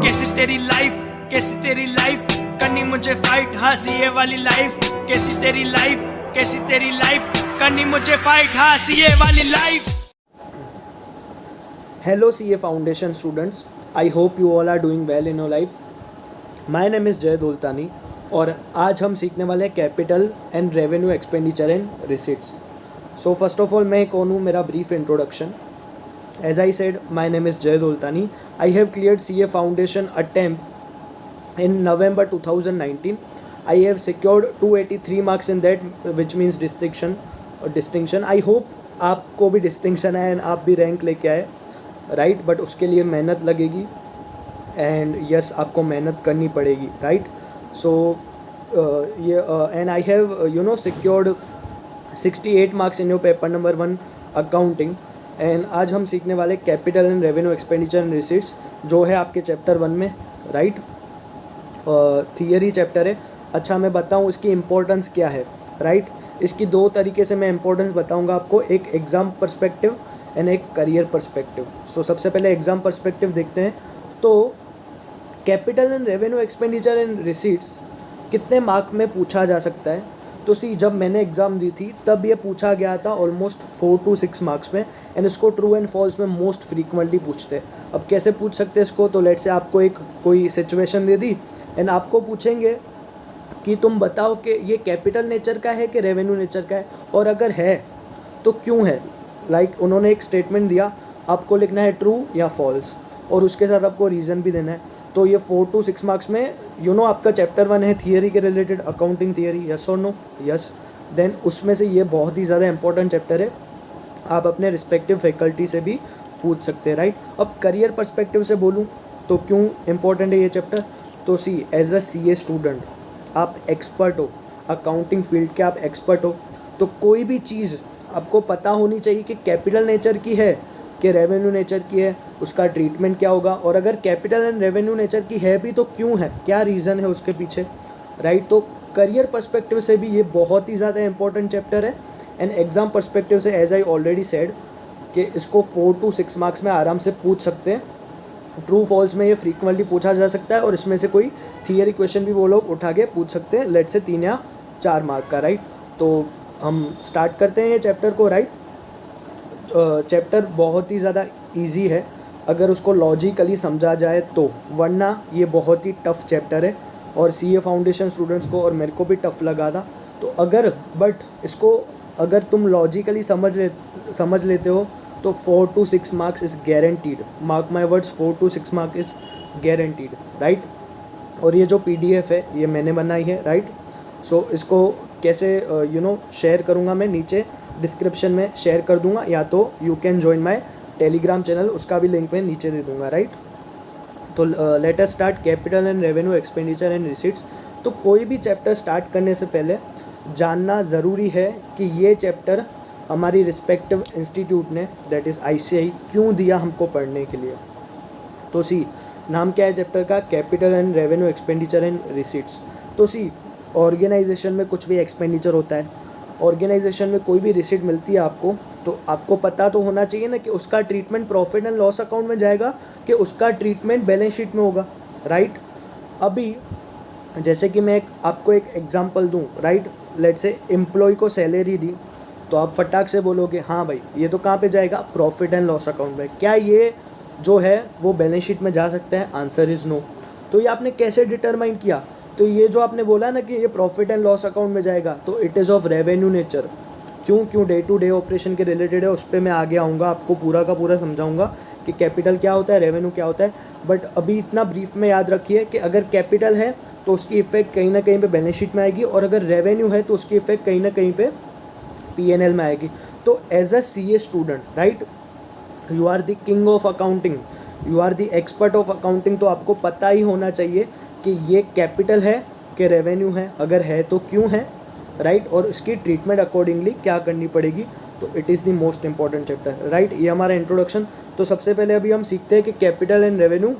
कैसी तेरी लाइफ, कैसी तेरी लाइफ, करनी मुझे फाइट, हाँ सीए वाली लाइफ। कैसी तेरी लाइफ, कैसी तेरी लाइफ, करनी मुझे फाइट, हाँ सीए वाली life. Hello CA Foundation students, I hope you all are doing well in your life. My name is Jay Dultani और आज हम सीखने वाले हैं capital and revenue expenditure and receipts. So first of all मैं कौन हूँ, मेरा brief introduction. As I said, my name is Jay Dultani. I have cleared CA Foundation attempt in November 2019. I have secured 283 marks in that, which means distinction. I hope आपको भी distinction है and आप भी rank लेके आए, right. But उसके लिए मेहनत लगेगी एंड यस आपको मेहनत करनी पड़ेगी, right. So and I have secured 68 marks in your paper number 1 accounting. And आज हम सीखने वाले capital and revenue expenditure and receipts, जो है आपके चैप्टर 1 में, राइट। थियरी चैप्टर है। अच्छा मैं बताऊं इसकी इम्पोर्टेंस क्या है, राइट। इसकी दो तरीके से मैं इम्पोर्टेंस बताऊंगा आपको, एक एग्ज़ाम पर्सपेक्टिव एंड एक करियर पर्सपेक्टिव। सो सबसे पहले एग्ज़ाम पर्सपेक्टिव देखते हैं। तो capital and revenue expenditure and receipts कितने मार्क में पूछा जा सकता है? तो जब मैंने एग्ज़ाम दी थी तब ये पूछा गया था ऑलमोस्ट 4 to 6 मार्क्स में, एंड इसको ट्रू एंड फॉल्स में मोस्ट फ्रीक्वेंटली पूछते हैं। अब कैसे पूछ सकते हैं इसको? तो लेट से आपको एक कोई सिचुएशन दे दी एंड आपको पूछेंगे कि तुम बताओ कि ये कैपिटल नेचर का है कि रेवेन्यू नेचर का है, और अगर है तो क्यों है। लाइक उन्होंने एक स्टेटमेंट दिया, आपको लिखना है ट्रू या फॉल्स, और उसके साथ आपको रीज़न भी देना है। तो ये 4 to 6 मार्क्स में आपका चैप्टर 1 है थियरी के रिलेटेड, अकाउंटिंग थियरी, यस और नो, यस। देन उसमें से ये बहुत ही ज़्यादा इंपॉर्टेंट चैप्टर है, आप अपने रिस्पेक्टिव फैकल्टी से भी पूछ सकते हैं, राइट। अब करियर पर्सपेक्टिव से बोलूँ तो क्यों इम्पोर्टेंट है ये चैप्टर? तो एज अ CA स्टूडेंट आप एक्सपर्ट हो, अकाउंटिंग फील्ड के आप एक्सपर्ट हो, तो कोई भी चीज़ आपको पता होनी चाहिए कि कैपिटल नेचर की है कि रेवेन्यू नेचर की है, उसका ट्रीटमेंट क्या होगा, और अगर कैपिटल एंड रेवेन्यू नेचर की है भी तो क्यों है, क्या रीज़न है उसके पीछे, राइट। तो करियर पर्सपेक्टिव से भी ये बहुत ही ज़्यादा इंपॉर्टेंट चैप्टर है। एंड एग्ज़ाम पर्सपेक्टिव से एज आई ऑलरेडी सेड कि इसको 4 to 6 मार्क्स में आराम से पूछ सकते हैं। ट्रू फॉल्स में ये फ्रीक्वेंटली पूछा जा सकता है, और इसमें से कोई थियरी क्वेश्चन भी वो लोग उठा के पूछ सकते हैं, लेट से 3 या 4 मार्क का, राइट। तो हम स्टार्ट करते हैं ये चैप्टर को, राइट। चैप्टर बहुत ही ज़्यादा इजी है अगर उसको लॉजिकली समझा जाए तो, वरना ये बहुत ही टफ़ चैप्टर है, और CA फाउंडेशन स्टूडेंट्स को और मेरे को भी टफ़ लगा था। तो बट इसको अगर तुम लॉजिकली समझ लेते हो तो 4 to 6 marks is guaranteed. Mark my words, 4 to 6 mark is guaranteed, right. और ये जो PDF है ये मैंने बनाई है, राइट। सो इसको कैसे शेयर करूँगा मैं, नीचे डिस्क्रिप्शन में शेयर कर दूंगा, या तो you can join my Telegram channel, उसका भी लिंक मैं नीचे दे दूंगा, राइट। तो let us start capital and revenue expenditure and receipts. तो कोई भी चैप्टर स्टार्ट करने से पहले जानना ज़रूरी है कि ये चैप्टर हमारी रिस्पेक्टिव इंस्टीट्यूट ने, दैट इज़ ICAI, क्यों दिया हमको पढ़ने के लिए। तो नाम क्या है चैप्टर का? Capital and revenue expenditure and receipts. तो ऑर्गेनाइजेशन में कुछ भी एक्सपेंडिचर होता है, ऑर्गेनाइजेशन में कोई भी रिसीट मिलती है आपको, तो आपको पता तो होना चाहिए ना कि उसका treatment profit and loss account में जाएगा कि उसका ट्रीटमेंट बैलेंस शीट में होगा, राइट। अभी जैसे कि मैं आपको एक एग्जांपल दूं, राइट। लेट से एम्प्लॉय को सैलरी दी, तो आप फटाक से बोलोगे हाँ भाई ये तो कहाँ पे जाएगा? प्रॉफिट एंड लॉस अकाउंट में। क्या ये जो है वो बैलेंस शीट में जा सकता है? Answer is no. तो ये आपने कैसे डिटरमाइन किया? तो ये जो आपने बोला ना कि ये प्रॉफिट एंड लॉस अकाउंट में जाएगा, तो it is of revenue nature. क्यों डे टू डे ऑपरेशन के रिलेटेड है, उस पर मैं आगे आऊँगा, आपको पूरा का पूरा समझाऊँगा कि कैपिटल क्या होता है, रेवेन्यू क्या होता है। बट अभी इतना ब्रीफ में याद रखिए कि अगर कैपिटल है तो उसकी इफेक्ट कहीं ना कहीं पे बैलेंस शीट में आएगी, और अगर रेवेन्यू है तो उसकी इफेक्ट कहीं ना कहीं पे P&L में आएगी। तो as a CA student, right, you are the king of accounting, you are the expert of accounting. तो आपको पता ही होना चाहिए कि ये कैपिटल है कि रेवेन्यू है, अगर है तो क्यों है, राइट। और इसकी ट्रीटमेंट अकॉर्डिंगली क्या करनी पड़ेगी। तो it is the most important chapter, right. ये हमारा इंट्रोडक्शन। तो सबसे पहले अभी हम सीखते हैं कि capital and revenue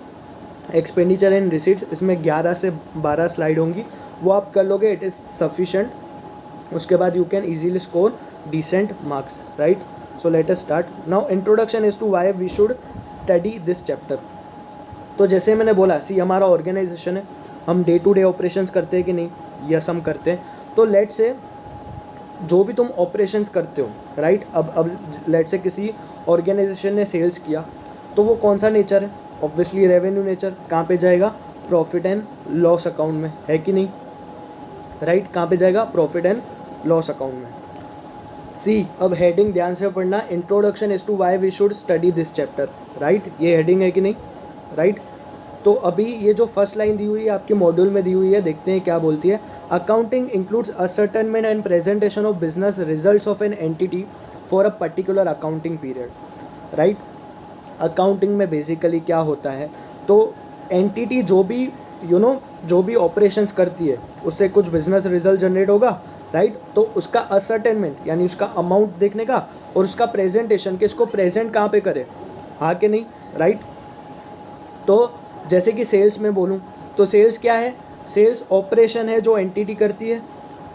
expenditure and receipts, इसमें 11 से 12 स्लाइड होंगी, वो आप कर लोगे, इट इज़ सफिशेंट। उसके बाद you can easily score decent marks, right. So let us start. Now introduction as to why we should study this chapter. तो जैसे मैंने बोला, सी हमारा ऑर्गेनाइजेशन है, हम डे टू डे ऑपरेशंस करते हैं कि नहीं, यस हम करते हैं। तो लेट से जो भी तुम ऑपरेशंस करते हो, राइट, अब लेट से किसी ऑर्गेनाइजेशन ने सेल्स किया, तो वो कौन सा नेचर है, ऑब्वियसली रेवेन्यू नेचर। कहाँ पे जाएगा, प्रॉफिट एंड लॉस अकाउंट में, है कि नहीं, राइट, कहाँ पे जाएगा, प्रॉफिट एंड लॉस अकाउंट में। सी, अब हेडिंग ध्यान से पढ़ना, introduction as to why we should study this chapter, right, ये हेडिंग है कि नहीं, राइट। तो अभी ये जो फर्स्ट लाइन दी हुई है आपके मॉड्यूल में दी हुई है, देखते हैं क्या बोलती है। Accounting includes ascertainment and presentation of business results of an entity for a particular accounting period, right. Accounting में बेसिकली क्या होता है, तो एंटिटी जो भी जो भी ऑपरेशंस करती है उससे कुछ बिजनेस रिजल्ट जनरेट होगा, राइट। तो उसका असर्टेनमेंट यानी उसका अमाउंट देखने का, और उसका प्रेजेंटेशन कि इसको प्रेजेंट कहाँ पे करे, हाँ कि नहीं, राइट। तो जैसे कि सेल्स में बोलूँ तो सेल्स क्या है, सेल्स ऑपरेशन है जो एंटिटी करती है,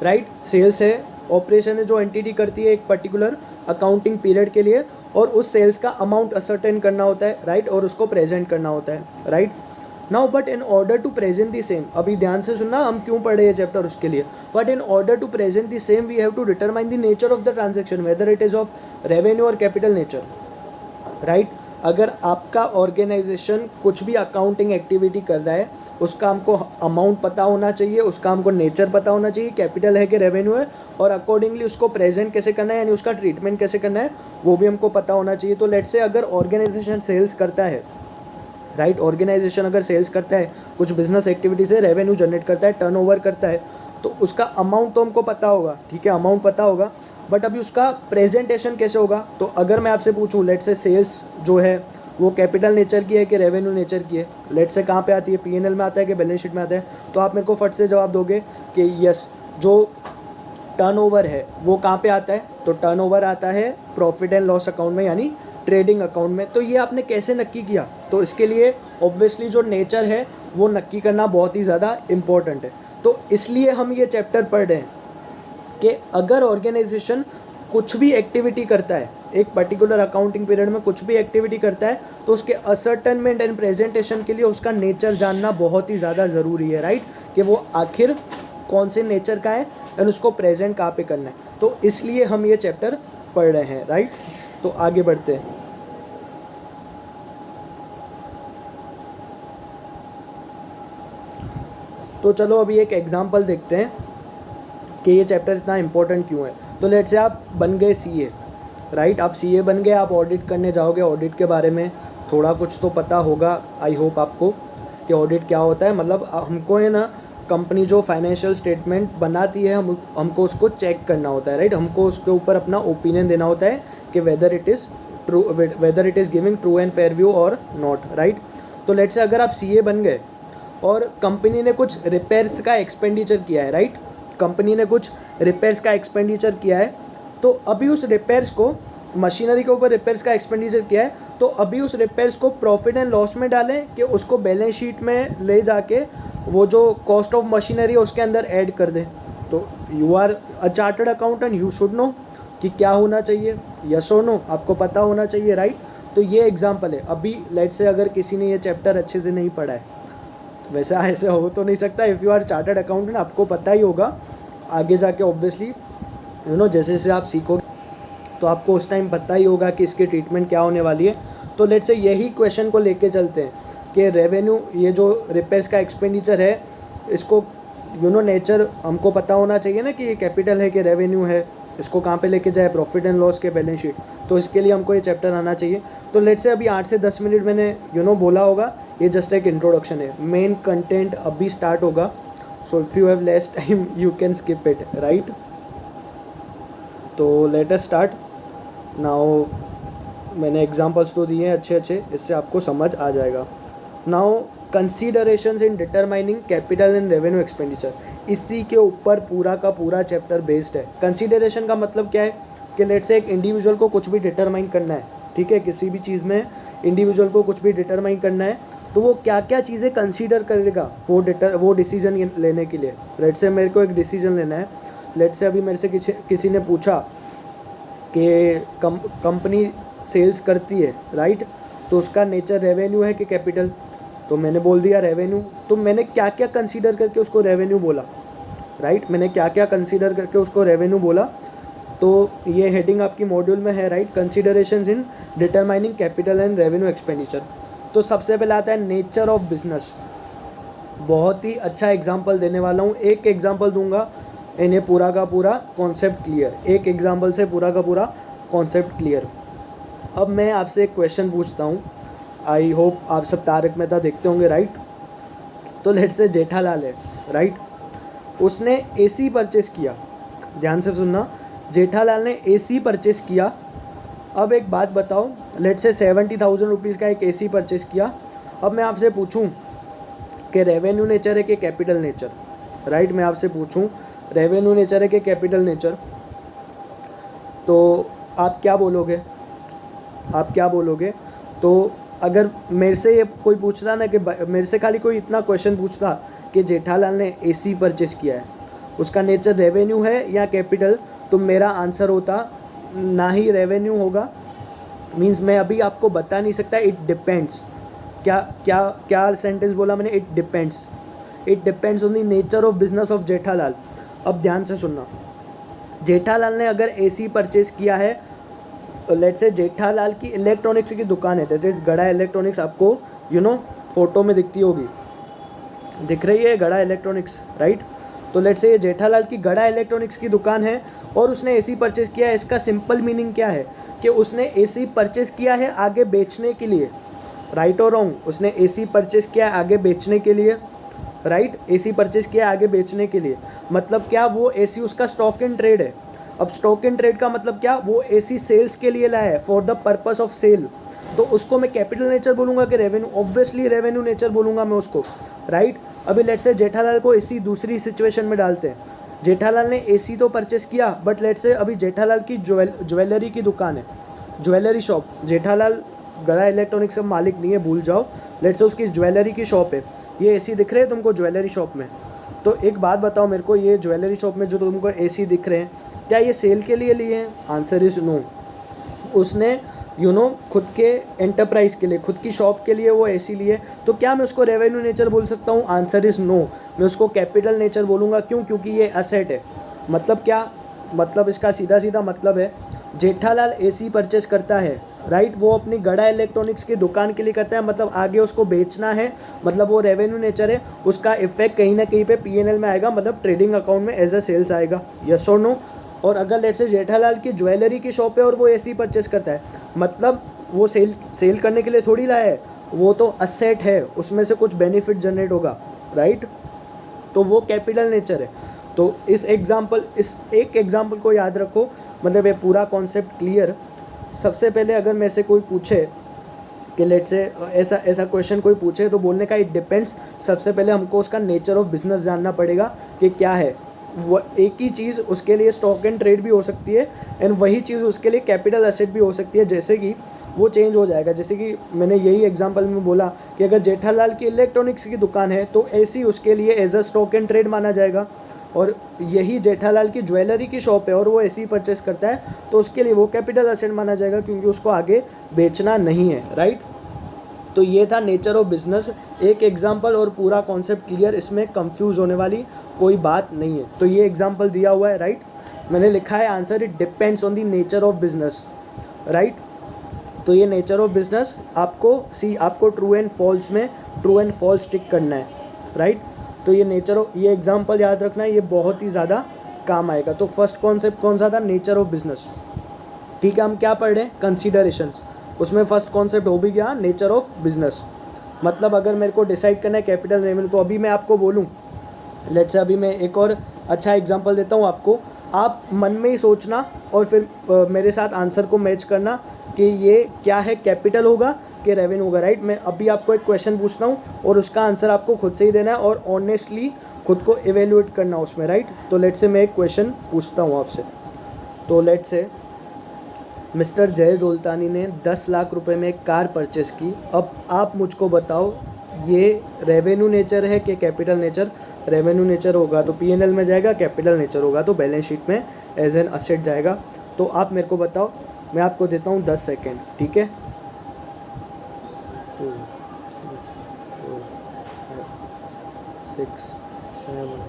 राइट। सेल्स है, ऑपरेशन है जो एंटिटी करती है एक पर्टिकुलर अकाउंटिंग पीरियड के लिए, और उस सेल्स का अमाउंट असर्टेन करना होता है, राइट, और उसको प्रेजेंट करना होता है, right. Now but in order to present the same, अभी ध्यान से सुनना हम क्यों पढ़े ये चैप्टर उसके लिए, but in order to present the same we have to determine the nature of the transaction whether it is of revenue और कैपिटल नेचर, राइट। अगर आपका ऑर्गेनाइजेशन कुछ भी अकाउंटिंग एक्टिविटी कर रहा है, उसका हमको अमाउंट पता होना चाहिए, उसका हमको नेचर पता होना चाहिए, कैपिटल है कि रेवेन्यू है, और अकॉर्डिंगली उसको प्रेजेंट कैसे करना है, यानी उसका ट्रीटमेंट कैसे करना है, वो भी हमको पता होना चाहिए। तो लेट से अगर ऑर्गेनाइजेशन सेल्स करता है, राइट, ऑर्गेनाइजेशन अगर सेल्स करता है, कुछ बिजनेस एक्टिविटी से रेवेन्यू जनरेट करता है, टर्नओवर करता है, तो उसका अमाउंट तो हमको पता होगा, ठीक है, अमाउंट पता होगा, बट अभी उसका प्रेजेंटेशन कैसे होगा। तो अगर मैं आपसे पूछूं लेट से सेल्स जो है वो कैपिटल नेचर की है कि रेवेन्यू नेचर की है, लेट से कहाँ पे आती है, पीएनएल में आता है कि बैलेंस शीट में आता है, तो आप मेरे को फट से जवाब दोगे कि यस, जो टर्नओवर है वो कहाँ पे आता है, तो टर्नओवर आता है प्रॉफिट एंड लॉस अकाउंट में, यानी ट्रेडिंग अकाउंट में। तो ये आपने कैसे नक्की किया, तो इसके लिए ऑब्वियसली जो नेचर है वो नक्की करना बहुत ही ज़्यादा इम्पोर्टेंट है। तो इसलिए हम ये चैप्टर पढ़ रहे हैं कि अगर ऑर्गेनाइजेशन कुछ भी एक्टिविटी करता है, एक पर्टिकुलर अकाउंटिंग पीरियड में कुछ भी एक्टिविटी करता है, तो उसके असर्टेनमेंट एंड प्रेजेंटेशन के लिए उसका नेचर जानना बहुत ही ज़्यादा ज़रूरी है, राइट, कि वो आखिर कौन से नेचर का है एंड उसको प्रेजेंट कहाँ पे करना है। तो इसलिए हम ये चैप्टर पढ़ रहे हैं, राइट। तो आगे बढ़ते हैं। तो चलो अभी एक एग्जांपल देखते हैं कि ये चैप्टर इतना इम्पोर्टेंट क्यों है। तो लेट से आप बन गए सीए, राइट, आप सीए बन गए, आप ऑडिट करने जाओगे, ऑडिट के बारे में थोड़ा कुछ तो पता होगा, आई होप आपको, कि ऑडिट क्या होता है। मतलब हमको है ना, कंपनी जो फाइनेंशियल स्टेटमेंट बनाती है हमको उसको चेक करना होता है, राइट, हमको उसके ऊपर अपना ओपिनियन देना होता है कि whether it is true, whether it is giving true and fair view और नॉट, राइट। तो लेट से अगर आप सीए बन गए और कंपनी ने कुछ रिपेयर्स का एक्सपेंडिचर किया है, राइट, कंपनी ने कुछ रिपेयर्स का एक्सपेंडिचर किया है, तो अभी उस रिपेयर्स को, मशीनरी के ऊपर रिपेयर्स का एक्सपेंडिचर किया है, तो अभी उस रिपेयर्स को प्रॉफिट एंड लॉस में डालें कि उसको बैलेंस शीट में ले जाके वो जो कॉस्ट ऑफ मशीनरी है उसके अंदर ऐड कर दें। तो you are a chartered accountant, you should know कि क्या होना चाहिए, यस और नो, आपको पता होना चाहिए, राइट। तो ये एग्जाम्पल है। अभी लेट से अगर किसी ने ये चैप्टर अच्छे से नहीं पढ़ा है, वैसे ऐसे हो तो नहीं सकता, if you are chartered accountant आपको पता ही होगा आगे जाके, ऑब्वियसली जैसे जैसे आप सीखोगे तो आपको उस टाइम पता ही होगा कि इसकी ट्रीटमेंट क्या होने वाली है। तो लेट से यही क्वेश्चन को लेके चलते हैं कि रेवेन्यू, ये जो रिपेयर्स का एक्सपेंडिचर है, इसको नेचर हमको पता होना चाहिए ना कि ये कैपिटल है कि रेवेन्यू है, इसको कहाँ पे लेके जाए, प्रॉफिट एंड लॉस के बैलेंस शीट। तो इसके लिए हमको ये चैप्टर आना चाहिए। तो लेट से अभी 8 से 10 मिनट मैंने बोला होगा, ये जस्ट एक इंट्रोडक्शन है, मेन कंटेंट अभी स्टार्ट होगा। So if you have less time you can skip it, right. तो लेट अस स्टार्ट नाउ। मैंने एग्जांपल्स तो दिए हैं अच्छे अच्छे, इससे आपको समझ आ जाएगा। Now considerations in determining capital and revenue expenditure, इसी के ऊपर पूरा का पूरा चैप्टर बेस्ड है। कंसीडरेशन का मतलब क्या है कि लेट से एक इंडिविजुअल को कुछ भी डिटरमाइन करना है, ठीक है, किसी भी चीज़ में इंडिविजुअल को कुछ भी डिटरमाइन करना है, तो वो क्या क्या चीज़ें कंसीडर करेगा वो डिसीजन लेने के लिए। लेट से मेरे को एक डिसीजन लेना है, लेट से अभी मेरे से किसी ने पूछा कि कंपनी सेल्स करती है, राइट, तो उसका नेचर रेवेन्यू है कि कैपिटल। तो मैंने बोल दिया रेवेन्यू। तो मैंने क्या क्या कंसीडर करके उसको रेवेन्यू बोला, राइट, मैंने क्या क्या कंसीडर करके उसको रेवेन्यू बोला। तो ये हेडिंग आपकी मॉड्यूल में है, right, considerations in determining capital and revenue expenditure. तो सबसे पहले आता है नेचर ऑफ बिजनेस। बहुत ही अच्छा एग्जांपल देने वाला हूँ, एक एग्जांपल दूंगा, इन्हें पूरा का पूरा कॉन्सेप्ट क्लियर, एक एग्जांपल से पूरा का पूरा कॉन्सेप्ट क्लियर। अब मैं आपसे एक क्वेश्चन पूछता हूँ, आई होप आप सब तारक मेहता देखते होंगे, राइट। तो लेट्स से जेठालाल है, राइट, उसने एसी परचेस किया, ध्यान से सुनना, जेठालाल ने एसी परचेस किया। अब एक बात बताओ, लेट्स से 70,000 रुपीज़ का एक एसी परचेस किया। अब मैं आपसे पूछूं कि रेवेन्यू नेचर है कि कैपिटल नेचर, राइट, मैं आपसे पूछूं रेवेन्यू नेचर है कि कैपिटल नेचर, तो आप क्या बोलोगे, आप क्या बोलोगे? तो अगर मेरे से ये कोई पूछता ना कि मेरे से खाली कोई इतना क्वेश्चन पूछता कि जेठालाल ने एसी परचेस किया है, उसका नेचर रेवेन्यू है या कैपिटल, तो मेरा आंसर होता ना ही रेवेन्यू होगा, मींस मैं अभी आपको बता नहीं सकता, इट डिपेंड्स। क्या क्या क्या सेंटेंस बोला मैंने? It depends, it depends on the nature of business of Jethalal. अब ध्यान से सुनना, जेठालाल ने अगर एसी परचेस किया है, लेट्स से जेठालाल की इलेक्ट्रॉनिक्स की दुकान है, दैट इज़ गड़ा इलेक्ट्रॉनिक्स, आपको फोटो में दिखती होगी, दिख रही है गड़ा इलेक्ट्रॉनिक्स, राइट। तो लेट्स से ये जेठालाल की गड़ा इलेक्ट्रॉनिक्स की दुकान है और उसने एसी परचेस किया है। इसका सिंपल मीनिंग क्या है कि उसने एसी परचेस किया है आगे बेचने के लिए, राइट और रॉन्ग? उसने एसी परचेस किया है आगे बेचने के लिए, राइट, एसी परचेस किया है आगे बेचने के लिए। मतलब क्या? वो एसी उसका स्टॉक इन ट्रेड है। अब स्टॉक इन ट्रेड का मतलब क्या? वो एसी सेल्स के लिए लाया है, for the purpose of sale. तो उसको मैं कैपिटल नेचर बोलूँगा कि रेवेन्यू? ऑब्वियसली रेवेन्यू नेचर बोलूँगा मैं उसको, राइट। अभी लेट्स से जेठालाल को एसी दूसरी सिचुएशन में डालते हैं। जेठालाल ने एसी तो परचेस किया, बट लेट्स से अभी जेठालाल की ज्वेलरी की दुकान है, ज्वेलरी शॉप। जेठालाल गड़ा इलेक्ट्रॉनिक्स का मालिक नहीं है, भूल जाओ। लेट्स से उसकी ज्वेलरी की शॉप है। ये एसी दिख रहे हैं तुमको ज्वेलरी शॉप में? तो एक बात बताओ मेरे को, ये ज्वेलरी शॉप में जो तुमको एसी दिख रहे हैं, क्या ये सेल के लिए लिए हैं? Answer is no. उसने खुद के एंटरप्राइज के लिए, खुद की शॉप के लिए वो एसी लिए। तो क्या मैं उसको रेवेन्यू नेचर बोल सकता हूँ? Answer is no. मैं उसको कैपिटल नेचर बोलूँगा। क्यों? क्योंकि ये असेट है। मतलब क्या? मतलब इसका सीधा सीधा मतलब है, जेठालाल एसी परचेस करता है, राइट, वो अपनी गड़ा इलेक्ट्रॉनिक्स की दुकान के लिए करता है, मतलब आगे उसको बेचना है, मतलब वो रेवेन्यू नेचर है। उसका इफेक्ट कहीं ना कहीं पे पीएनएल में आएगा, मतलब ट्रेडिंग अकाउंट में एज अ सेल्स आएगा। यस और नो? और अगर लेट्स से जेठालाल की ज्वेलरी की शॉप है और वो एसी परचेस करता है, मतलब वो सेल करने के लिए थोड़ी लाया है, वो तो असेट है, उसमें से कुछ बेनिफिट जनरेट होगा, राइट। तो वो कैपिटल नेचर है। तो इस एक एग्जाम्पल को याद रखो, मतलब ये पूरा कॉन्सेप्ट क्लियर। सबसे पहले अगर मेरे से कोई पूछे कि लेट्स से ऐसा क्वेश्चन कोई पूछे, तो बोलने का इट डिपेंड्स। सबसे पहले हमको उसका नेचर ऑफ बिजनेस जानना पड़ेगा कि क्या है। वो एक ही चीज़ उसके लिए स्टॉक एंड ट्रेड भी हो सकती है, एंड वही चीज़ उसके लिए कैपिटल एसेट भी हो सकती है। जैसे कि वो चेंज हो जाएगा, जैसे कि मैंने यही एग्जांपल में बोला कि अगर जेठालाल की इलेक्ट्रॉनिक्स की दुकान है तो एसी उसके लिए as a stock and trade माना जाएगा। और यही जेठालाल की ज्वेलरी की शॉप है और वो एसी परचेस करता है, तो उसके लिए वो कैपिटल एसेट माना जाएगा, क्योंकि उसको आगे बेचना नहीं है, राइट। तो ये था नेचर ऑफ बिजनेस, एक एग्जांपल और पूरा कॉन्सेप्ट क्लियर, इसमें कंफ्यूज होने वाली कोई बात नहीं है। तो ये एग्जांपल दिया हुआ है, राइट। मैंने लिखा है answer, it depends on the nature of business, right. तो ये नेचर ऑफ बिजनेस आपको ट्रू एंड फॉल्स में ट्रू एंड फॉल्स टिक करना है, राइट। तो ये एग्जांपल याद रखना है, ये बहुत ही ज़्यादा काम आएगा। तो फर्स्ट कॉन्सेप्ट कौन सा था? नेचर ऑफ बिजनेस, ठीक है। हम क्या पढ़ रहे हैं? कंसीडरेशंस। उसमें फर्स्ट कॉन्सेप्ट हो भी गया नेचर ऑफ बिजनेस। मतलब अगर मेरे को डिसाइड करना है कैपिटल रेवेन्यू, तो अभी मैं आपको बोलूँ, लेट्स से अभी मैं एक और अच्छा एग्जांपल देता हूँ आपको। आप मन में ही सोचना और फिर मेरे साथ आंसर को मैच करना कि ये क्या है, कैपिटल होगा कि रेवेन्यू होगा, राइट। मैं अभी आपको एक क्वेश्चन पूछता हूँ और उसका आंसर आपको खुद से ही देना है और ऑनेस्टली खुद को इवेल्युएट करना उसमें, राइट। तो लेट्स से मैं एक क्वेश्चन पूछता हूँ आपसे। तो लेट्स से मिस्टर जय दौलतानी ने 10 लाख रुपए में एक कार परचेस की। अब आप मुझको बताओ, ये रेवेन्यू नेचर है कि कैपिटल नेचर? रेवेन्यू नेचर होगा तो पीएनएल में जाएगा, कैपिटल नेचर होगा तो बैलेंस शीट में एज एन असेट जाएगा। तो आप मेरे को बताओ, मैं आपको देता हूँ 10 सेकेंड, ठीक है। 2, 3, 4, 6, 7,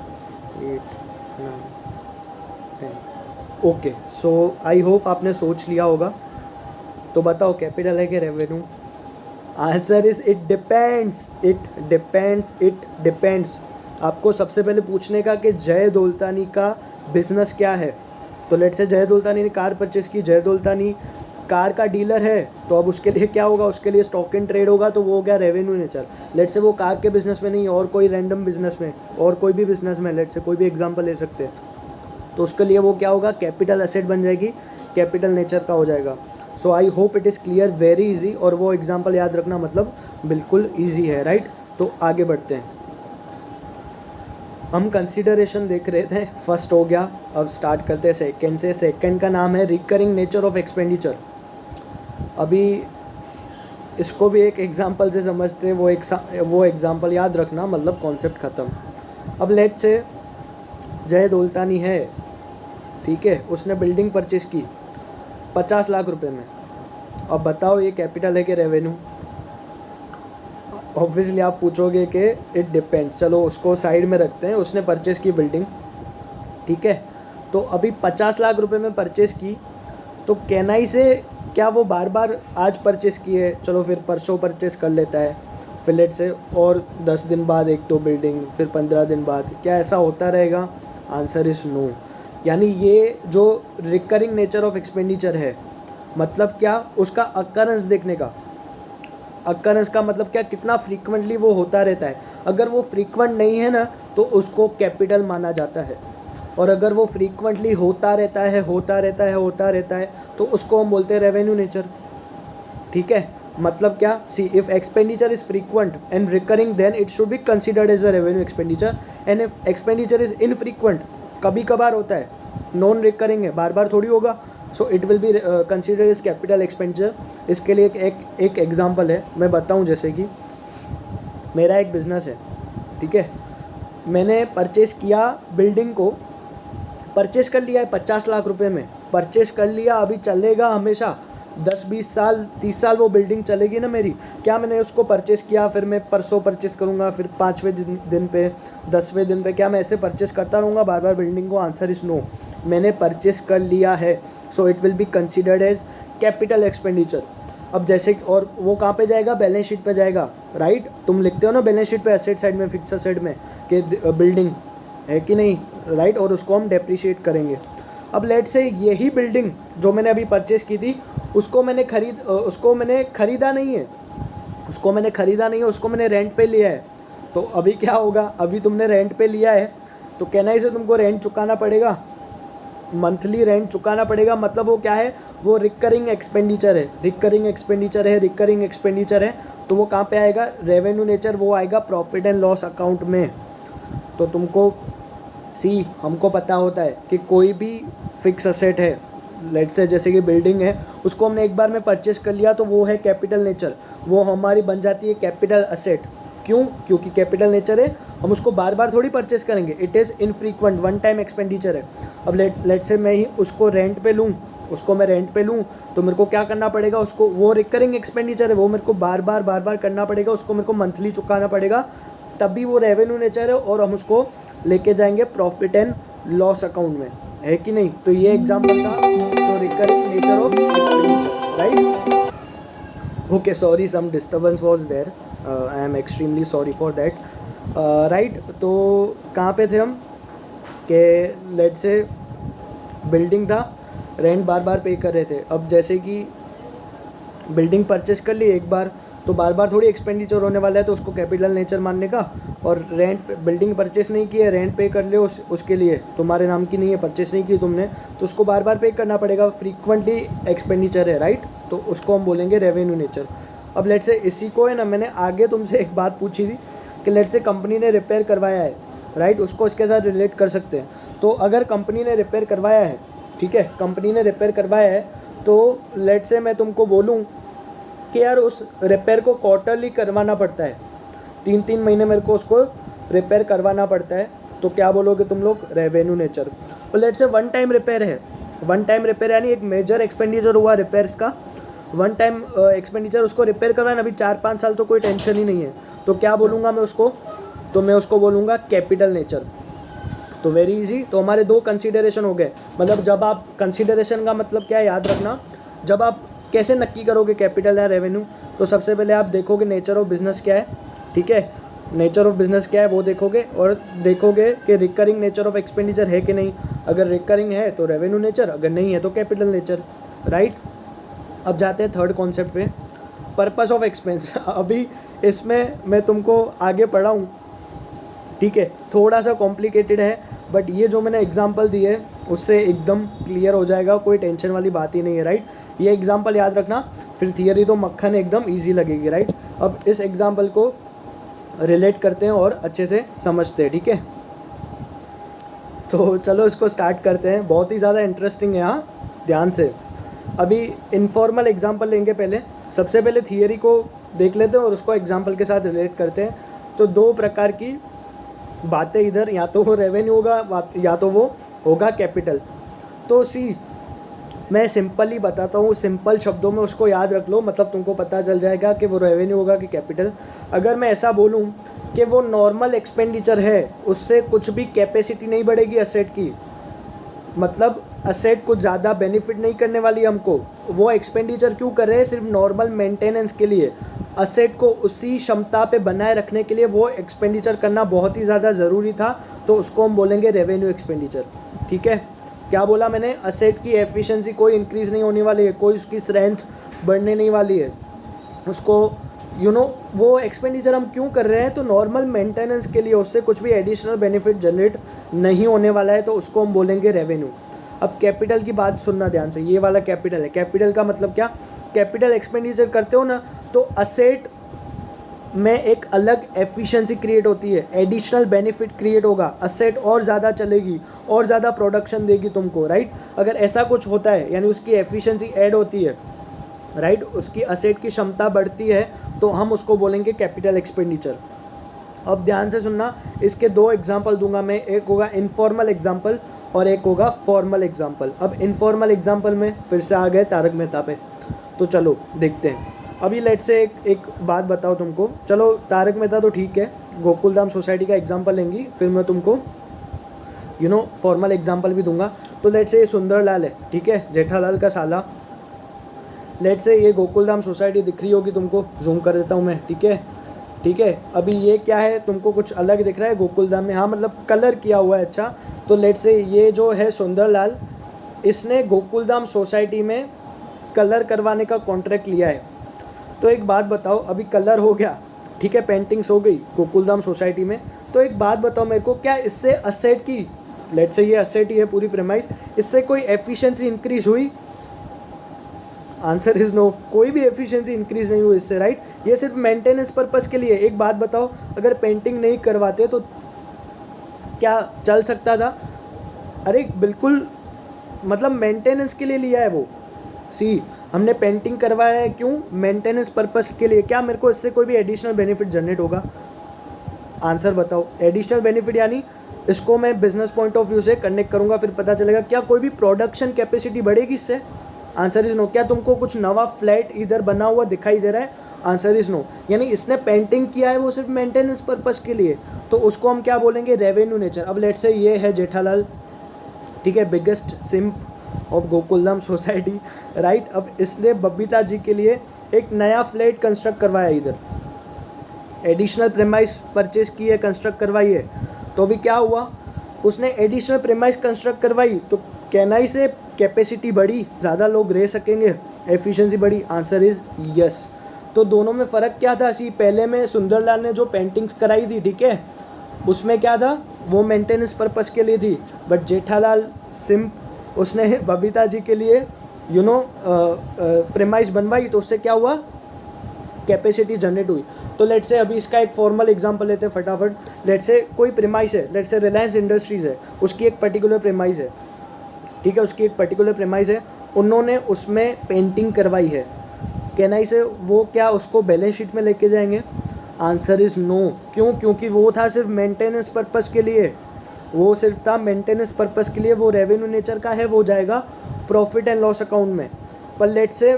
8, 9, 10। ओके, सो आई होप आपने सोच लिया होगा। तो बताओ कैपिटल है कि revenue? Answer is it depends, it depends, it depends. आपको सबसे पहले पूछने का कि जय दौलतानी का बिजनेस क्या है। तो लेट से जय दौलतानी ने कार परचेस की, जय दौलतानी कार का डीलर है, तो अब उसके लिए क्या होगा, उसके लिए स्टॉक इन ट्रेड होगा, तो वो हो गया रेवेन्यू नेचर। लेट से वो कार के बिजनेस में नहीं, और कोई रैंडम बिजनेस में, और कोई भी बिजनेस में, लेट से कोई भी एग्जांपल ले सकते हैं, तो उसके लिए वो क्या होगा, कैपिटल एसेट बन जाएगी, कैपिटल नेचर का हो जाएगा। So I hope it is clear, very easy. और वो एग्जाम्पल याद रखना मतलब बिल्कुल ईजी है, राइट। तो आगे बढ़ते हैं। हम कंसिडरेशन देख रहे थे, फर्स्ट हो गया। अब स्टार्ट करते हैं सेकंड से। सेकंड का नाम है रिकरिंग नेचर ऑफ एक्सपेंडिचर। अभी इसको भी एक एग्जांपल से समझते हैं, वो एग्जांपल याद रखना मतलब कॉन्सेप्ट ख़त्म। अब लेट से जय दौलतानी है, ठीक है, उसने बिल्डिंग परचेस की 50 लाख रुपए में। अब बताओ ये कैपिटल है कि रेवेन्यू? ऑब्वियसली आप पूछोगे कि इट डिपेंड्स। चलो उसको साइड में रखते हैं। उसने परचेस की बिल्डिंग, ठीक है, तो अभी 50 लाख रुपए में परचेस की, तो कैनाई से क्या वो बार बार आज परचेस की है, चलो फिर परसों परचेस कर लेता है, फिर लेट से और 10 दिन बाद एक तो बिल्डिंग, फिर 15 दिन बाद, क्या ऐसा होता रहेगा? Answer is no. यानी ये जो रिकरिंग नेचर ऑफ एक्सपेंडिचर है, मतलब क्या, उसका अकरेंस देखने का। अकरेंस का मतलब क्या, कितना फ्रीक्वेंटली वो होता रहता है। अगर वो फ्रीक्वेंट नहीं है ना, तो उसको कैपिटल माना जाता है, और अगर वो फ्रीक्वेंटली होता रहता है तो उसको हम बोलते हैं रेवेन्यू नेचर, ठीक है। मतलब क्या, see if expenditure is frequent and recurring then it should be considered as a revenue expenditure, and if expenditure is infrequent, कभी कभार होता है, नॉन रिकरिंग है, बार बार थोड़ी होगा, so it will be considered as capital expenditure. इसके लिए एक एग्जांपल है, मैं बताऊं। जैसे कि मेरा एक बिज़नेस है, ठीक है, मैंने परचेस किया बिल्डिंग को, परचेस कर लिया है 50 लाख रुपए में, परचेस कर लिया, अभी चलेगा हमेशा 10-20 साल 30 साल वो बिल्डिंग चलेगी ना मेरी। क्या मैंने उसको परचेस किया, फिर मैं परसों परचेस करूँगा, फिर 5वें दिन पे, 10वें दिन पे, क्या मैं ऐसे परचेस करता रहूँगा बार बार बिल्डिंग को? Answer is no. मैंने परचेस कर लिया है, so it will be considered as capital expenditure. अब जैसे, और वो कहाँ पे जाएगा, बैलेंस शीट पे जाएगा, राइट। तुम लिखते हो ना बैलेंस शीट पे एसेट साइड में, फिक्स एसेट में, कि बिल्डिंग है कि नहीं, राइट, और उसको हम डेप्रिशिएट करेंगे। अब लेट से यही बिल्डिंग जो मैंने अभी परचेस की थी, उसको मैंने खरीदा नहीं है, उसको मैंने रेंट पे लिया है। तो अभी क्या होगा, अभी तुमने रेंट पे लिया है, तो कैनाई से तुमको रेंट चुकाना पड़ेगा, मंथली रेंट चुकाना पड़ेगा। मतलब वो क्या है, वो रिकरिंग एक्सपेंडिचर है, तो वो कहाँ पे आएगा, रेवेन्यू नेचर, वो आएगा प्रॉफिट एंड लॉस अकाउंट में। तो तुमको हमको पता होता है कि कोई भी फिक्स असेट है, लेट से जैसे कि बिल्डिंग है, उसको हमने एक बार में परचेस कर लिया, तो वो है कैपिटल नेचर, वो हमारी बन जाती है कैपिटल असेट। क्यों? क्योंकि कैपिटल नेचर है, हम उसको बार बार थोड़ी परचेस करेंगे, it is infrequent, one time expenditure है। अब लेट से मैं ही उसको रेंट पे लूँ, तो मेरे को क्या करना पड़ेगा, उसको, वो रिकरिंग एक्सपेंडिचर है, वो मेरे को बार बार करना पड़ेगा, उसको मेरे को मंथली चुकाना पड़ेगा, तभी वो रेवेन्यू नेचर है, और हम उसको लेके जाएंगे प्रॉफिट एंड लॉस अकाउंट में, है कि नहीं। तो ये एग्जांपल था, तो recurring nature of expenditure, right. Okay, sorry, some disturbance was there, I am extremely sorry for that, right. तो कहाँ पे थे हम, कि लेट से बिल्डिंग था, रेंट बार बार पे कर रहे थे। अब जैसे कि बिल्डिंग परचेस कर ली एक बार, तो बार बार थोड़ी एक्सपेंडिचर होने वाला है, तो उसको कैपिटल नेचर मानने का। और रेंट, बिल्डिंग परचेस नहीं की है, रेंट पे कर ले उसके लिए, तुम्हारे नाम की नहीं है, परचेस नहीं की तुमने, तो उसको बार बार पे करना पड़ेगा, फ्रीक्वेंटली एक्सपेंडिचर है, राइट। तो उसको हम बोलेंगे रेवेन्यू नेचर। अब लेट से इसी को है ना, मैंने आगे तुमसे एक बात पूछी थी कि लेट से कंपनी ने रिपेयर करवाया है, राइट, उसको इसके साथ रिलेट कर सकते हैं। तो अगर कंपनी ने रिपेयर करवाया है, ठीक है, कंपनी ने रिपेयर करवाया है, तो लेट से मैं तुमको बोलूँ कि यार उस रिपेयर को क्वार्टरली करवाना पड़ता है, 3-3 महीने मेरे को उसको रिपेयर करवाना पड़ता है, तो क्या बोलोगे तुम लोग, रेवेन्यू नेचर। और लेट से वन टाइम रिपेयर है, यानी एक मेजर एक्सपेंडिचर हुआ रिपेयर्स का, वन टाइम एक्सपेंडिचर, उसको रिपेयर करवाना, अभी 4-5 साल तो कोई टेंशन ही नहीं है, तो क्या बोलूँगा मैं उसको, तो मैं उसको बोलूँगा कैपिटल नेचर। तो वेरी इजी, तो हमारे दो कंसीडरेशन हो गए। मतलब जब आप कंसीडरेशन का मतलब क्या है याद रखना, जब आप कैसे नक्की करोगे कैपिटल या रेवेन्यू, तो सबसे पहले आप देखोगे नेचर ऑफ बिजनेस क्या है, ठीक है, नेचर ऑफ बिजनेस क्या है वो देखोगे, और देखोगे कि रिकरिंग नेचर ऑफ एक्सपेंडिचर है कि नहीं। अगर रिकरिंग है तो रेवेन्यू नेचर, अगर नहीं है तो कैपिटल नेचर, राइट। अब जाते हैं थर्ड कॉन्सेप्ट पे, पर्पस ऑफ एक्सपेंस। अभी इसमें मैं तुमको आगे पढ़ाऊँ, ठीक है, थोड़ा सा कॉम्प्लिकेटेड है, बट ये जो मैंने एग्जांपल दिए उससे एकदम क्लियर हो जाएगा, कोई टेंशन वाली बात ही नहीं है, राइट। ये एग्जांपल याद रखना, फिर थियरी तो मक्खन एकदम इजी लगेगी, राइट। अब इस एग्जांपल को रिलेट करते हैं और अच्छे से समझते हैं, ठीक है। तो चलो इसको स्टार्ट करते हैं, बहुत ही ज़्यादा इंटरेस्टिंग है, हाँ ध्यान से। अभी इनफॉर्मल एग्जांपल लेंगे पहले, सबसे पहले थियरी को देख लेते हैं और उसको एग्जांपल के साथ रिलेट करते हैं। तो दो प्रकार की बातें इधर, या तो वो रेवेन्यू होगा या तो वो होगा कैपिटल। तो सी मैं सिंपली बताता हूँ, सिंपल शब्दों में उसको याद रख लो, मतलब तुमको पता चल जाएगा कि वो रेवेन्यू होगा कि कैपिटल। अगर मैं ऐसा बोलूँ कि वो नॉर्मल एक्सपेंडिचर है, उससे कुछ भी कैपेसिटी नहीं बढ़ेगी असेट की, मतलब असेट कुछ ज़्यादा बेनिफिट नहीं करने वाली हमको, वो एक्सपेंडिचर क्यों कर रहे हैं, सिर्फ नॉर्मल मेंटेनेंस के लिए, असेट को उसी क्षमता पे बनाए रखने के लिए वो एक्सपेंडिचर करना बहुत ही ज़्यादा ज़रूरी था, तो उसको हम बोलेंगे रेवेन्यू एक्सपेंडिचर, ठीक है। क्या बोला मैंने, असेट की एफिशिएंसी कोई इंक्रीज़ नहीं होने वाली है, कोई उसकी स्ट्रेंथ बढ़ने नहीं वाली है, उसको वो एक्सपेंडिचर हम क्यों कर रहे हैं, तो नॉर्मल मेंटेनेंस के लिए, उससे कुछ भी एडिशनल बेनिफिट जनरेट नहीं होने वाला है, तो उसको हम बोलेंगे रेवेन्यू। अब कैपिटल की बात सुनना ध्यान से, ये वाला कैपिटल है। कैपिटल का मतलब क्या, कैपिटल एक्सपेंडिचर करते हो ना, तो असेट में एक अलग एफिशिएंसी क्रिएट होती है, एडिशनल बेनिफिट क्रिएट होगा, असेट और ज़्यादा चलेगी, और ज़्यादा प्रोडक्शन देगी तुमको, राइट। अगर ऐसा कुछ होता है, यानी उसकी एफिशिएंसी ऐड होती है, राइट, उसकी असेट की क्षमता बढ़ती है, तो हम उसको बोलेंगे कैपिटल एक्सपेंडिचर। अब ध्यान से सुनना, इसके दो एग्जांपल दूंगा मैं, एक होगा इनफॉर्मल एग्जांपल और एक होगा फॉर्मल एग्जांपल। अब इनफॉर्मल एग्जांपल में फिर से आ गए तारक मेहता पे, तो चलो देखते हैं। अभी लेट से एक बात बताओ तुमको, चलो तारक मेहता तो ठीक है, गोकुलधाम सोसाइटी का एग्जांपल लेंगी, फिर मैं तुमको फॉर्मल एग्जांपल भी दूंगा। तो लेट से ये सुंदरलाल है, ठीक है, जेठालाल का साला। लेट से ये गोकुलधाम सोसाइटी दिख रही होगी तुमको, जूम कर देता हूँ मैं, ठीक है, ठीक है। अभी ये क्या है, तुमको कुछ अलग दिख रहा है गोकुलधाम में, हाँ मतलब कलर किया हुआ है, अच्छा। तो लेट से ये जो है सुंदरलाल, इसने गोकुलधाम सोसाइटी में कलर करवाने का कॉन्ट्रैक्ट लिया है। तो एक बात बताओ, अभी कलर हो गया, ठीक है, पेंटिंग्स हो गई गोकुलधाम सोसाइटी में, तो एक बात बताओ मेरे को, क्या इससे असेट की, लेट से ये असेट ही है पूरी प्रेमाइस, इससे कोई एफिशिएंसी इंक्रीज हुई? आंसर इज नो, कोई भी एफिशिएंसी इंक्रीज नहीं हुई इससे, राइट। ये सिर्फ मेंटेनेंस पर्पस के लिए। एक बात बताओ, अगर पेंटिंग नहीं करवाते तो क्या चल सकता था? अरे बिल्कुल, मतलब मेंटेनेंस के लिए लिया है वो। सी हमने पेंटिंग करवाया है, क्यों? मेंटेनेंस पर्पस के लिए। क्या मेरे को इससे कोई भी एडिशनल बेनिफिट जनरेट होगा? आंसर बताओ। एडिशनल बेनिफिट यानी इसको मैं बिजनेस पॉइंट ऑफ व्यू से कनेक्ट करूंगा, फिर पता चलेगा क्या कोई भी प्रोडक्शन कैपेसिटी बढ़ेगी इससे? Answer is no. क्या तुमको कुछ नवा फ्लैट इधर बना हुआ दिखाई दे रहा है? Answer is no. यानी इसने पेंटिंग किया है वो सिर्फ मेंटेनेंस पर्पस के लिए, तो उसको हम क्या बोलेंगे? Revenue nature. अब लेट से ये है जेठालाल, ठीक है, biggest simp of Gokuldham society, right. अब इसने बबीता जी के लिए एक नया फ्लैट कंस्ट्रक्ट करवाया, इधर एडिशनल प्रेमाइस परचेज की है, कंस्ट्रक्ट करवाई है। तो अभी क्या हुआ, उसने एडिशनल प्रेमाइस कंस्ट्रक्ट करवाई, तो कहना से कैपेसिटी बढ़ी, ज़्यादा लोग रह सकेंगे, एफिशिएंसी बढ़ी। Answer is yes. तो दोनों में फ़र्क क्या था? सी पहले में सुंदरलाल ने जो पेंटिंग्स कराई थी, ठीक है, उसमें क्या था, वो मेंटेनेंस पर्पस के लिए थी। बट जेठालाल सिम्प, उसने बबीता जी के लिए प्रेमाइस बनवाई, तो उससे क्या हुआ? कैपेसिटी जनरेट हुई। तो लेट से अभी इसका एक फॉर्मल एग्जांपल लेते हैं फटाफट। लेट से कोई प्रेमाइस है, लेट से रिलायंस इंडस्ट्रीज़ है, उसकी एक पर्टिकुलर प्रेमाइस है, ठीक है, उसकी एक पर्टिकुलर प्रेमाइस है, उन्होंने उसमें पेंटिंग करवाई है। कहना से वो क्या उसको बैलेंस शीट में लेके जाएंगे? Answer is no. क्यों? क्योंकि वो था सिर्फ मेंटेनेंस पर्पस के लिए, वो सिर्फ था मेंटेनेंस पर्पस के लिए, वो रेवेन्यू नेचर का है, वो जाएगा प्रॉफिट एंड लॉस अकाउंट में। पर लेट से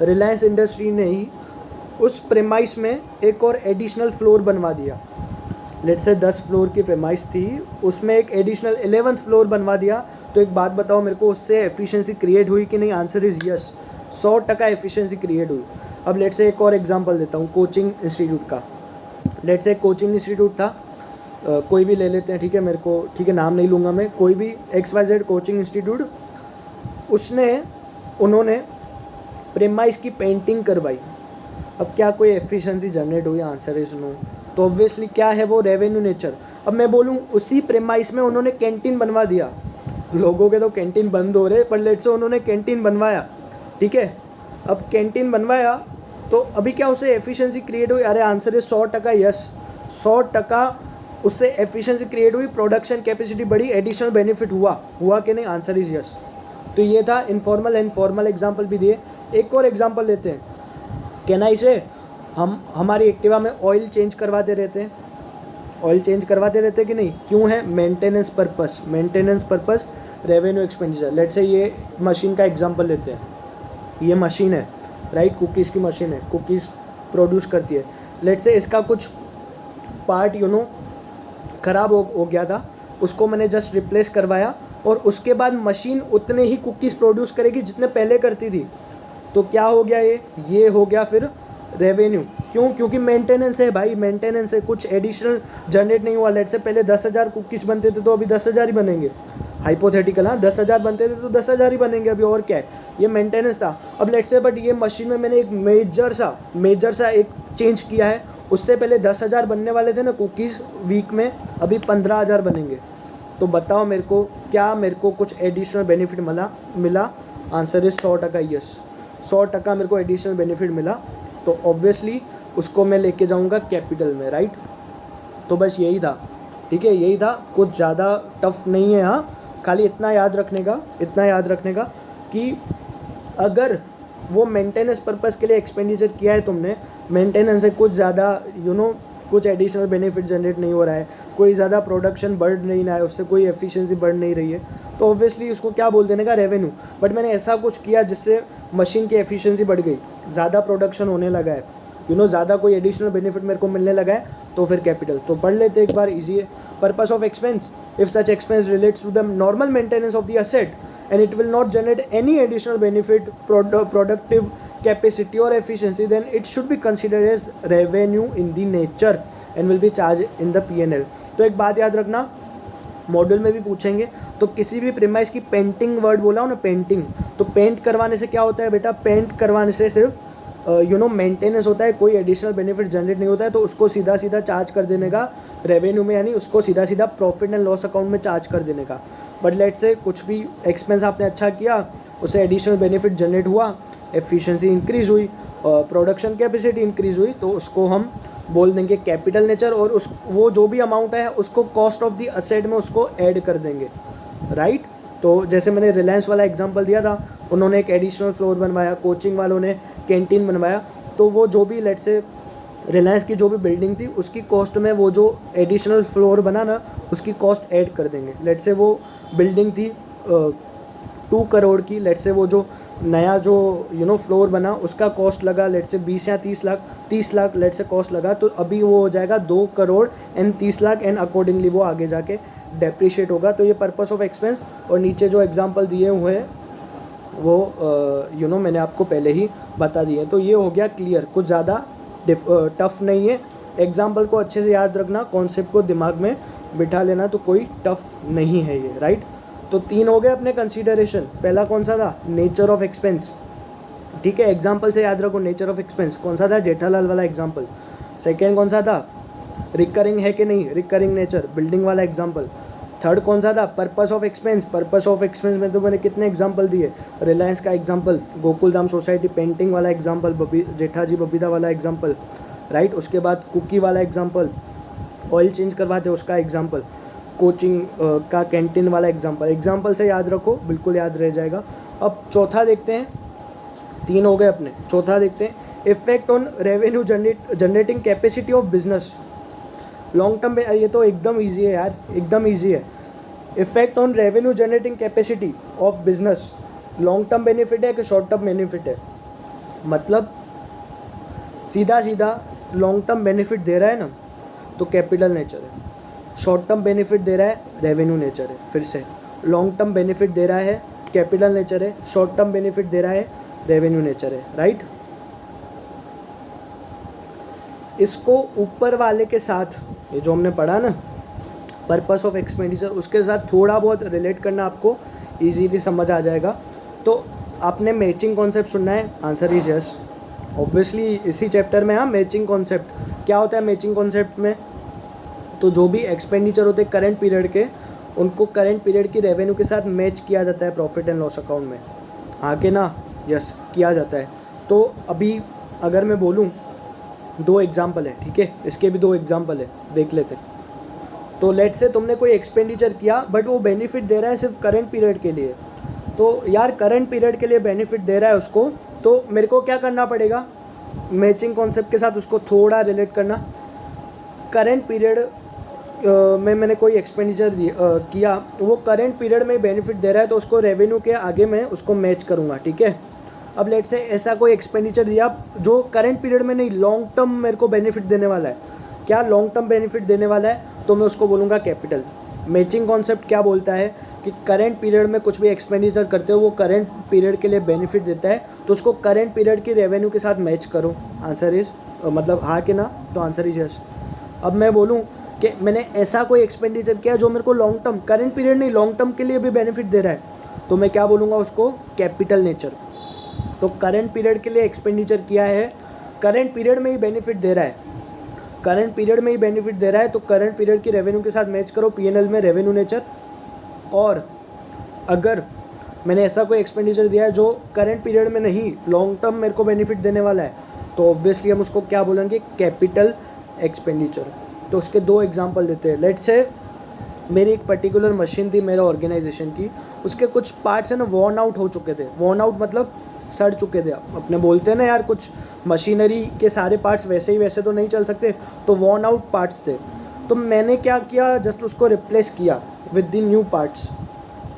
रिलायंस इंडस्ट्री ने ही उस प्रेमाइस में एक और एडिशनल फ्लोर बनवा दिया, लेट्स से 10 फ्लोर की प्रेमाइस थी, उसमें एक एडिशनल 11th फ्लोर बनवा दिया, तो एक बात बताओ मेरे को, उससे एफिशिएंसी क्रिएट हुई कि नहीं? Answer is yes, 100% efficiency create हुई। अब लेट्स से एक और एग्जांपल देता हूँ कोचिंग इंस्टीट्यूट का। लेट्स से एक कोचिंग इंस्टीट्यूट था, कोई भी ले लेते हैं, ठीक है, मेरे को ठीक है नाम नहीं लूँगा मैं, कोई भी XYZ कोचिंग इंस्टीट्यूट, उन्होंने प्रेमाइस की पेंटिंग करवाई। अब क्या कोई एफिशिएंसी जनरेट हुई? Answer is no. तो ऑब्वियसली क्या है वो? Revenue nature. अब मैं बोलूँ उसी प्रेमाइस में उन्होंने कैंटीन बनवा दिया, लोगों के तो कैंटीन बंद हो रहे, पर लेट्स से उन्होंने कैंटीन बनवाया, ठीक है। अब कैंटीन बनवाया तो अभी क्या उससे एफिशिएंसी क्रिएट हुई? अरे आंसर इज 100% यस, 100% उससे एफिशिएंसी क्रिएट हुई, प्रोडक्शन कैपेसिटी बढ़ी, एडिशनल बेनिफिट हुआ कि नहीं? Answer is yes. तो ये था इनफॉर्मल एंड फॉर्मल एग्जाम्पल भी दिए। एक और एग्जाम्पल लेते हैं। कहना इसे हम हमारी एक्टिवा में ऑयल चेंज करवाते रहते हैं, ऑयल चेंज करवाते रहते हैं कि नहीं? क्यों है? Maintenance purpose, revenue expenditure. Let's say ये मशीन का एग्जांपल लेते हैं, ये मशीन है राइट, कुकीज़ की मशीन है, कुकीज़ प्रोड्यूस करती है। लेट्स से इसका कुछ पार्ट ख़राब हो गया था, उसको मैंने जस्ट रिप्लेस करवाया, और उसके बाद मशीन उतने ही कुकीज़ प्रोड्यूस करेगी जितने पहले करती थी। तो क्या हो गया? ये हो गया फिर रेवेन्यू। क्यों? क्योंकि मेंटेनेंस है भाई, मेंटेनेंस है, कुछ एडिशनल जनरेट नहीं हुआ। लेट से पहले 10,000 कुकीज़ बनते थे तो अभी 10,000 ही बनेंगे, हाइपोथेटिकल, हाँ 10,000 बनते थे तो 10,000 ही बनेंगे अभी, और क्या है? ये मेंटेनेंस था। अब लेट से बट ये मशीन में मैंने एक मेजर सा एक चेंज किया है। उससे पहले 10,000 बनने वाले थे ना कुकीज़ वीक में, अभी 15,000 बनेंगे। तो बताओ मेरे को, क्या मेरे को कुछ एडिशनल बेनिफिट मिला? आंसर इज 100% यस, 100% मेरे को एडिशनल बेनिफिट मिला। तो ऑब्वियसली उसको मैं लेके जाऊंगा कैपिटल में, राइट। तो बस यही था, ठीक है, यही था, कुछ ज़्यादा टफ नहीं है। हाँ, खाली इतना याद रखने का कि अगर वो मेंटेनेंस पर्पस के लिए एक्सपेंडिचर किया है तुमने, मेंटेनेंस से कुछ ज़्यादा कुछ एडिशनल बेनिफिट जनरेट नहीं हो रहा है, कोई ज़्यादा प्रोडक्शन बढ़ नहीं रहा है, उससे कोई एफिशिएंसी बढ़ नहीं रही है, तो ऑब्वियसली उसको क्या बोल देने का? रेवेन्यू। बट मैंने ऐसा कुछ किया जिससे मशीन की एफिशिएंसी बढ़ गई, ज़्यादा प्रोडक्शन होने लगा है, ज़्यादा कोई एडिशनल बेनिफिट मेरे को मिलने लगा है, तो फिर कैपिटल। तो पढ़ लेते एक बार, ईजी है। Purpose of expense, if such expense relates to the normal maintenance of the asset and it will not generate any additional benefit, productive capacity or efficiency, then it should be considered as revenue in the nature and will be charged in the P&L. तो एक बात याद रखना, module में भी पूछेंगे, तो किसी भी प्रीमाइस की पेंटिंग वर्ड बोला हो ना, पेंटिंग, तो पेंट करवाने से क्या होता है बेटा? पेंट करवाने से सिर्फ मेंटेनेंस होता है, कोई एडिशनल बेनिफिट जनरेट नहीं होता है, तो उसको सीधा चार्ज कर देने का रेवेन्यू में, यानी उसको सीधा प्रॉफिट एंड लॉस अकाउंट में चार्ज कर देने का। बट लेट से कुछ भी एक्सपेंस आपने अच्छा किया, उससे एडिशनल बेनिफिट जनरेट हुआ, एफिशिएंसी इंक्रीज़ हुई, प्रोडक्शन कैपेसिटी इंक्रीज़ हुई, तो उसको हम बोल देंगे कैपिटल नेचर, और वो जो भी अमाउंट है उसको कॉस्ट ऑफ द असेट में उसको ऐड कर देंगे, राइट। तो जैसे मैंने रिलायंस वाला एग्जांपल दिया था, उन्होंने एक एडिशनल फ्लोर बनवाया, कोचिंग वालों ने कैंटीन बनवाया, तो वो जो भी लेट से रिलायंस की जो भी बिल्डिंग थी उसकी कॉस्ट में वो जो एडिशनल फ्लोर बना ना, उसकी कॉस्ट ऐड कर देंगे। लेट से वो बिल्डिंग थी 2 करोड़ की, लेट से वो जो नया जो फ्लोर बना उसका कॉस्ट लगा लेट से 20 या 30 लाख लेट से कॉस्ट लगा, तो अभी वो हो जाएगा 2 crore and 30 lakh, and accordingly वो आगे जाके डेप्रिशिएट होगा। तो ये पर्पस ऑफ एक्सपेंस, और नीचे जो एग्जांपल दिए हुए हैं वो मैंने आपको पहले ही बता दिए। तो ये हो गया क्लियर, कुछ ज़्यादा टफ नहीं है। एग्जाम्पल को अच्छे से याद रखना, कॉन्सेप्ट को दिमाग में बिठा लेना, तो कोई टफ नहीं है ये, राइट। तो 3 हो गए अपने कंसीडरेशन। पहला कौन सा था? नेचर ऑफ एक्सपेंस, ठीक है, एग्जाम्पल से याद रखो। नेचर ऑफ एक्सपेंस कौन सा था? जेठालाल वाला एग्जाम्पल। सेकेंड कौन सा था? रिकरिंग है कि नहीं, रिकरिंग नेचर, बिल्डिंग वाला एग्जाम्पल। थर्ड कौन सा था? Purpose of expense. Purpose of expense में तो मैंने कितने एग्जाम्पल दिए? रिलायंस का एग्जाम्पल, गोकुलधाम सोसाइटी पेंटिंग वाला एग्जाम्पल, जेठाजी बबीता वाला एग्जाम्पल, राइट। उसके बाद कुकी वाला एग्जाम्पल, ऑयल चेंज करवाते उसका एग्जाम्पल, कोचिंग का कैंटीन वाला एग्जाम्पल। एग्जाम्पल से याद रखो, बिल्कुल याद रह जाएगा। अब चौथा देखते हैं, 3 हो गए अपने, चौथा देखते हैं, effect on revenue generating capacity of business long term. ये तो एकदम ईजी है यार, एकदम ईजी है। Effect on revenue generating capacity of business, long term benefit है कि शॉर्ट टर्म बेनिफिट है? मतलब सीधा सीधा लॉन्ग टर्म बेनिफिट दे रहा है ना, तो कैपिटल नेचर है। शॉर्ट टर्म बेनिफिट दे रहा है, रेवेन्यू नेचर है। फिर से लॉन्ग टर्म बेनिफिट दे रहा है, कैपिटल नेचर है। शॉर्ट टर्म बेनिफिट दे रहा है, रेवेन्यू नेचर है, राइट। इसको ऊपर वाले के साथ, ये जो हमने पढ़ा ना पर्पस ऑफ एक्सपेंडिचर, उसके साथ थोड़ा बहुत रिलेट करना आपको इजीली समझ आ जाएगा। तो आपने मैचिंग कॉन्सेप्ट सुनना है, आंसर इज यस। ऑब्वियसली इसी चैप्टर में, हाँ, मैचिंग कॉन्सेप्ट क्या होता है। मैचिंग कॉन्सेप्ट में तो जो भी एक्सपेंडिचर होते हैं करंट पीरियड के, उनको करंट पीरियड की रेवेन्यू के साथ मैच किया जाता है प्रॉफिट एंड लॉस अकाउंट में, हाँ कि ना, यस किया जाता है। तो अभी अगर मैं बोलूँ 2 एग्जाम्पल है, ठीक है, इसके भी 2 एग्जाम्पल है, देख लेते। तो लेट से तुमने कोई एक्सपेंडिचर किया बट वो बेनिफिट दे रहा है सिर्फ करंट पीरियड के लिए। तो यार करंट पीरियड के लिए बेनिफिट दे रहा है उसको, तो मेरे को क्या करना पड़ेगा, मैचिंग कॉन्सेप्ट के साथ उसको थोड़ा रिलेट करना। करंट पीरियड में मैंने कोई एक्सपेंडिचर किया, वो करंट पीरियड में बेनिफिट दे रहा है, तो उसको रेवेन्यू के आगे मैं उसको मैच करूँगा, ठीक है। अब लेट से ऐसा कोई एक्सपेंडिचर दिया जो करंट पीरियड में नहीं, लॉन्ग टर्म मेरे को बेनिफिट देने वाला है। क्या लॉन्ग टर्म बेनिफिट देने वाला है, तो मैं उसको बोलूँगा कैपिटल। मैचिंग कॉन्सेप्ट क्या बोलता है कि करंट पीरियड में कुछ भी एक्सपेंडिचर करते हो वो करंट पीरियड के लिए बेनिफिट देता है, तो उसको करंट पीरियड की रेवेन्यू के साथ मैच करो। आंसर इज मतलब हाँ कि ना, तो आंसर इज यस। अब मैं बोलूँ कि मैंने ऐसा कोई एक्सपेंडिचर किया जो मेरे को लॉन्ग टर्म, करंट पीरियड नहीं लॉन्ग टर्म के लिए भी बेनिफिट दे रहा है, तो मैं क्या बोलूँगा उसको, कैपिटल नेचर। तो करंट पीरियड के लिए एक्सपेंडिचर किया है, करंट पीरियड में ही बेनिफिट दे रहा है, करंट पीरियड में ही बेनिफिट दे रहा है, तो करंट पीरियड की रेवेन्यू के साथ मैच करो, पीएनएल में रेवेन्यू नेचर। और अगर मैंने ऐसा कोई एक्सपेंडिचर दिया है जो करंट पीरियड में नहीं, लॉन्ग टर्म मेरे को बेनिफिट देने वाला है, तो ऑब्वियसली हम उसको क्या बोलेंगे, कैपिटल एक्सपेंडिचर। तो उसके 2 एग्जांपल देते हैं। लेट्स से मेरी एक पर्टिकुलर मशीन थी मेरे ऑर्गेनाइजेशन की, उसके कुछ पार्ट्स हैं ना वॉर्न आउट हो चुके थे। वॉर्न आउट मतलब सड़ चुके थे। अपने बोलते हैं ना यार, कुछ मशीनरी के सारे पार्ट्स वैसे ही वैसे तो नहीं चल सकते, तो वॉर्न आउट पार्ट्स थे। तो मैंने क्या किया, जस्ट उसको रिप्लेस किया विद द न्यू पार्ट्स।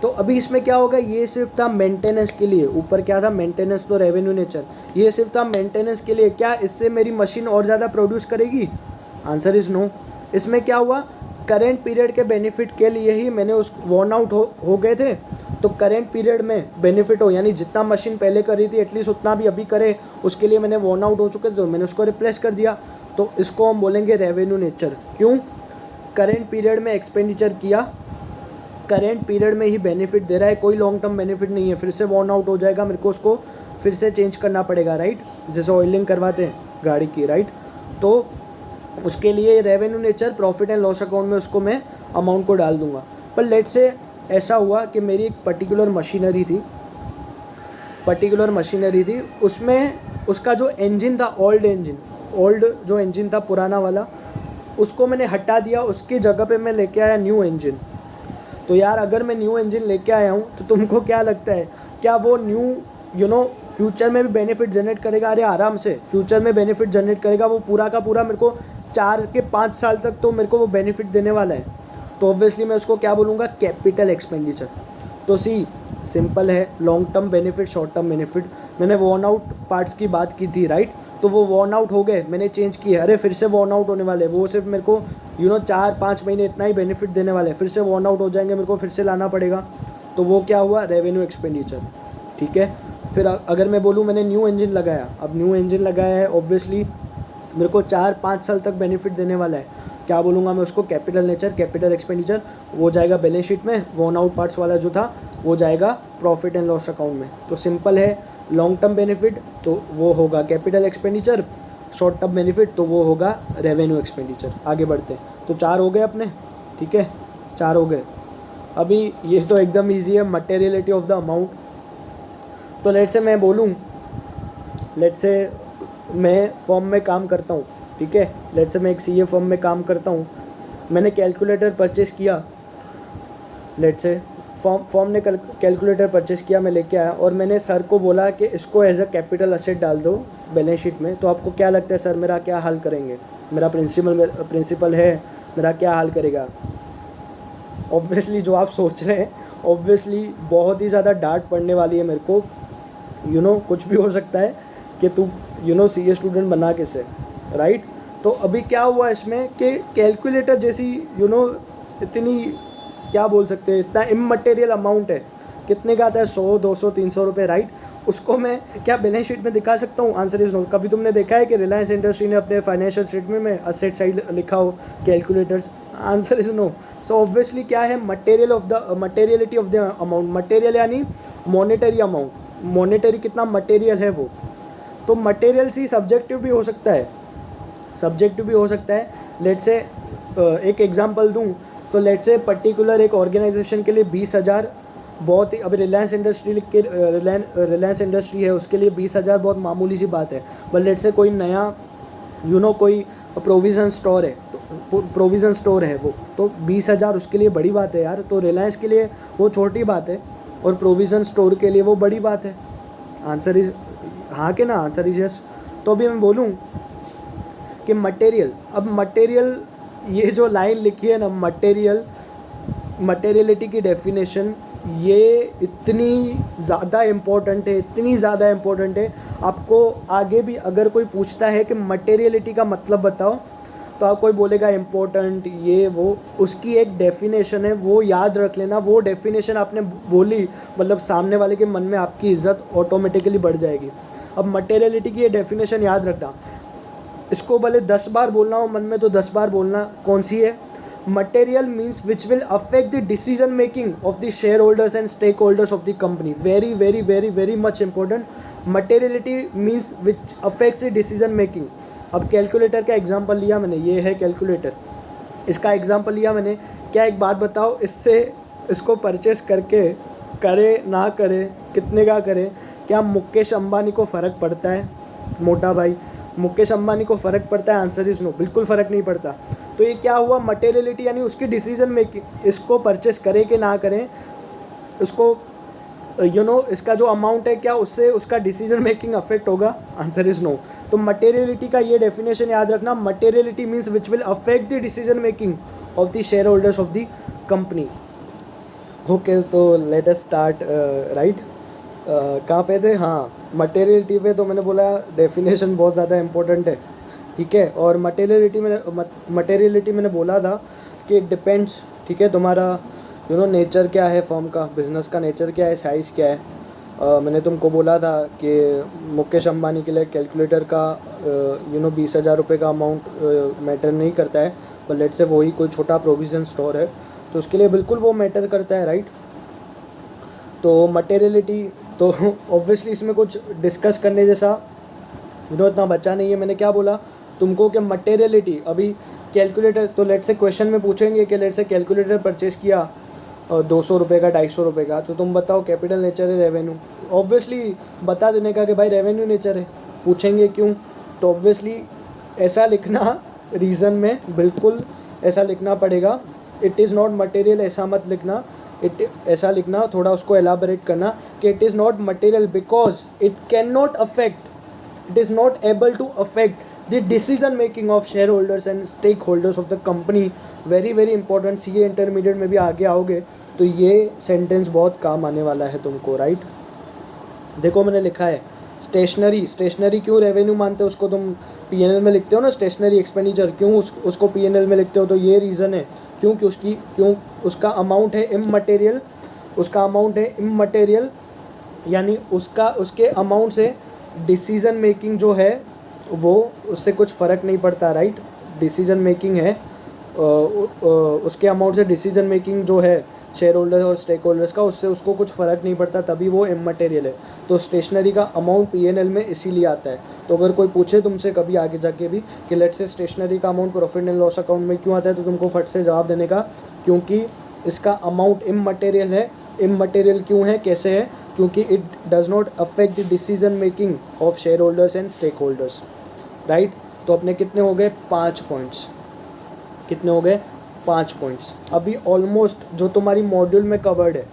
तो अभी इसमें क्या होगा, ये सिर्फ था मेंटेनेंस के लिए। ऊपर क्या था, मेंटेनेंस, तो रेवेन्यू नेचर, ये सिर्फ था मेंटेनेंस के लिए। क्या इससे मेरी मशीन और ज़्यादा प्रोड्यूस करेगी, आंसर इज़ नो। इसमें क्या हुआ, करेंट पीरियड के बेनिफिट के लिए ही मैंने उस वॉर्न आउट हो गए थे, तो करेंट पीरियड में बेनिफिट हो, यानी जितना मशीन पहले कर रही थी एटलीस्ट उतना भी अभी करे, उसके लिए मैंने वॉर्न आउट हो चुके थे, तो मैंने उसको रिप्लेस कर दिया। तो इसको हम बोलेंगे रेवेन्यू नेचर। क्यों, करेंट पीरियड में एक्सपेंडिचर किया, करेंट पीरियड में ही बेनिफिट दे रहा है, कोई लॉन्ग टर्म बेनिफिट नहीं है, फिर से वॉर्न आउट हो जाएगा, मेरे को उसको फिर से चेंज करना पड़ेगा, राइट, जैसे ऑयलिंग करवाते हैं गाड़ी की, राइट। तो उसके लिए revenue nature, profit and loss account में उसको मैं अमाउंट को डाल दूंगा। पर लेट से ऐसा हुआ कि मेरी एक पर्टिकुलर मशीनरी थी, उसमें उसका जो इंजन था, ओल्ड जो इंजन था पुराना वाला, उसको मैंने हटा दिया, उसकी जगह पे मैं लेके आया न्यू इंजन। तो यार अगर मैं न्यू इंजन लेके आया हूँ, तो तुमको क्या लगता है, क्या वो न्यू फ्यूचर में भी बेनिफिट जनरेट करेगा? अरे आराम से फ्यूचर में बेनिफिट जनरेट करेगा, वो पूरा का पूरा मेरे को 4 के 5 साल तक तो मेरे को वो बेनिफिट देने वाला है। तो ऑब्वियसली मैं उसको क्या बोलूँगा, कैपिटल एक्सपेंडिचर। तो सिंपल है, long term benefit, short term benefit. मैंने वॉर्न आउट पार्ट्स की बात की थी, राइट, तो वो वॉर्न आउट हो गए, मैंने चेंज किए, अरे फिर से वॉर्न आउट होने वाले, वो सिर्फ मेरे को 4-5 महीने इतना ही बेनिफिट देने वाले, फिर से वॉर्न आउट हो जाएंगे, मेरे को फिर से लाना पड़ेगा। तो वो क्या हुआ, रेवेन्यू एक्सपेंडिचर, ठीक है। फिर अगर मैं बोलूँ मैंने न्यू इंजन लगाया, अब न्यू इंजन लगाया है, ऑब्वियसली मेरे को 4-5 साल तक बेनिफिट देने वाला है, क्या बोलूँगा मैं उसको, कैपिटल नेचर, कैपिटल एक्सपेंडिचर। वो जाएगा बैलेंस शीट में, वॉर्न आउट पार्ट्स वाला जो था वो जाएगा प्रॉफिट एंड लॉस अकाउंट में। तो सिंपल है, लॉन्ग टर्म बेनिफिट तो वो होगा capital expenditure, short term benefit तो वो होगा रेवेन्यू एक्सपेंडिचर। आगे बढ़ते हैं, तो 4 हो गए अपने, ठीक है, 4 हो गए। अभी ये तो एकदम ईजी है, मटेरियलिटी ऑफ द अमाउंट। तो लेट से मैं बोलूँ, लेट से मैं फॉर्म में काम करता हूँ, ठीक है, लेट से मैं एक सीए फॉर्म में काम करता हूँ, मैंने कैलकुलेटर परचेज़ किया, लेट से फॉर्म ने कैलकुलेटर परचेज़ किया, मैं लेके आया और मैंने सर को बोला कि इसको एज अ कैपिटल असेट डाल दो बैलेंस शीट में। तो आपको क्या लगता है सर मेरा क्या हाल करेंगे, मेरा प्रिंसिपल है, मेरा क्या हाल करेगा? ऑब्वियसली जो आप सोच रहे हैं, ऑब्वियसली बहुत ही ज़्यादा डांट पड़ने वाली है मेरे को, कुछ भी हो सकता है कि तू सीए स्टूडेंट बना कैसे, राइट। तो अभी क्या हुआ इसमें कि कैलकुलेटर जैसी इतनी क्या बोल सकते हैं, इतना इममटेरियल अमाउंट है, कितने का आता है 100 200 300 रुपये, राइट। उसको मैं क्या बैलेंस शीट में दिखा सकता हूँ? Answer is no. कभी तुमने देखा है कि रिलायंस इंडस्ट्री ने अपने फाइनेंशियल स्टेटमेंट में असेट साइड लिखा हो calculators? Answer is no. So obviously क्या है, materiality of the amount, material यानी मॉनेटरी अमाउंट, मॉनेटरी कितना मटेरियल है वो। तो मटेरियल सी सब्जेक्टिव भी हो सकता है, लेट्स से एक एग्जांपल दूं तो लेट्स से पर्टिकुलर एक ऑर्गेनाइजेशन के लिए 20,000 बहुत ही, अभी रिलायंस इंडस्ट्री है उसके लिए 20,000 बहुत मामूली सी बात है। बट लेट्स से कोई नया कोई प्रोविज़न स्टोर है, तो प्रोविज़न स्टोर है वो, तो 20,000 उसके लिए बड़ी बात है यार। तो रिलायंस के लिए वो छोटी बात है और प्रोविज़न स्टोर के लिए वो बड़ी बात है। आंसर इज हाँ के ना, आंसर इज यस। तो अभी मैं बोलूँ कि मटेरियल, अब मटेरियल ये जो लाइन लिखी है ना, मटेरियलिटी की डेफिनेशन, ये इतनी ज़्यादा इम्पोर्टेंट है, आपको आगे भी अगर कोई पूछता है कि मटेरियलिटी का मतलब बताओ, तो आप कोई बोलेगा इम्पोर्टेंट ये वो, उसकी एक डेफिनेशन है, वो याद रख लेना। वो डेफिनेशन आपने बोली मतलब सामने वाले के मन में आपकी इज्जत ऑटोमेटिकली बढ़ जाएगी। अब मटेरियलिटी की ये डेफिनेशन याद रखना, इसको भले 10 बार बोलना हो मन में तो 10 बार बोलना। कौन सी है? Material means which will affect the decision making of the share holders and stake holders of the company. Very very very very much important. Materiality means which affects the decision making. अब calculator का example लिया मैंने, ये है calculator, इसका example लिया मैंने। क्या एक बात बताओ, इसको परचेस करके करे ना करे, कितने का करे, क्या मुकेश अंबानी को फ़र्क पड़ता है? मोटा भाई मुकेश अंबानी को फ़र्क पड़ता है? आंसर इज नो, बिल्कुल फ़र्क नहीं पड़ता। तो ये क्या हुआ, मटेरियलिटी यानी उसकी डिसीजन मेकिंग, इसको परचेस करें कि ना करें, उसको इसका जो अमाउंट है क्या उससे उसका डिसीजन मेकिंग अफेक्ट होगा? Answer is no. तो मटेरियलिटी का ये डेफिनेशन याद रखना, materiality means which will affect the decision making of the share holders of the company. Okay, तो लेट अस स्टार्ट, राइट। कहाँ पे थे? हाँ, मटेरियलिटी पे। तो मैंने बोला डेफिनेशन बहुत ज़्यादा इंपॉर्टेंट है, ठीक है। और मटेरियलिटी मैंने बोला था कि डिपेंड्स, ठीक है, तुम्हारा नेचर क्या है, फर्म का बिजनेस का नेचर क्या है, साइज़ क्या है। मैंने तुमको बोला था कि मुकेश अंबानी के लिए कैलकुलेटर का 20,000 रुपये का अमाउंट मैटर नहीं करता है, पर लेट से वही कोई छोटा प्रोविज़न स्टोर है तो उसके लिए बिल्कुल वो मैटर करता है, राइट। तो मटेरियलिटी, तो ऑब्वियसली इसमें कुछ डिस्कस करने जैसा इतना बचा नहीं है। मैंने क्या बोला तुमको कि मटेरियलिटी, अभी कैलकुलेटर, तो लेट से क्वेश्चन में पूछेंगे कि लेट से कैलकुलेटर परचेज़ किया 200 रुपये का, 250 रुपये का, तो तुम बताओ कैपिटल नेचर है रेवेन्यू? ऑब्वियसली बता देने का कि भाई रेवेन्यू नेचर है। पूछेंगे क्यों, तो ऑब्वियसली ऐसा लिखना, रीज़न में बिल्कुल ऐसा लिखना पड़ेगा, इट इज़ नॉट मटेरियल, ऐसा मत लिखना, ऐसा लिखना, थोड़ा उसको एलाबरेट करना कि it is not material because it can not affect, it is not able to affect the decision making of share holders and stake holders of the company. Very very important, CA intermediate में भी आगे आओगे तो ये sentence बहुत काम आने वाला है तुमको, राइट। देखो मैंने लिखा है स्टेशनरी क्यों रेवेन्यू मानते हो, उसको तुम पीएनएल में लिखते हो ना, स्टेशनरी एक्सपेंडिचर क्यों उसको पीएनएल में लिखते हो, तो ये रीज़न है क्यों उसका अमाउंट है इममटेरियल, यानी उसके अमाउंट से डिसीजन मेकिंग जो है वो उससे कुछ फ़र्क नहीं पड़ता, राइट। डिसीजन मेकिंग है उसके अमाउंट से डिसीजन मेकिंग जो है शेयर होल्डर और स्टेक होल्डर्स का, उससे उसको कुछ फ़र्क नहीं पड़ता, तभी वो इममटेरियल है। तो स्टेशनरी का अमाउंट पीएनएल में इसीलिए आता है। तो अगर कोई पूछे तुमसे कभी आगे जाके भी कि लेट्स से स्टेशनरी का amount profit and loss account में क्यों आता है, तो तुमको फट से जवाब देने का क्योंकि इसका अमाउंट इममटेरियल है। इममटेरियल क्यों है, कैसे है? क्योंकि it does not affect the decision making of share holders and stake holders, right. तो अपने कितने हो गए? 5 पॉइंट्स। कितने हो गए? 5 पॉइंट्स। अभी ऑलमोस्ट जो तुम्हारी मॉड्यूल में कवर्ड है,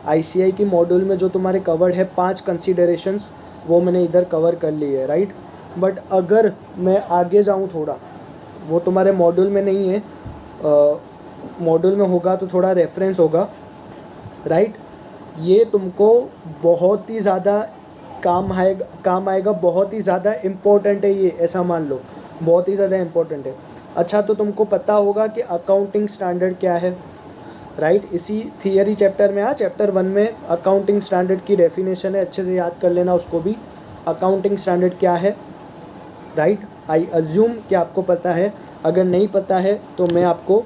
आईसीआई की मॉड्यूल में जो तुम्हारे कवर्ड है 5 कंसीडरेशंस, वो मैंने इधर कवर कर ली है, राइट। बट अगर मैं आगे जाऊँ थोड़ा, वो तुम्हारे मॉड्यूल में नहीं है, मॉड्यूल में होगा तो थोड़ा रेफरेंस होगा, राइट। ये तुमको बहुत ही ज़्यादा काम आएगा, बहुत ही ज़्यादा इम्पोर्टेंट है ये, ऐसा मान लो, बहुत ही ज़्यादा इम्पोर्टेंट है। अच्छा, तो तुमको पता होगा कि अकाउंटिंग स्टैंडर्ड क्या है, राइट? इसी थियरी चैप्टर में चैप्टर 1 में अकाउंटिंग स्टैंडर्ड की डेफिनेशन है, अच्छे से याद कर लेना उसको भी। अकाउंटिंग स्टैंडर्ड क्या है, राइट? आई अज्यूम कि आपको पता है, अगर नहीं पता है तो मैं आपको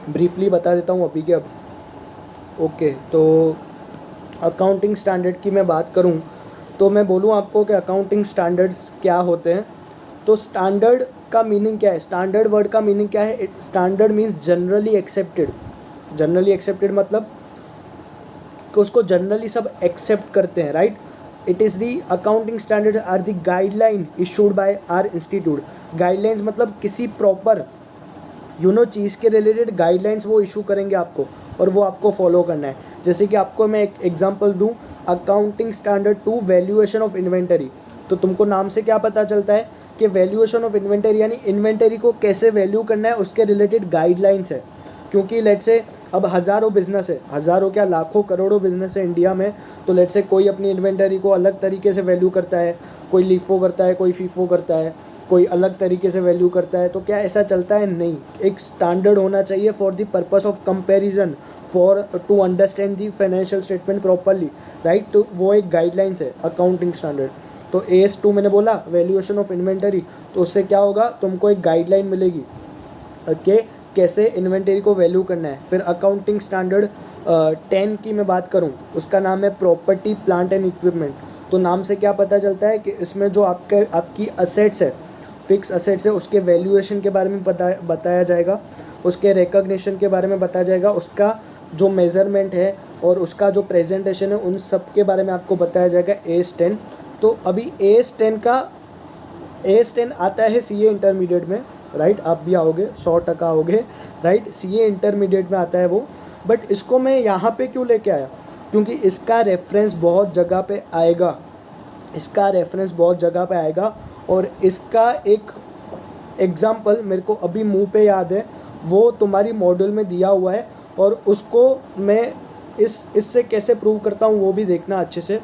ब्रीफली बता देता हूँ अभी के अब। ओके, तो अकाउंटिंग स्टैंडर्ड की मैं बात करूँ तो मैं बोलूँ आपको कि अकाउंटिंग स्टैंडर्ड्स क्या होते हैं। तो स्टैंडर्ड का मीनिंग क्या है, स्टैंडर्ड वर्ड का मीनिंग क्या है? Standard means generally accepted. Generally accepted मतलब कि उसको जनरली सब एक्सेप्ट करते हैं, right? It is the accounting standard are the guideline issued by our institute. Guidelines मतलब किसी प्रॉपर चीज़ के रिलेटेड गाइडलाइंस वो इशू करेंगे आपको, और वो आपको फॉलो करना है। जैसे कि आपको मैं एक एग्जांपल दूं, accounting standard 2 valuation of inventory. तो तुमको नाम से क्या पता चलता है कि वैल्यूएशन ऑफ इन्वेंटरी यानी इन्वेंटरी को कैसे वैल्यू करना है, उसके रिलेटेड गाइडलाइंस है। क्योंकि लेट्स से अब हज़ारों बिजनेस है, हज़ारों क्या लाखों करोड़ों बिजनेस है इंडिया में। तो लेट्स से कोई अपनी इन्वेंटरी को अलग तरीके से वैल्यू करता है, कोई लीफो करता है, कोई फीफो करता है, कोई अलग तरीके से वैल्यू करता है। तो क्या ऐसा चलता है? नहीं। एक स्टैंडर्ड होना चाहिए for the purpose of comparison, for to understand the financial statement properly, right? तो वो एक गाइडलाइंस है अकाउंटिंग स्टैंडर्ड। तो AS2 मैंने बोला वैल्यूएशन ऑफ इन्वेंटरी, तो उससे क्या होगा, तुमको एक गाइडलाइन मिलेगी कि कैसे इन्वेंटरी को वैल्यू करना है। फिर अकाउंटिंग स्टैंडर्ड 10 की मैं बात करूं, उसका नाम है प्रॉपर्टी प्लांट एंड इक्विपमेंट। तो नाम से क्या पता चलता है कि इसमें जो आपकी असेट्स है, फिक्स असेट्स है, उसके वैल्यूएशन के बारे में बताया जाएगा, उसके रिकॉग्निशन के बारे में बताया जाएगा, उसका जो मेज़रमेंट है और उसका जो प्रेजेंटेशन है, उन सब के बारे में आपको बताया जाएगा AS10। तो अभी AS10 आता है CA इंटरमीडिएट में, राइट? आप भी आओगे, 100% आओगे, राइट? CA इंटरमीडिएट में आता है वो। बट इसको मैं यहाँ पे क्यों लेके आया? क्योंकि इसका रेफरेंस बहुत जगह पे आएगा, और इसका एक एग्जाम्पल मेरे को अभी मुंह पे याद है, वो तुम्हारी मॉड्यूल में दिया हुआ है, और उसको मैं इससे कैसे प्रूव करता हूँ वो भी देखना अच्छे से।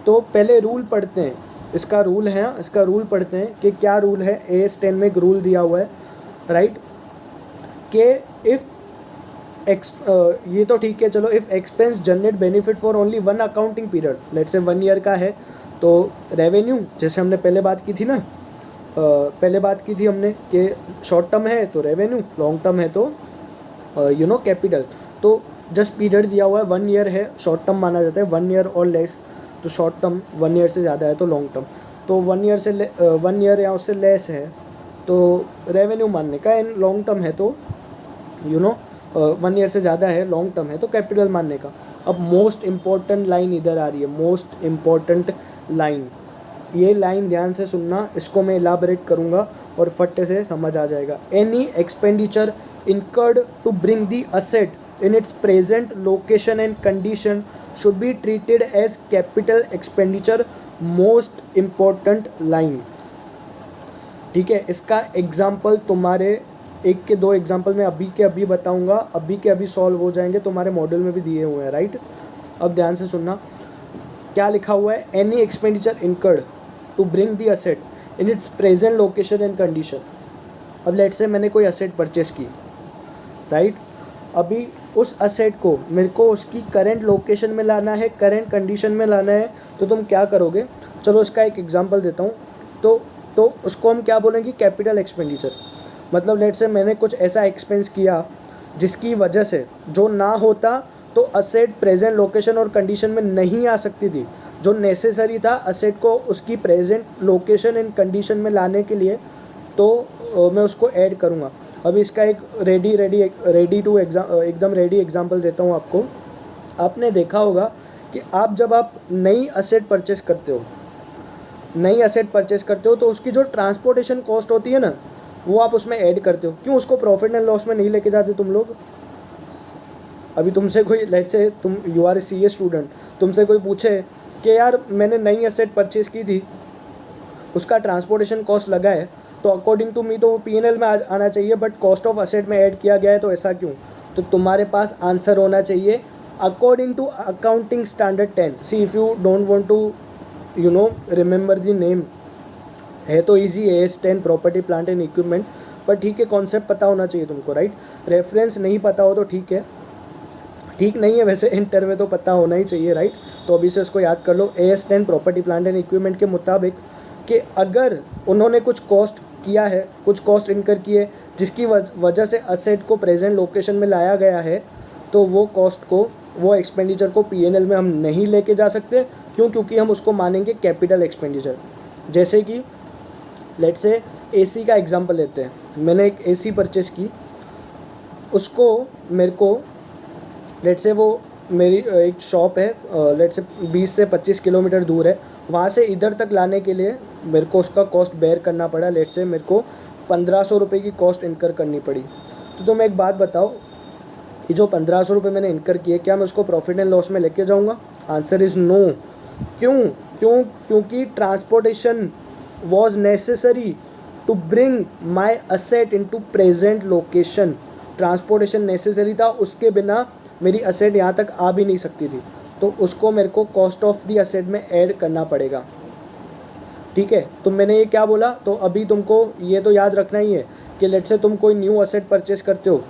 तो पहले रूल पढ़ते हैं, इसका रूल पढ़ते हैं कि क्या रूल है। AS10 में एक रूल दिया हुआ है, राइट? कि ये तो ठीक है, चलो, if expense generate benefit for only 1 accounting period, let's say 1 year का है, तो रेवेन्यू जैसे हमने पहले बात की थी ना, हमने कि शॉर्ट टर्म है तो रेवेन्यू, लॉन्ग टर्म है तो कैपिटल। तो जस्ट पीरियड दिया हुआ है, 1 ईयर है, शॉर्ट टर्म माना जाता है, 1 ईयर और लेस तो शॉर्ट टर्म, 1 ईयर से ज़्यादा है तो लॉन्ग टर्म। तो 1 ईयर या उससे लेस है तो रेवेन्यू मानने का, एंड लॉन्ग टर्म है तो 1 ईयर से ज़्यादा है, लॉन्ग टर्म है तो कैपिटल मानने का। अब मोस्ट इम्पॉर्टेंट लाइन इधर आ रही है, मोस्ट इम्पॉर्टेंट लाइन, ये लाइन ध्यान से सुनना, इसको मैं इलाबरेट करूँगा और फट्टे से समझ आ जाएगा। Any expenditure incurred to bring the asset in its present location and condition should be treated as capital expenditure, most important line। ठीक है, इसका एग्जाम्पल तुम्हारे एक के 2 एग्जाम्पल मैं अभी के अभी बताऊंगा, अभी के अभी सॉल्व हो जाएंगे, तुम्हारे मॉडल में भी दिए हुए हैं, राइट? अब ध्यान से सुनना, क्या लिखा हुआ है? Any expenditure incurred to bring the asset in its present location and condition. अब लेट से मैंने कोई असेट परचेस की, राइट? अभी उस असेट को मेरे को उसकी करंट लोकेशन में लाना है, करंट कंडीशन में लाना है, तो तुम क्या करोगे? चलो इसका एक एग्जांपल देता हूँ। तो उसको हम क्या बोलेंगे? Capital expenditure. मतलब लेट से मैंने कुछ ऐसा एक्सपेंस किया जिसकी वजह से जो ना होता तो असेट प्रेजेंट लोकेशन और कंडीशन में नहीं आ सकती थी, जो नेसेसरी था असेट को उसकी प्रेजेंट लोकेशन एंड कंडीशन में लाने के लिए, तो मैं उसको ऐड करूँगा। अभी इसका एक एकदम रेडी एग्जांपल देता हूँ आपको। आपने देखा होगा कि जब आप नई असेट परचेस करते हो तो उसकी जो ट्रांसपोर्टेशन कॉस्ट होती है ना, वो आप उसमें ऐड करते हो। क्यों? उसको प्रॉफिट एंड लॉस में नहीं लेके जाते तुम लोग। अभी तुमसे कोई, लेट्स से तुम यू आर CA स्टूडेंट, तुमसे कोई पूछे कि यार मैंने नई असेट परचेस की थी, उसका ट्रांसपोर्टेशन कॉस्ट लगा है, तो अकॉर्डिंग टू मी तो वो P&L में आना चाहिए, बट कॉस्ट ऑफ असेट में ऐड किया गया है, तो ऐसा क्यों? तो तुम्हारे पास आंसर होना चाहिए according to accounting standard 10, see if you don't want to remember the name, है तो easy AS10 property plant and equipment, पर ठीक है कॉन्सेप्ट पता होना चाहिए तुमको, राइट। रेफरेंस नहीं पता हो तो ठीक है, ठीक नहीं है वैसे इंटर में तो पता होना ही चाहिए, राइट। तो अभी से उसको याद कर लो। AS10 property plant and equipment के मुताबिक कि अगर उन्होंने कुछ कॉस्ट किया है, कुछ कॉस्ट इनकर किए जिसकी वजह से असेट को प्रेजेंट लोकेशन में लाया गया है, तो वो कॉस्ट को, वो एक्सपेंडिचर को P&L में हम नहीं लेके जा सकते। क्यों? क्योंकि हम उसको मानेंगे कैपिटल एक्सपेंडिचर। जैसे कि लेट्स से AC का एग्जांपल लेते हैं, मैंने एक AC परचेस की, उसको मेरे को लेट्स से वो मेरी एक शॉप है, लेट्स से 20 से 25 किलोमीटर दूर है, वहाँ से इधर तक लाने के लिए मेरे को उसका कॉस्ट बेयर करना पड़ा। लेट्स से मेरे को 1500 रुपये की कॉस्ट इनकर करनी पड़ी। तो तुम एक बात बताओ, ये जो 1500 रुपये मैंने इनकर किए, क्या मैं उसको प्रॉफिट एंड लॉस में लेके जाऊँगा? Answer is no. क्योंकि transportation was necessary to bring my asset into present location. Transportation necessary था, उसके बिना मेरी असेट यहाँ तक आ भी नहीं सकती थी, तो उसको मेरे को कॉस्ट ऑफ द असेट में ऐड करना पड़ेगा। ठीक है, तो मैंने ये क्या बोला? तो अभी तुमको ये तो याद रखना ही है कि लेट्स से तुम कोई न्यू असेट परचेस करते हो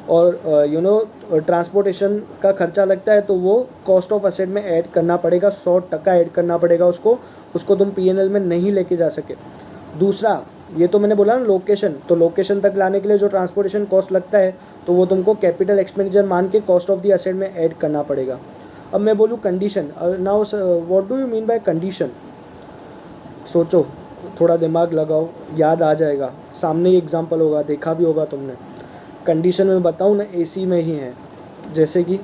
और ट्रांसपोर्टेशन का खर्चा लगता है, तो वो कॉस्ट ऑफ असेट में ऐड करना पड़ेगा, 100% ऐड करना पड़ेगा उसको तुम P&L में नहीं लेके जा सके। दूसरा, ये तो मैंने बोला ना लोकेशन, तो लोकेशन तक लाने के लिए जो ट्रांसपोर्टेशन कॉस्ट लगता है, तो वो तुमको कैपिटल एक्सपेंडिचर मान के कॉस्ट ऑफ द असेट में ऐड करना पड़ेगा। अब मैं बोलूँ condition, now what do you mean by condition? सोचो, थोड़ा दिमाग लगाओ, याद आ जाएगा, सामने ही एग्जांपल होगा, देखा भी होगा तुमने। कंडीशन में बताऊँ ना, AC में ही है। जैसे कि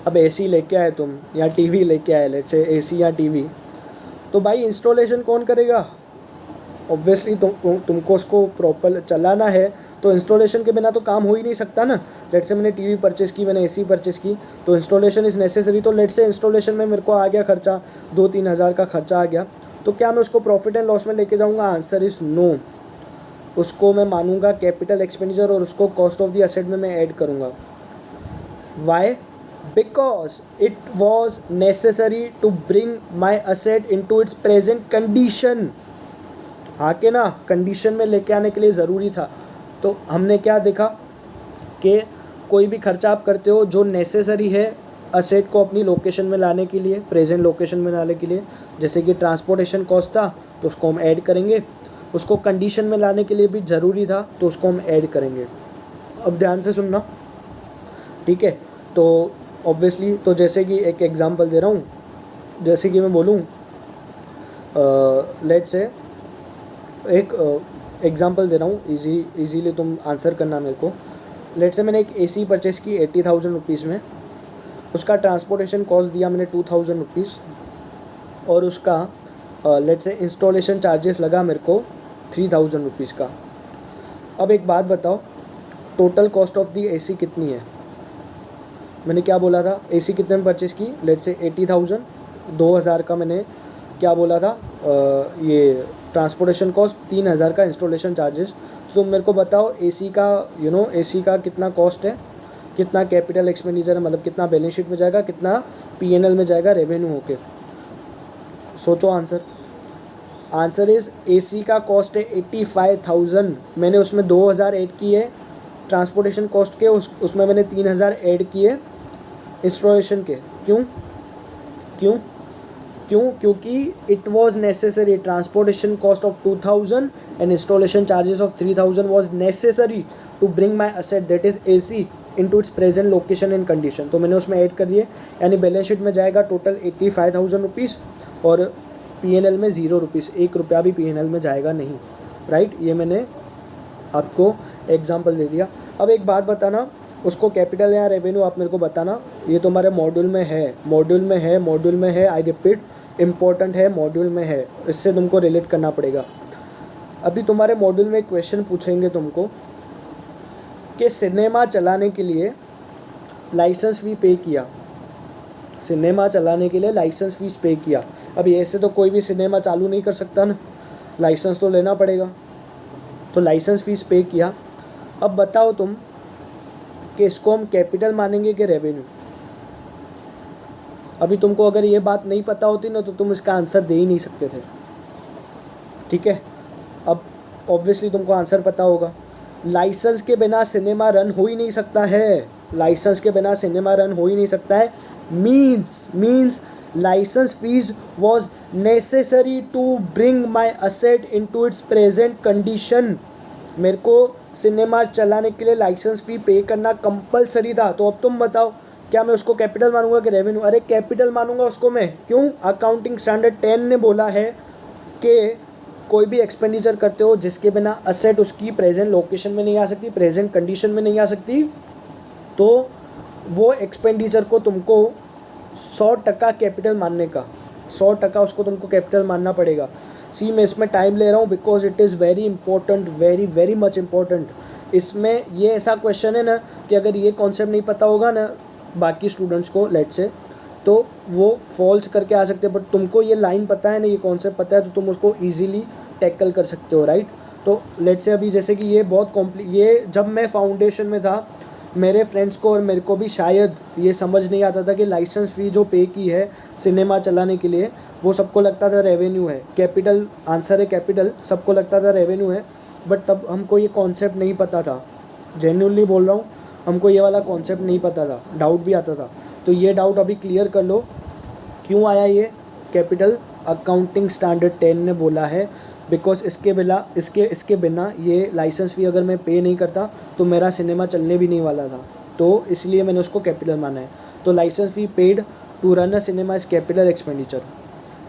अब AC लेके आए तुम या TV लेके आए, लेट्स से AC या TV, तो भाई इंस्टॉलेशन कौन करेगा? ऑब्वियसली तुमको उसको प्रॉपर चलाना है, तो इंस्टॉलेशन के बिना तो काम हो ही नहीं सकता ना। लेट्स से मैंने TV परचेस की, मैंने AC परचेस की, तो इंस्टॉलेशन इज़ नेसेसरी। तो लेट्स से इंस्टॉलेशन में मेरे को आ गया खर्चा, 2-3 हज़ार का खर्चा आ गया, तो क्या मैं उसको प्रॉफिट एंड लॉस में लेके जाऊंगा? Answer is no. उसको मैं मानूंगा कैपिटल एक्सपेंडिचर और उसको कॉस्ट ऑफ द असेट में मैं ऐड करूंगा। Why? Because it was necessary to bring my asset into its present condition. हाँ के ना, कंडीशन में लेके आने के लिए ज़रूरी था। तो हमने क्या देखा कि कोई भी खर्चा आप करते हो जो नेसेसरी है असेट को अपनी लोकेशन में लाने के लिए, प्रेजेंट लोकेशन में लाने के लिए, जैसे कि ट्रांसपोर्टेशन कॉस्ट था तो उसको हम ऐड करेंगे, उसको कंडीशन में लाने के लिए भी ज़रूरी था तो उसको हम ऐड करेंगे। अब ध्यान से सुनना, ठीक है। तो ऑब्वियसली, तो जैसे कि एक एग्जांपल दे रहा हूँ, जैसे कि मैं बोलूँ, लेट्स से एक एग्जांपल दे रहा हूँ, इजीली तुम आंसर करना मेरे को। लेट्स से मैंने एक AC परचेस की 80,000 रुपीज़ में, उसका ट्रांसपोर्टेशन कॉस्ट दिया मैंने 2,000 रुपीज़, और उसका लेट्स से इंस्टॉलेशन चार्जेस लगा मेरे को 3,000 रुपीज़ का। अब एक बात बताओ, total cost of the AC कितनी है? मैंने क्या बोला था? AC कितने में परचेस की? लेट्स से 80,000, 2,000 का मैंने क्या बोला था, ये ट्रांसपोर्टेशन कॉस्ट, 3,000 का इंस्टॉलेशन चार्जेस। तो तुम मेरे को बताओ AC का AC का कितना कॉस्ट है, कितना कैपिटल एक्सपेंडिचर है, मतलब कितना बैलेंस शीट में जाएगा, कितना P&L में जाएगा रेवेन्यू होके। सोचो आंसर। आंसर इज़ AC का कॉस्ट है 85,000, मैंने उसमें 2,000 ऐड किए ट्रांसपोर्टेशन कॉस्ट के, उसमें मैंने 3,000 ऐड किए इंस्टॉलेशन के। क्यों? क्योंकि it was necessary. Transportation cost of 2,000 and installation charges of 3,000 was necessary to bring my asset that is AC into its present location and condition. तो मैंने उसमें ऐड कर दिए, यानी बैलेंस शीट में जाएगा टोटल 85,000 रुपीज़ और P&L में 0 रुपीज़, 1 रुपया भी P&L में जाएगा नहीं, राइट। ये मैंने आपको एग्जांपल दे दिया। अब एक बात बताना, उसको कैपिटल या रेवेन्यू आप मेरे को बताना। ये तुम्हारे मॉड्यूल में है, आई रिपीट, इम्पोर्टेंट है, मॉड्यूल में है, इससे तुमको रिलेट करना पड़ेगा। अभी तुम्हारे मॉड्यूल में एक क्वेश्चन पूछेंगे तुमको कि सिनेमा चलाने के लिए लाइसेंस फ़ी पे किया, सिनेमा चलाने के लिए लाइसेंस फ़ीस पे किया। अभी ऐसे तो कोई भी सिनेमा चालू नहीं कर सकता ना, लाइसेंस तो लेना पड़ेगा, तो लाइसेंस फ़ीस पे किया। अब बताओ तुम कि इसको हम कैपिटल मानेंगे कि रेवेन्यू? अभी तुमको अगर ये बात नहीं पता होती ना तो तुम इसका आंसर दे ही नहीं सकते थे, ठीक है। अब ऑब्वियसली तुमको आंसर पता होगा। लाइसेंस के बिना सिनेमा रन हो ही नहीं सकता है, लाइसेंस के बिना सिनेमा रन हो ही नहीं सकता है। Means license fee was necessary to bring my asset into its present condition. मेरे को सिनेमा चलाने के लिए लाइसेंस फ़ी पे करना कंपलसरी था। तो अब तुम बताओ, क्या मैं उसको कैपिटल मानूंगा कि रेवेन्यू? अरे कैपिटल मानूंगा उसको मैं। क्यों? अकाउंटिंग स्टैंडर्ड 10 ने बोला है कि कोई भी एक्सपेंडिचर करते हो जिसके बिना असेट उसकी प्रेजेंट लोकेशन में नहीं आ सकती, प्रेजेंट कंडीशन में नहीं आ सकती, तो वो एक्सपेंडिचर को तुमको 100% कैपिटल मानने का, 100% उसको तुमको कैपिटल मानना पड़ेगा। सी मैं इसमें टाइम ले रहा हूँ because it is very important, very very much important. इसमें ये ऐसा क्वेश्चन है ना कि अगर ये कॉन्सेप्ट नहीं पता होगा ना बाकी स्टूडेंट्स को लेट से, तो वो फॉल्स करके आ सकते हैं, बट तुमको ये लाइन पता है ना, ये कॉन्सेप्ट पता है, तो तुम उसको ईजिली टैकल कर सकते हो, राइट। तो लेट से अभी जैसे कि ये बहुत ये जब मैं फाउंडेशन में था मेरे फ्रेंड्स को और मेरे को भी शायद ये समझ नहीं आता था कि लाइसेंस फ़ी जो पे की है सिनेमा चलाने के लिए वो सबको लगता था रेवेन्यू है, कैपिटल आंसर है, कैपिटल सबको लगता था रेवेन्यू है, बट तब हमको ये कॉन्सेप्ट नहीं पता था। जेन्युइनली बोल रहा हूँ, हमको ये वाला कॉन्सेप्ट नहीं पता था, डाउट भी आता था। तो ये डाउट अभी क्लियर कर लो, क्यों आया ये कैपिटल? अकाउंटिंग स्टैंडर्ड 10 ने बोला है बिकॉज इसके बिना ये लाइसेंस फ़ी अगर मैं पे नहीं करता तो मेरा सिनेमा चलने भी नहीं वाला था, तो इसलिए मैंने उसको कैपिटल माना है। तो license fee paid to run a cinema is capital expenditure.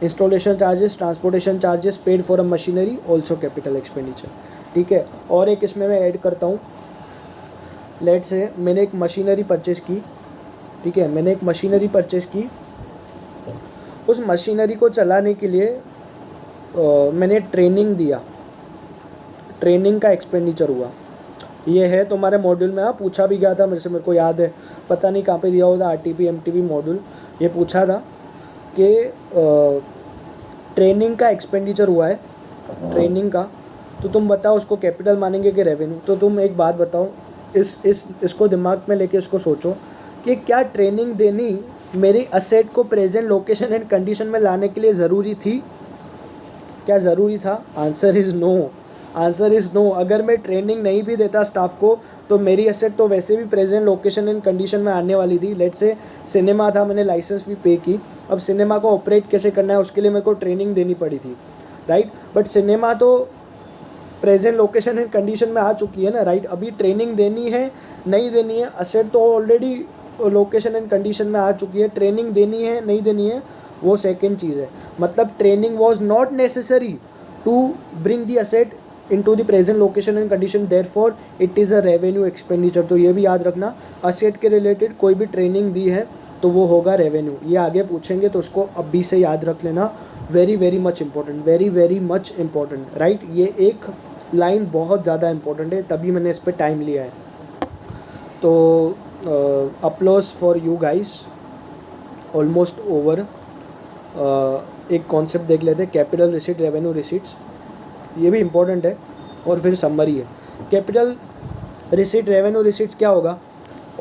Installation charges, transportation charges paid for a machinery also capital expenditure, ठीक है। और एक इसमें मैं ऐड करता हूँ, लेट से मैंने एक मशीनरी परचेज़ की, ठीक है, मैंने एक मशीनरी परचेज़ की, उस मशीनरी को चलाने के लिए मैंने ट्रेनिंग दिया, ट्रेनिंग का एक्सपेंडिचर हुआ। ये है तुम्हारे मॉड्यूल में, पूछा भी गया था मेरे को याद है, पता नहीं कहाँ पे दिया होगा, आरटीपी एमटीपी मॉड्यूल, ये पूछा था कि ट्रेनिंग का एक्सपेंडिचर हुआ है, ट्रेनिंग का, तो तुम बताओ उसको कैपिटल मानेंगे कि रेवेन्यू? तो तुम एक बात बताओ, इसको दिमाग में लेके इसको सोचो कि क्या ट्रेनिंग देनी मेरी असेट को प्रेजेंट लोकेशन एंड कंडीशन में लाने के लिए ज़रूरी थी? क्या ज़रूरी था? Answer is no, answer is no. अगर मैं ट्रेनिंग नहीं भी देता स्टाफ को तो मेरी एसेट तो वैसे भी प्रेजेंट लोकेशन एंड कंडीशन में आने वाली थी। लेट से सिनेमा था, मैंने लाइसेंस भी पे की, अब सिनेमा को ऑपरेट कैसे करना है उसके लिए मेरे को ट्रेनिंग देनी पड़ी थी, राइट। बट सिनेमा तो प्रेजेंट लोकेशन एंड कंडीशन में आ चुकी है ना, राइट। अभी ट्रेनिंग देनी है नहीं देनी है, असेट तो ऑलरेडी लोकेशन एंड कंडीशन में आ चुकी है, ट्रेनिंग देनी है नहीं देनी है वो सेकेंड चीज़ है। मतलब training was not necessary to bring the asset into the present location and condition, therefore it is a revenue expenditure. तो ये भी याद रखना, असेट के रिलेटेड कोई भी ट्रेनिंग दी है तो वो होगा रेवेन्यू। ये आगे पूछेंगे तो उसको अभी से याद रख लेना, very very much important, very very much important, right. ये एक लाइन बहुत ज़्यादा इम्पॉर्टेंट है, तभी मैंने इस पर टाइम लिया है। तो applause for you guys, almost over. एक कॉन्सेप्ट देख लेते हैं, कैपिटल रिसीट, रेवेन्यू रिसीट्स, ये भी इम्पोर्टेंट है, और फिर समरी है। कैपिटल रिसीट, रेवेन्यू रिसीट्स क्या होगा?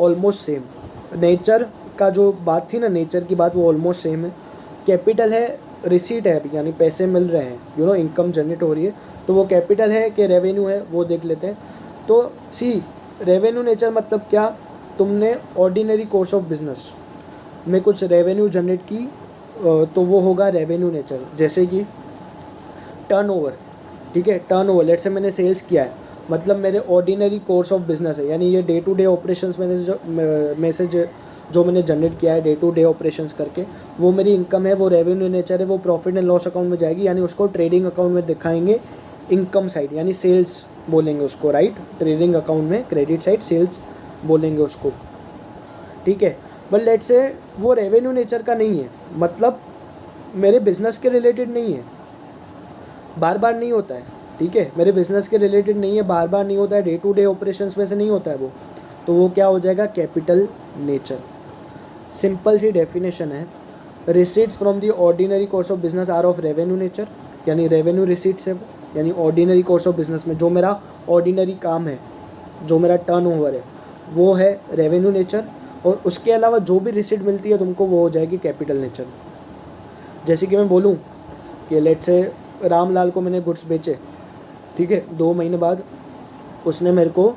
Almost same. नेचर का जो बात थी ना, नेचर की बात, वो ऑलमोस्ट सेम है। कैपिटल है, रिसीट है, यानी पैसे मिल रहे हैं, इनकम जनरेट हो रही है, तो वो कैपिटल है कि रेवेन्यू है वो देख लेते हैं। तो सी रेवेन्यू नेचर मतलब क्या? तुमने ऑर्डिनरी कोर्स ऑफ बिजनेस में कुछ रेवेन्यू जनरेट की तो वो होगा रेवेन्यू नेचर। जैसे कि टर्नओवर, ठीक है, टर्नओवर, लेट से मैंने सेल्स किया है, मतलब मेरे ऑर्डिनरी कोर्स ऑफ बिजनेस है, यानी ये डे टू डे ऑपरेशंस जो मैंने जनरेट किया है डे टू डे ऑपरेशंस करके, वो मेरी इनकम है, वो रेवेन्यू नेचर है, वो प्रॉफिट एंड लॉस अकाउंट में जाएगी, यानी उसको ट्रेडिंग अकाउंट में दिखाएंगे, इनकम साइड यानी सेल्स बोलेंगे उसको, राइट। ट्रेडिंग अकाउंट में क्रेडिट साइड सेल्स बोलेंगे उसको, ठीक है। बट लेट से वो रेवेन्यू नेचर का नहीं है, मतलब मेरे बिज़नेस के रिलेटेड नहीं है, बार बार नहीं होता है, ठीक है, मेरे बिज़नेस के रिलेटेड नहीं है, बार बार नहीं होता है, डे टू डे ऑपरेशंस में से नहीं होता है वो, तो वो क्या हो जाएगा? Capital nature. सिंपल सी डेफिनेशन है, receipts from the ordinary course of business are of revenue nature, यानी रेवेन्यू रिसीट्स है, यानी ऑर्डिनरी कोर्स ऑफ बिजनेस में जो मेरा ऑर्डिनरी काम है, जो मेरा टर्नओवर है, वो है रेवेन्यू नेचर। और उसके अलावा जो भी रिसीट मिलती है तुमको वो हो जाएगी कैपिटल नेचर। जैसे कि मैं बोलूँ कि लेट से रामलाल को मैंने गुड्स बेचे, ठीक है, 2 महीने बाद उसने मेरे को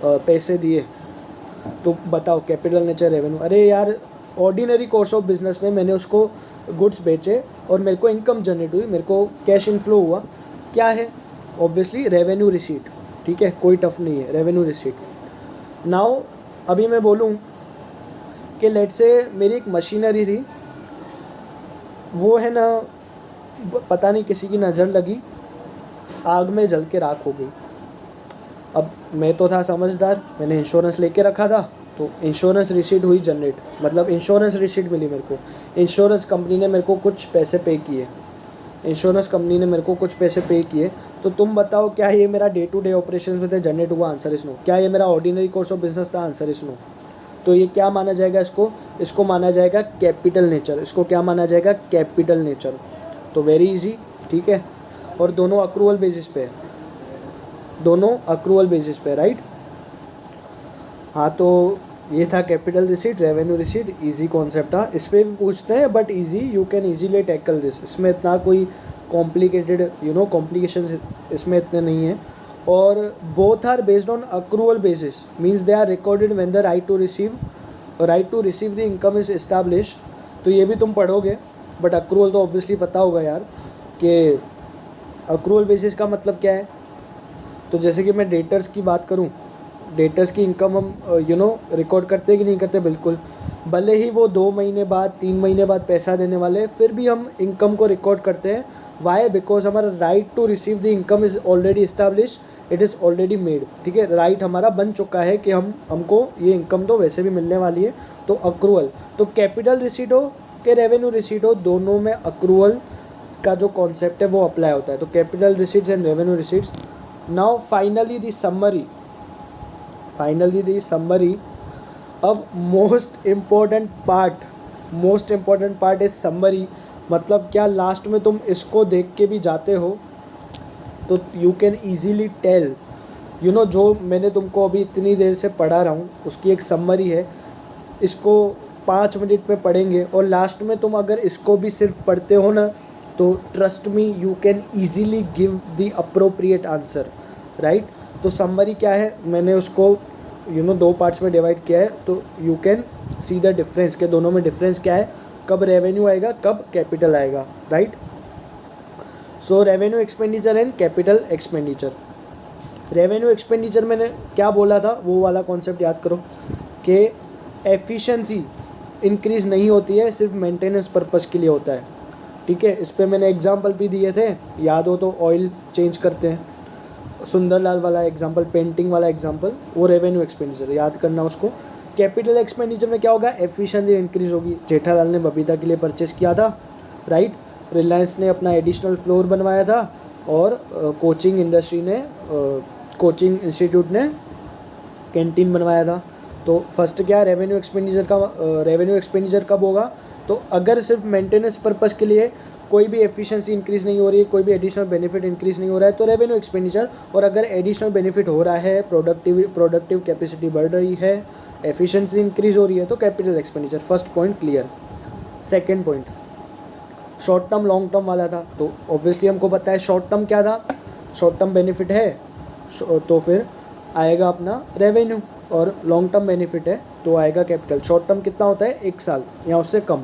पैसे दिए, तो बताओ कैपिटल नेचर रेवेन्यू। अरे यार ऑर्डिनरी कोर्स ऑफ बिजनेस में मैंने उसको गुड्स बेचे और मेरे को इनकम जनरेट हुई, मेरे को कैश इनफ्लो हुआ, क्या है ऑब्वियसली रेवेन्यू रिसीट, ठीक है, कोई टफ नहीं है, रेवेन्यू रिसीट। नाउ अभी मैं बोलूँ कि लेट से मेरी एक मशीनरी थी, वो है ना पता नहीं किसी की नज़र लगी, आग में जल के राख हो गई। अब मैं तो था समझदार, मैंने इंश्योरेंस लेके रखा था, तो इंश्योरेंस रिसीट हुई जनरेट, मतलब इंश्योरेंस रिसीट मिली मेरे को, इंश्योरेंस कंपनी ने मेरे को कुछ पैसे पे किए, इंश्योरेंस कंपनी ने मेरे को कुछ पैसे पे किए। तो तुम बताओ क्या ये मेरा डे टू डे ऑपरेशन में था, जनरेट हुआ, आंसर इज नो। क्या ये मेरा ऑर्डिनरी कोर्स ऑफ बिजनेस था, आंसर इज नो। तो ये क्या माना जाएगा, इसको माना जाएगा कैपिटल नेचर, इसको क्या माना जाएगा, कैपिटल नेचर। तो वेरी इजी, ठीक है, और दोनों अक्रूवल बेसिस पे है, दोनों अक्रूवल बेसिस पे, राइट। हाँ, तो ये था capital receipt, revenue receipt, easy concept था, इस पर भी पूछते हैं but easy, you can easily tackle this, इसमें इतना कोई कॉम्प्लिकेटेड कॉम्प्लिकेशंस इसमें इतने नहीं हैं। और both are based on accrual basis, means they are recorded when the right to receive the income is establish. तो ये भी तुम पढ़ोगे, बट अक्रूवल तो ऑब्वियसली पता होगा यार कि अक्रूवल बेसिस का मतलब क्या है। तो जैसे कि मैं डेटर्स की बात करूं, डेटर्स की इनकम हम रिकॉर्ड करते कि नहीं करते, बिल्कुल, भले ही वो 2 महीने बाद 3 महीने बाद पैसा देने वाले, फिर भी हम इनकम को रिकॉर्ड करते हैं। वाई? बिकॉज हमारा right to receive the income is already establish, it is already made, ठीक है, राइट हमारा बन चुका है कि हमको ये इनकम तो वैसे भी मिलने वाली है। तो अक्रूवल, तो कैपिटल रिसीट हो कि रेवेन्यू रिसीट हो, दोनों में अक्रूवल का जो कॉन्सेप्ट है वो अप्लाई होता है। तो capital receipts and revenue receipts. Now finally the summary. अब most important part is summary. मतलब क्या, लास्ट में तुम इसको देख के भी जाते हो तो यू कैन ईजीली टेल, जो मैंने तुमको अभी इतनी देर से पढ़ा रहा हूँ उसकी एक समरी है, इसको 5 मिनट में पढ़ेंगे और लास्ट में तुम अगर इसको भी सिर्फ पढ़ते हो ना, तो trust me you can easily give the appropriate answer, right. तो समरी क्या है, मैंने उसको 2 पार्ट्स में डिवाइड किया है, तो you can see the difference के दोनों में डिफरेंस क्या है, कब रेवेन्यू आएगा, कब कैपिटल आएगा, right. So revenue expenditure and capital expenditure. Revenue expenditure मैंने क्या बोला था, वो वाला कॉन्सेप्ट याद करो कि एफिशिएंसी इंक्रीज़ नहीं होती है, सिर्फ मेंटेनेंस पर्पस के लिए होता है, ठीक है। इस पर मैंने एग्जांपल भी दिए थे, याद हो तो, ऑयल चेंज करते हैं, सुंदरलाल वाला एग्जांपल, पेंटिंग वाला एग्जांपल, वो रेवेन्यू एक्सपेंडिचर याद करना उसको। कैपिटल एक्सपेंडिचर में क्या होगा, एफिशिएंसी इंक्रीज़ होगी। जेठालाल ने बबीता के लिए परचेस किया था, राइट, रिलायंस ने अपना एडिशनल फ्लोर बनवाया था, और कोचिंग इंस्टीट्यूट ने कैंटीन बनवाया था। तो फर्स्ट क्या, रेवेन्यू एक्सपेंडिचर कब होगा, तो अगर सिर्फ मेंटेनेंस पर्पस के लिए कोई भी एफिशिएंसी इंक्रीज़ नहीं हो रही है, कोई भी एडिशनल बेनिफिट इंक्रीज़ नहीं हो रहा है, तो रेवेन्यू एक्सपेंडिचर। और अगर एडिशनल बेनिफिट हो रहा है, प्रोडक्टिव कैपेसिटी बढ़ रही है, एफिशिएंसी इंक्रीज़ हो रही है, तो capital expenditure. First point clear. Second point short term long term वाला था, तो ऑब्वियसली हमको पता है शॉर्ट टर्म क्या था, शॉर्ट टर्म बेनिफिट है तो फिर आएगा अपना रेवेन्यू, और लॉन्ग टर्म बेनिफिट है तो आएगा कैपिटल। शॉर्ट टर्म कितना होता है, 1 साल या उससे कम,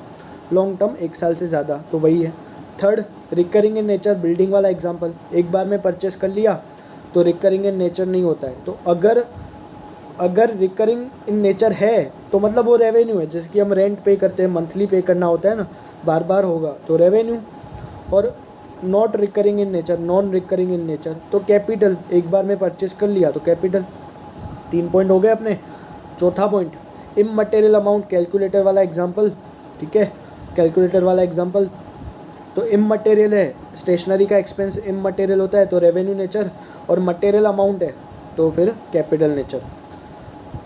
लॉन्ग टर्म 1 साल से ज़्यादा, तो वही है। Third, recurring in nature, building वाला एग्जांपल, एक बार में परचेस कर लिया तो रिकरिंग इन नेचर नहीं होता है। तो अगर रिकरिंग इन नेचर है तो मतलब वो रेवेन्यू है, जैसे कि हम रेंट पे करते हैं, मंथली पे करना होता है ना, बार बार होगा तो रेवेन्यू। और not recurring in nature, non recurring in nature, तो कैपिटल, एक बार में परचेस कर लिया तो कैपिटल। 3 पॉइंट हो गए अपने। चौथा पॉइंट, इममटेरियल अमाउंट, कैलकुलेटर वाला एग्जांपल, ठीक है, कैलकुलेटर वाला एग्जांपल। तो इममटेरियल है, स्टेशनरी का एक्सपेंस इममटेरियल होता है तो रेवेन्यू नेचर, और मटेरियल अमाउंट है तो फिर कैपिटल नेचर।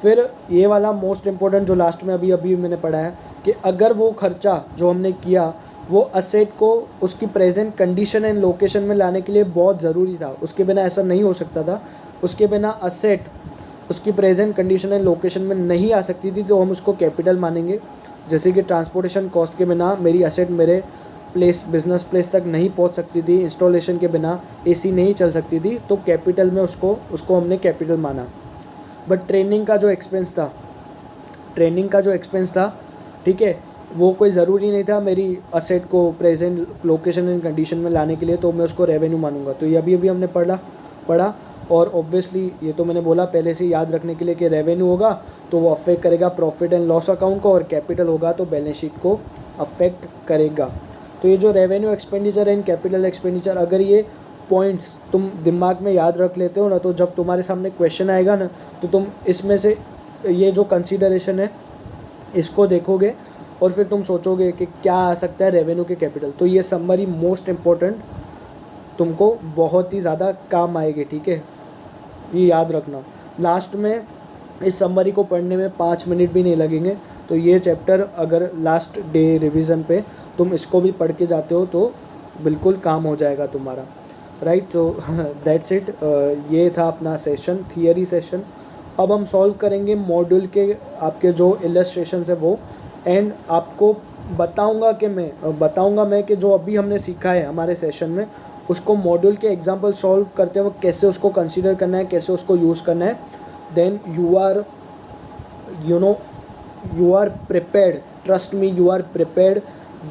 फिर ये वाला मोस्ट इम्पोर्टेंट जो लास्ट में अभी मैंने पढ़ा है कि अगर वो खर्चा जो हमने किया वो असेट को उसकी प्रेजेंट कंडीशन एंड लोकेशन में लाने के लिए बहुत ज़रूरी था, उसके बिना ऐसा नहीं हो सकता था, उसके बिना असेट उसकी प्रेजेंट कंडीशन एंड लोकेशन में नहीं आ सकती थी तो हम उसको कैपिटल मानेंगे। जैसे कि ट्रांसपोर्टेशन कॉस्ट के बिना मेरी असेट मेरे बिजनेस प्लेस तक नहीं पहुंच सकती थी, इंस्टॉलेशन के बिना एसी नहीं चल सकती थी, तो कैपिटल में उसको हमने कैपिटल माना। बट ट्रेनिंग का जो एक्सपेंस था, ठीक है, वो कोई ज़रूरी नहीं था मेरी असेट को प्रेजेंट लोकेशन एंड कंडीशन में लाने के लिए, तो मैं उसको रेवेन्यू मानूंगा। तो ये अभी हमने पढ़ा और ऑब्वियसली ये तो मैंने बोला पहले से याद रखने के लिए कि रेवेन्यू होगा तो वो अफेक्ट करेगा प्रॉफिट एंड लॉस अकाउंट को, और कैपिटल होगा तो बैलेंस शीट को अफेक्ट करेगा। तो ये जो revenue expenditure and capital expenditure, अगर ये पॉइंट्स तुम दिमाग में याद रख लेते हो ना, तो जब तुम्हारे सामने क्वेश्चन आएगा ना, तो तुम इसमें से ये जो कंसीडरेशन है इसको देखोगे और फिर तुम सोचोगे कि क्या आ सकता है रेवेन्यू के कैपिटल। तो ये समरी मोस्ट इम्पोर्टेंट, तुमको बहुत ही ज़्यादा काम आएगी, ठीक है, ये याद रखना। लास्ट में इस समरी को पढ़ने में 5 मिनट भी नहीं लगेंगे। तो ये चैप्टर अगर लास्ट डे रिवीजन पे तुम इसको भी पढ़ के जाते हो तो बिल्कुल काम हो जाएगा तुम्हारा, राइट। तो दैट्स इट, ये था अपना सेशन, थियरी सेशन। अब हम सॉल्व करेंगे मॉड्यूल के आपके जो इलस्ट्रेशंस है वो, एंड आपको बताऊंगा मैं कि जो अभी हमने सीखा है हमारे सेशन में, उसको मॉड्यूल के एग्जाम्पल सॉल्व करते वक्त कैसे उसको कंसीडर करना है, कैसे उसको यूज़ करना है। Then you are prepared, trust me, you are prepared.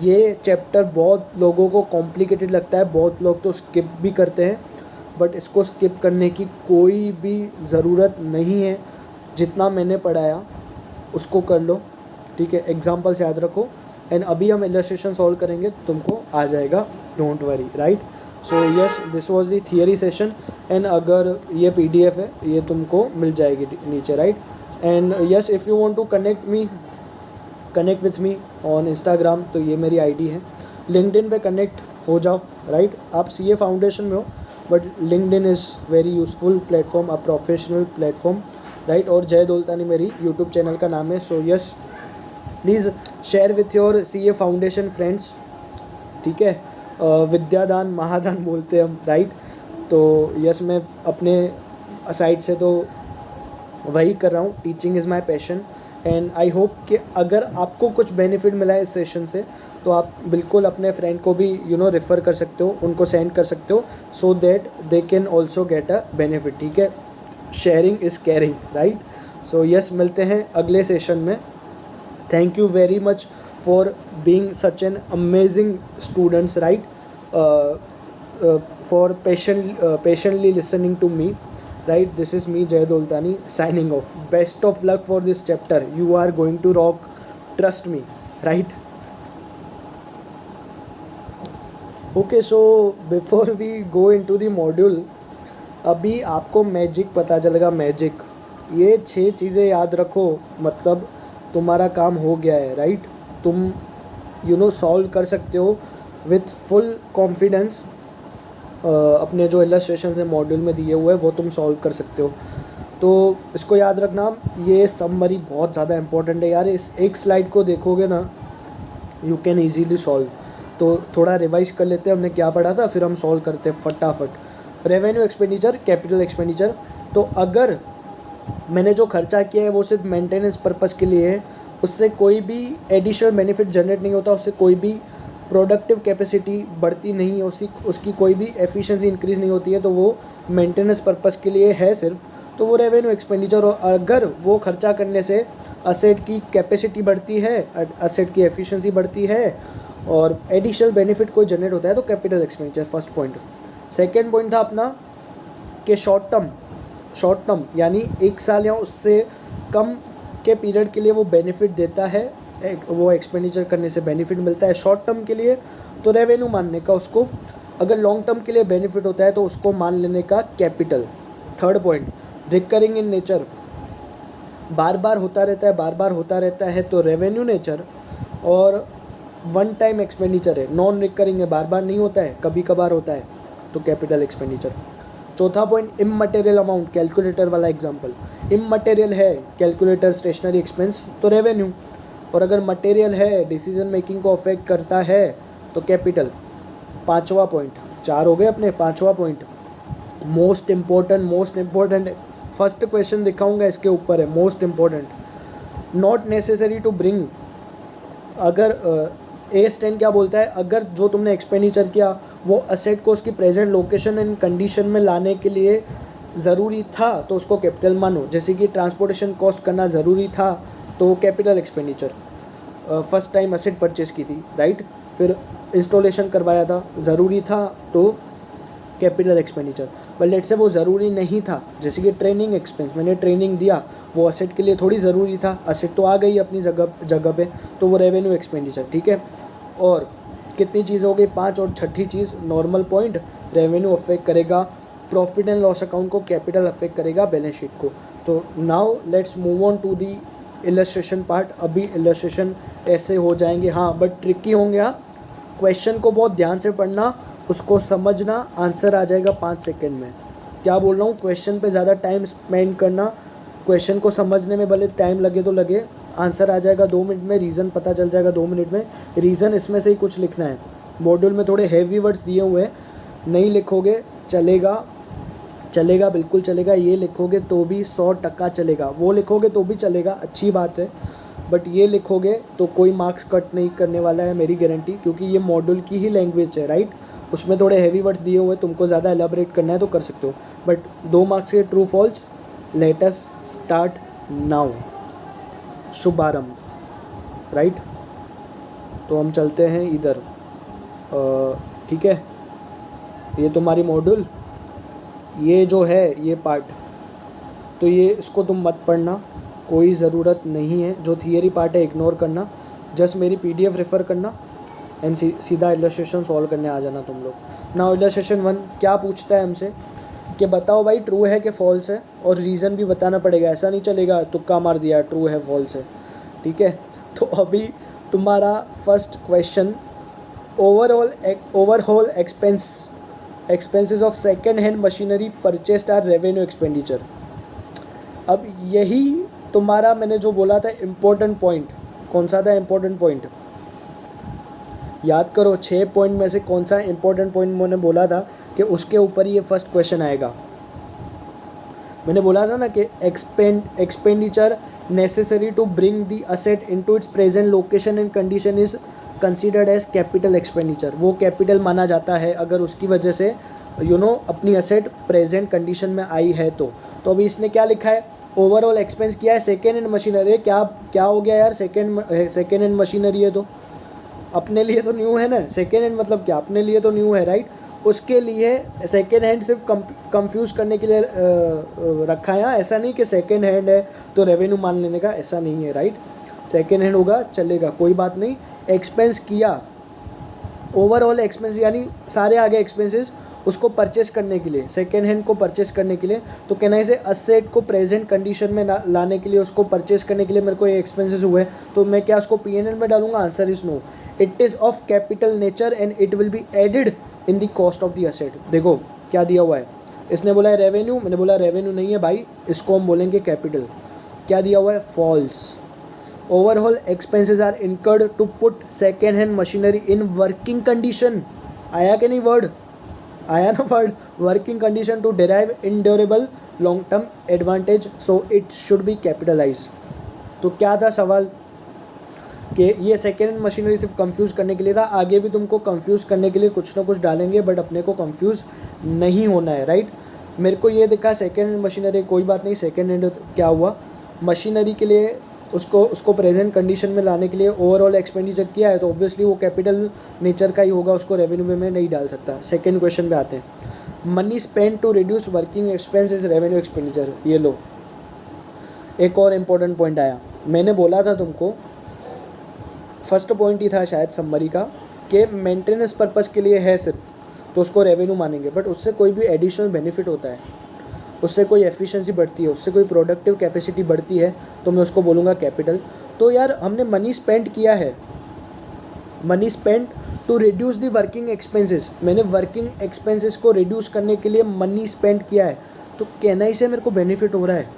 ये चैप्टर बहुत लोगों को कॉम्प्लिकेटेड लगता है, बहुत लोग तो स्किप भी करते हैं, बट इसको स्किप करने की कोई भी ज़रूरत नहीं है। जितना मैंने पढ़ाया उसको कर लो, ठीक है, एग्जाम्पल्स याद रखो, एंड अभी हम इलस्ट्रेशन सॉल्व करेंगे, तुमको आ जाएगा, don't worry, right. So yes, this was the theory session, and अगर ये PDF है ये तुमको मिल जाएगी नीचे, राइट। And yes, if you want to connect with me on Instagram, तो ये मेरी ID है। लिंक्डइन पे कनेक्ट हो जाओ, राइट। आप CA फाउंडेशन में हो, but LinkedIn is very useful platform, a professional platform, right. और जय दोलतानी मेरी यूट्यूब चैनल का नाम है। So yes, please share with your CA foundation friends, ठीक है। विद्यादान महादान बोलते हैं हम, राइट। तो यस, मैं अपने साइड से तो वही कर रहा हूँ, teaching is my passion, and I hope कि अगर आपको कुछ बेनिफिट मिला है इस सेशन से, तो आप बिल्कुल अपने फ्रेंड को भी रेफ़र कर सकते हो, उनको सेंड कर सकते हो, so that they can also get a benefit, ठीक है। Sharing is caring, right. So yes, मिलते हैं अगले सेशन में। Thank you very much for being such an amazing students, right? For patiently listening to me, right? This is me, Jay Doltani, signing off. Best of luck for this chapter. You are going to rock. Trust me, right? Okay, so before we go into the module, अभी आपको magic पता चलेगा, magic. ये 6 चीज़ें याद रखो, मतलब तुम्हारा काम हो गया है, राइट। तुम सॉल्व कर सकते हो विथ फुल कॉन्फिडेंस। अपने जो इलस्ट्रेशन है मॉड्यूल में दिए हुए हैं वो तुम सॉल्व कर सकते हो। तो इसको याद रखना, ये समरी बहुत ज़्यादा इंपॉर्टेंट है यार। इस एक स्लाइड को देखोगे ना, यू कैन ईजीली सॉल्व। तो थोड़ा रिवाइज कर लेते हैं हमने क्या पढ़ा था, फिर हम सॉल्व करते हैं फटाफट। Revenue expenditure, capital expenditure. तो अगर मैंने जो खर्चा किया है वो सिर्फ मेंटेनेंस पर्पस के लिए है, उससे कोई भी एडिशनल बेनिफिट जनरेट नहीं होता, उससे कोई भी प्रोडक्टिव कैपेसिटी बढ़ती नहीं है, उसकी कोई भी एफिशिएंसी इंक्रीज़ नहीं होती है, तो वो मेंटेनेंस पर्पस के लिए है सिर्फ, तो वो रेवेन्यू एक्सपेंडिचर। और अगर वो खर्चा करने से असेट की कैपेसिटी बढ़ती है, असेट की एफिशिएंसी बढ़ती है और एडिशनल बेनिफिट कोई जनरेट होता है, तो capital expenditure, first point. Second point था अपना कि शॉर्ट टर्म यानी 1 साल या उससे कम के पीरियड के लिए वो बेनिफिट देता है, वो एक्सपेंडिचर करने से बेनिफिट मिलता है शॉर्ट टर्म के लिए, तो रेवेन्यू मानने का उसको। अगर लॉन्ग टर्म के लिए बेनिफिट होता है तो उसको मान लेने का capital. Third point, recurring in nature, बार बार होता रहता है तो रेवेन्यू नेचर। और वन टाइम एक्सपेंडिचर है, नॉन रिकरिंग है, बार बार नहीं होता है, कभी कभार होता है, तो कैपिटल एक्सपेंडिचर। चौथा पॉइंट, इममटेरियल अमाउंट, कैलकुलेटर वाला एग्जांपल। इममटेरियल है कैलकुलेटर, स्टेशनरी एक्सपेंस, तो रेवेन्यू। और अगर मटेरियल है, डिसीजन मेकिंग को अफेक्ट करता है, तो कैपिटल। पांचवा पॉइंट, 4 हो गए अपने। पांचवा point, most important first question दिखाऊंगा इसके ऊपर है, most important. Not necessary to bring, अगर A10 क्या बोलता है, अगर जो तुमने एक्सपेंडिचर किया वो असेट को उसकी प्रेजेंट लोकेशन एंड कंडीशन में लाने के लिए ज़रूरी था तो उसको कैपिटल मानो। जैसे कि ट्रांसपोर्टेशन कॉस्ट करना ज़रूरी था तो capital expenditure. First time asset purchase की थी, राइट, फिर इंस्टॉलेशन करवाया था, ज़रूरी था तो कैपिटल एक्सपेंडिचर। बट लेट से वो ज़रूरी नहीं था, जैसे कि ट्रेनिंग एक्सपेंस, मैंने ट्रेनिंग दिया, वो असेट के लिए थोड़ी ज़रूरी था, असेट तो आ गई अपनी जगह पे, तो वो रेवेन्यू एक्सपेंडिचर, ठीक है। और कितनी चीज़ हो गई, 5, और छठी चीज़ नॉर्मल पॉइंट, रेवेन्यू अफेक्ट करेगा प्रॉफिट एंड लॉस अकाउंट को, कैपिटल अफेक्ट करेगा बैलेंस शीट को। तो now let's move on to the illustration part. अभी इलस्ट्रेशन ऐसे हो जाएंगे, हाँ, बट ट्रिकी होंगे। हाँ, क्वेश्चन को बहुत ध्यान से पढ़ना, उसको समझना, आंसर आ जाएगा 5 सेकेंड में। क्या बोल रहा हूँ, क्वेश्चन पे ज़्यादा टाइम स्पेंड करना, क्वेश्चन को समझने में भले टाइम लगे तो लगे, आंसर आ जाएगा 2 मिनट में, रीज़न पता चल जाएगा 2 मिनट में। रीज़न इसमें से ही कुछ लिखना है, मॉड्यूल में थोड़े हैवी वर्ड्स दिए हुए हैं, नहीं लिखोगे चलेगा, चलेगा, बिल्कुल चलेगा, ये लिखोगे तो भी 100% चलेगा, वो लिखोगे तो भी चलेगा, अच्छी बात है, बट ये लिखोगे तो कोई मार्क्स कट नहीं करने वाला है, मेरी गारंटी, क्योंकि ये मॉड्यूल की ही लैंग्वेज है, राइट। उसमें थोड़े हैवी वर्ड्स दिए हुए हैं, तुमको ज़्यादा एलाबरेट करना है तो कर सकते हो, बट 2 मार्क्स के true false. Let us start now, शुभारंभ, राइट। तो हम चलते हैं इधर, ठीक है, ये तुम्हारी मॉड्यूल, ये जो है ये पार्ट, तो ये इसको तुम मत पढ़ना, कोई ज़रूरत नहीं है। जो थियरी पार्ट है इग्नोर करना, जस्ट मेरी PDF रेफ़र करना एंड सीधा इलस्ट्रेशन सॉल्व करने आ जाना तुम लोग। नाउ इलस्ट्रेशन 1 क्या पूछता है हमसे कि बताओ भाई ट्रू है कि फॉल्स है, और रीज़न भी बताना पड़ेगा, ऐसा नहीं चलेगा तुक्का मार दिया ट्रू है फॉल्स है, ठीक है। तो अभी तुम्हारा first question, overall expenses of second hand machinery purchased are revenue expenditure. अब यही तुम्हारा मैंने जो बोला था इम्पोर्टेंट पॉइंट, कौन सा था इम्पोर्टेंट पॉइंट, याद करो 6 पॉइंट में से कौन सा इंपॉर्टेंट पॉइंट मैंने बोला था कि उसके ऊपर ये फर्स्ट क्वेश्चन आएगा। मैंने बोला था ना कि expenditure necessary to bring the asset into its present location and condition is considered as capital expenditure. वो कैपिटल माना जाता है अगर उसकी वजह से अपनी असेट प्रेजेंट कंडीशन में आई है तो अभी इसने क्या लिखा है, ओवरऑल एक्सपेंस किया है सेकेंड हैंड मशीनरी। क्या हो गया यार, सेकेंड हैंड मशीनरी है तो अपने लिए तो न्यू है ना, सेकेंड हैंड मतलब क्या, अपने लिए तो न्यू है, राइट। उसके लिए सेकेंड हैंड सिर्फ कंफ्यूज करने के लिए रखा है, ऐसा नहीं कि सेकेंड हैंड है तो रेवेन्यू मान लेने का, ऐसा नहीं है, राइट। सेकेंड हैंड होगा चलेगा, कोई बात नहीं। एक्सपेंस किया, ओवरऑल एक्सपेंस यानी सारे आगे एक्सपेंसेस उसको परचेस करने के लिए, सेकेंड हैंड को परचेस करने के लिए, तो कहना है से असेट को प्रेजेंट कंडीशन में लाने के लिए, उसको परचेस करने के लिए मेरे को ये एक्सपेंसेस हुए, तो मैं क्या उसको P&L में डालूंगा, answer is no. It is of capital nature and it will be added in the cost of the asset. देखो क्या दिया हुआ है, इसने बोला है रेवेन्यू, मैंने बोला रेवेन्यू नहीं है भाई, इसको हम बोलेंगे कैपिटल। क्या दिया हुआ है, false. Overall expenses are incurred to put second hand machinery in working condition. आया कि नहीं वर्ड, आया ना word, working condition to derive endurable long term advantage, so it should be capitalize. तो क्या था सवाल कि ये सेकेंड हैंड मशीनरी सिर्फ कंफ्यूज करने के लिए था, आगे भी तुमको कंफ्यूज करने के लिए कुछ ना कुछ डालेंगे, बट अपने को कंफ्यूज नहीं होना है, राइट। मेरे को ये दिखा सेकेंड हैंड मशीनरी, कोई बात नहीं, सेकेंड हैंड क्या हुआ, मशीनरी के लिए उसको प्रेजेंट कंडीशन में लाने के लिए ओवरऑल एक्सपेंडिचर किया है तो ऑब्वियसली वो कैपिटल नेचर का ही होगा, उसको रेवेन्यू में नहीं डाल सकता। सेकेंड क्वेश्चन पे आते हैं, money spend to reduce working expense is revenue expenditure. ये लो, एक और इम्पोर्टेंट पॉइंट आया, मैंने बोला था तुमको, फर्स्ट पॉइंट ही था शायद समरी का कि मेंटेनेंस पर्पस के लिए है सिर्फ तो उसको रेवेन्यू मानेंगे, बट उससे कोई भी एडिशनल बेनिफिट होता है, उससे कोई एफिशिएंसी बढ़ती है, उससे कोई प्रोडक्टिव कैपेसिटी बढ़ती है तो मैं उसको बोलूँगा कैपिटल। तो यार हमने मनी स्पेंड किया है, money spend to reduce the working expenses, मैंने वर्किंग एक्सपेंसेस को रिड्यूस करने के लिए मनी स्पेंड किया है, तो कहना ही से मेरे को बेनिफिट हो रहा है।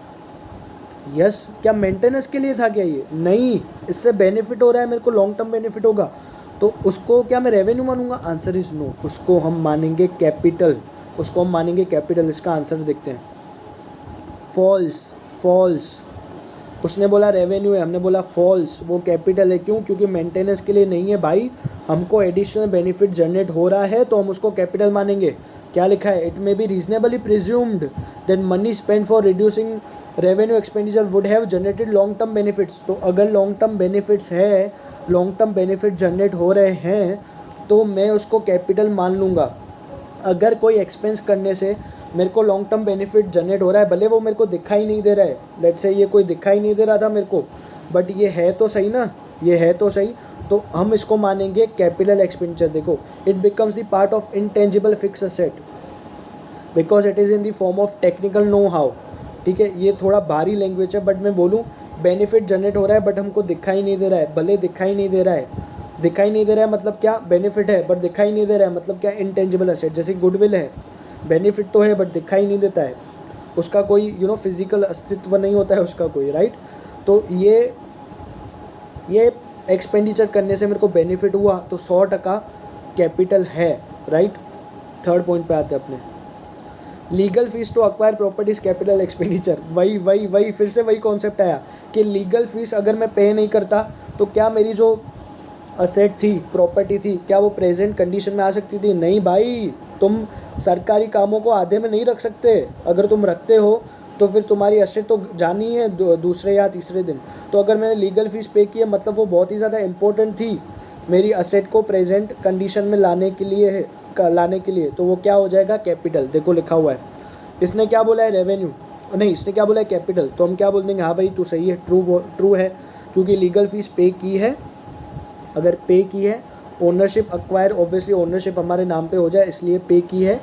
यस, क्या मेंटेनेंस के लिए था क्या ये, नहीं, इससे बेनिफिट हो रहा है मेरे को, लॉन्ग टर्म बेनिफिट होगा, तो उसको क्या मैं रेवेन्यू मानूंगा, आंसर इज नो, उसको हम मानेंगे कैपिटल, उसको हम मानेंगे कैपिटल। इसका आंसर देखते हैं, फॉल्स, फॉल्स। उसने बोला रेवेन्यू है, हमने बोला फॉल्स, वो कैपिटल है। क्यों? क्योंकि मेंटेनेंस के लिए नहीं है भाई, हमको एडिशनल बेनिफिट जनरेट हो रहा है तो हम उसको कैपिटल मानेंगे। क्या लिखा है? It may be reasonably presumed that money spend for reducing revenue expenditure would have generated long term benefits. तो अगर लॉन्ग टर्म बेनिफिट्स है, लॉन्ग टर्म बेनिफिट जनरेट हो रहे हैं तो मैं उसको कैपिटल मान लूँगा। अगर कोई एक्सपेंस करने से मेरे को लॉन्ग टर्म बेनिफिट जनरेट हो रहा है, भले वो मेरे को दिखाई नहीं दे रहा है, लेट्स से ये कोई दिखाई नहीं दे रहा था मेरे को, बट ये है तो सही ना, ये है तो सही, तो हम इसको मानेंगे कैपिटल एक्सपेंडिचर। देखो, it becomes the part of intangible fix asset because it is in the form of technical know how. ठीक है, ये थोड़ा भारी लैंग्वेज है, बट मैं बोलूँ बेनिफिट जनरेट हो रहा है बट हमको दिखाई नहीं दे रहा है, भले दिखाई नहीं दे रहा है, दिखाई नहीं दे रहा है मतलब क्या? बेनिफिट है बट दिखाई नहीं दे रहा है मतलब क्या? Intangible asset. जैसे गुडविल है, बेनिफिट तो है बट दिखाई नहीं देता है, उसका कोई फिजिकल अस्तित्व नहीं होता है उसका कोई, राइट। तो ये एक्सपेंडिचर करने से मेरे को बेनिफिट हुआ तो 100% कैपिटल है, राइट। थर्ड पॉइंट पे आते हैं अपने, legal fees to acquire properties capital expenditure. वही फिर से वही कॉन्सेप्ट आया कि लीगल फीस अगर मैं पे नहीं करता तो क्या मेरी जो असेट थी, प्रॉपर्टी थी, क्या वो प्रेजेंट कंडीशन में आ सकती थी? नहीं भाई, तुम सरकारी कामों को आधे में नहीं रख सकते। अगर तुम रखते हो तो फिर तुम्हारी असेट तो जानी है दूसरे या तीसरे दिन। तो अगर मैंने लीगल फीस पे की है मतलब वो बहुत ही ज़्यादा इम्पोर्टेंट थी मेरी असेट को प्रेजेंट कंडीशन में लाने के लिए, तो वो क्या हो जाएगा? कैपिटल। देखो लिखा हुआ है, इसने क्या बोला है? रेवेन्यू नहीं, इसने क्या बोला है? कैपिटल। तो हम क्या बोल देंगे? हाँ भाई तू सही है, ट्रू है, क्योंकि लीगल फीस पे की है। अगर पे की है, ओनरशिप अक्वायर, ऑब्वियसली ओनरशिप हमारे नाम पे हो जाए इसलिए पे की है,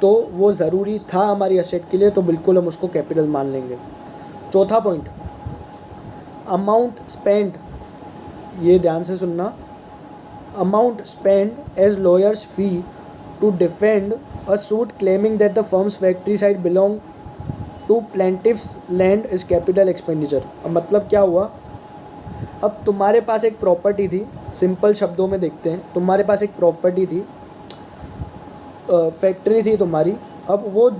तो वो ज़रूरी था हमारी असेट के लिए, तो बिल्कुल हम उसको कैपिटल मान लेंगे। चौथा पॉइंट, अमाउंट स्पेंड, ये ध्यान से सुनना, amount spend as lawyers fee to defend a suit claiming that the firm's factory site belong to plaintiff's land is capital expenditure. अब मतलब क्या हुआ? अब तुम्हारे पास एक प्रॉपर्टी थी, सिंपल शब्दों में देखते हैं, तुम्हारे पास एक प्रॉपर्टी थी, फैक्ट्री थी तुम्हारी। अब वो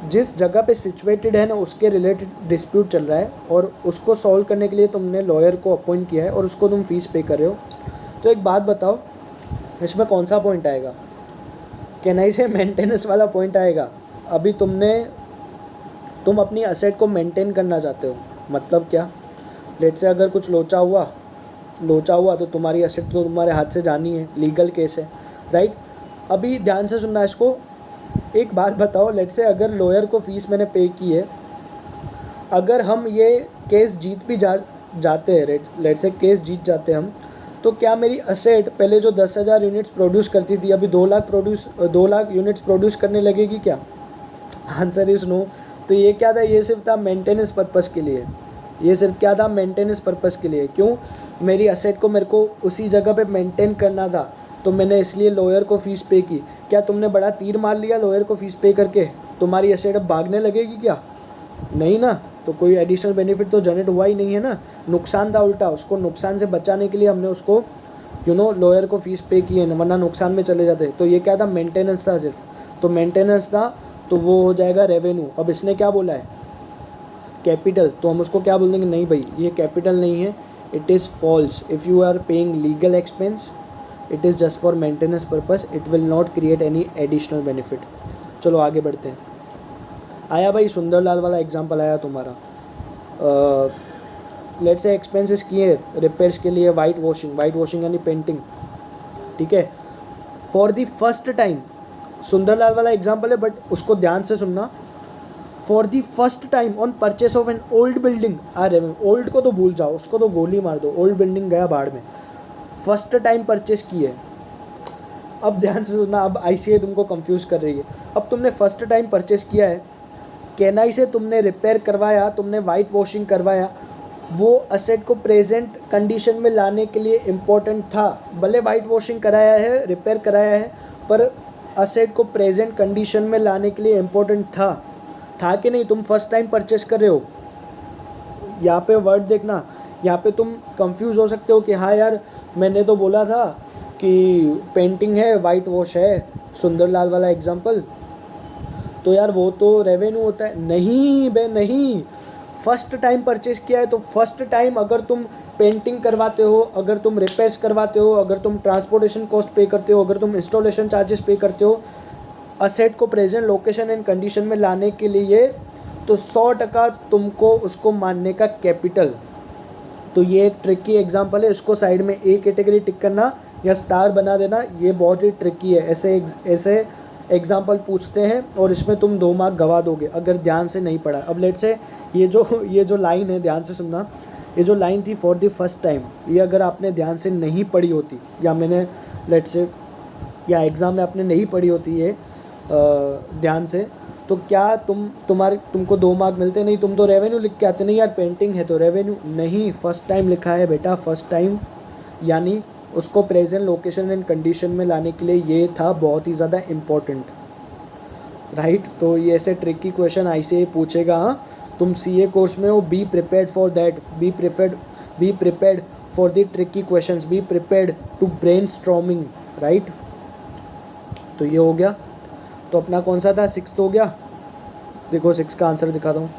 जिस जगह पे सिचुएटेड है ना, उसके रिलेटेड डिस्प्यूट चल रहा है और उसको सॉल्व करने के लिए तुमने लॉयर को अपॉइंट किया है और उसको तुम फीस पे कर रहे हो। तो एक बात बताओ, इसमें कौन सा पॉइंट आएगा? कहना से मेंटेनेंस वाला पॉइंट आएगा। अभी तुम अपनी असेट को मेंटेन करना चाहते हो, मतलब क्या? लेट से अगर कुछ लोचा हुआ तो तुम्हारी असेट तो तुम्हारे हाथ से जानी है, लीगल केस है, राइट। अभी ध्यान से सुनना इसको, एक बात बताओ, लेट से अगर लॉयर को फीस मैंने पे की है, अगर हम ये केस जीत भी जाते हैं, लेट से केस जीत जाते हैं हम, तो क्या मेरी असेट पहले जो 10,000 यूनिट्स प्रोड्यूस करती थी अभी 2 लाख यूनिट्स प्रोड्यूस करने लगेगी क्या? Answer is no. तो ये क्या था? ये सिर्फ था मेंटेनेंस पर्पस के लिए, ये सिर्फ क्या था? मेंटेनेंस पर्पस के लिए। क्यों? मेरी असेट को मेरे को उसी जगह पे मेंटेन करना था, तो मैंने इसलिए लॉयर को फ़ीस पे की। क्या तुमने बड़ा तीर मार लिया लॉयर को फ़ीस पे करके? तुम्हारी असेट अब भागने लगेगी क्या? नहीं ना, तो कोई एडिशनल बेनिफिट तो जनरेट हुआ ही नहीं है ना, नुकसान था उल्टा। उसको नुकसान से बचाने के लिए हमने उसको लॉयर को फ़ीस पे की है, वरना नुकसान में चले जाते। तो ये क्या था? मेंटेनेंस था सिर्फ, तो मेंटेनेंस था तो वो हो जाएगा रेवेन्यू। अब इसने क्या बोला है? कैपिटल, तो हम उसको क्या बोल देंगे? नहीं भाई, ये कैपिटल नहीं है, it is false. If you are paying legal expense, it is just for maintenance purpose, it will not create any additional benefit. चलो आगे बढ़ते हैं। आया भाई सुंदरलाल वाला एग्जांपल आया तुम्हारा। लेट से एक्सपेंसेस किए रिपेयर्स के लिए, वाइट वॉशिंग यानी पेंटिंग, ठीक है। For the first time, Sundarlal वाला एग्जांपल है बट उसको ध्यान से सुनना। For the first time on purchase of an old building, अरे ओल्ड को तो भूल जाओ, उसको तो गोली मार दो, ओल्ड बिल्डिंग गया बाढ़ में। फर्स्ट टाइम परचेस की है। अब ध्यान से सुनना, अब ICA तुमको कंफ्यूज कर रही है। अब तुमने फर्स्ट टाइम परचेस किया है, केनाई से तुमने रिपेयर करवाया, तुमने वाइट वॉशिंग करवाया, वो असेट को प्रेजेंट कंडीशन में लाने के लिए इम्पोर्टेंट था। भले वाइट वॉशिंग कराया है, रिपेयर कराया है, पर असेट को प्रेजेंट कंडीशन में लाने के लिए इम्पोर्टेंट था कि नहीं? तुम फर्स्ट टाइम परचेस कर रहे हो, यहाँ पे वर्ड देखना, यहाँ पे तुम कंफ्यूज हो सकते हो कि हाँ यार मैंने तो बोला था कि पेंटिंग है, वाइट वॉश है, सुंदरलाल वाला एग्जांपल, तो यार वो तो रेवेन्यू होता है। नहीं बे नहीं, फर्स्ट टाइम परचेस किया है तो फर्स्ट टाइम अगर तुम पेंटिंग करवाते हो, अगर तुम रिपेयर्स करवाते हो, अगर तुम ट्रांसपोर्टेशन कॉस्ट पे करते हो, अगर तुम इंस्टॉलेशन चार्जेस पे करते हो असेट को प्रेजेंट लोकेशन एंड कंडीशन में लाने के लिए, तो 100% तुमको उसको मानने का कैपिटल। तो ये एक ट्रिकी एग्जांपल है, इसको साइड में ए कैटेगरी टिक करना या स्टार बना देना, ये बहुत ही ट्रिकी है। ऐसे एग्जांपल पूछते हैं और इसमें तुम 2 मार्क गवा दोगे अगर ध्यान से नहीं पढ़ा। अब लेट से ये जो लाइन है, ध्यान से सुनना, ये जो लाइन थी फॉर द फर्स्ट टाइम, ये अगर आपने ध्यान से नहीं पढ़ी होती या मैंने लेट से या एग्ज़ाम में आपने नहीं पढ़ी होती ये ध्यान से, तो क्या तुमको 2 मार्क मिलते? नहीं, तुम तो रेवेन्यू लिख के आते। नहीं यार पेंटिंग है तो रेवेन्यू नहीं, फर्स्ट टाइम लिखा है बेटा, फर्स्ट टाइम, यानी उसको प्रेजेंट लोकेशन एंड कंडीशन में लाने के लिए ये था बहुत ही ज़्यादा इम्पोर्टेंट, राइट। तो ये ऐसे ट्रिकी क्वेश्चन ऐसे पूछेगा। हाँ, तुम सीए कोर्स में हो, be prepared for that, be prepared for the tricky questions, be prepared to brainstorming, right. तो ये हो गया। तो अपना कौन सा था, 6 हो गया। देखो 6 का आंसर दिखाता हूँ।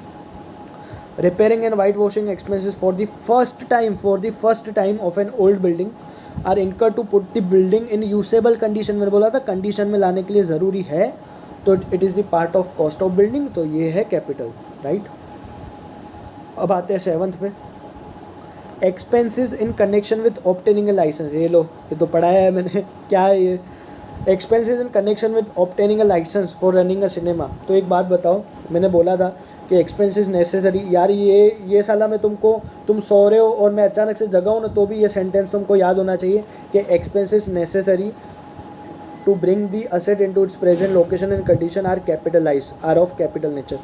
Repairing and white washing expenses for the first time of an old building are incur to put the building in usable condition. मैंने बोला था कंडीशन में लाने के लिए ज़रूरी है, तो it is the part of cost of building, तो ये है कैपिटल, राइट। अब आते हैं 7th पे, expenses in connection with obtaining a license. ये लो, ये तो पढ़ाया है मैंने, क्या है ये, expenses in connection with obtaining a license for running a cinema. तो एक बात बताओ, मैंने बोला था कि एक्सपेंसेस नेसेसरी, यार ये साला मैं तुम सो रहे हो और मैं अचानक से जगा हूँ ना, तो भी ये सेंटेंस तुमको याद होना चाहिए कि expenses necessary to bring the asset into its present location and condition are of capital nature.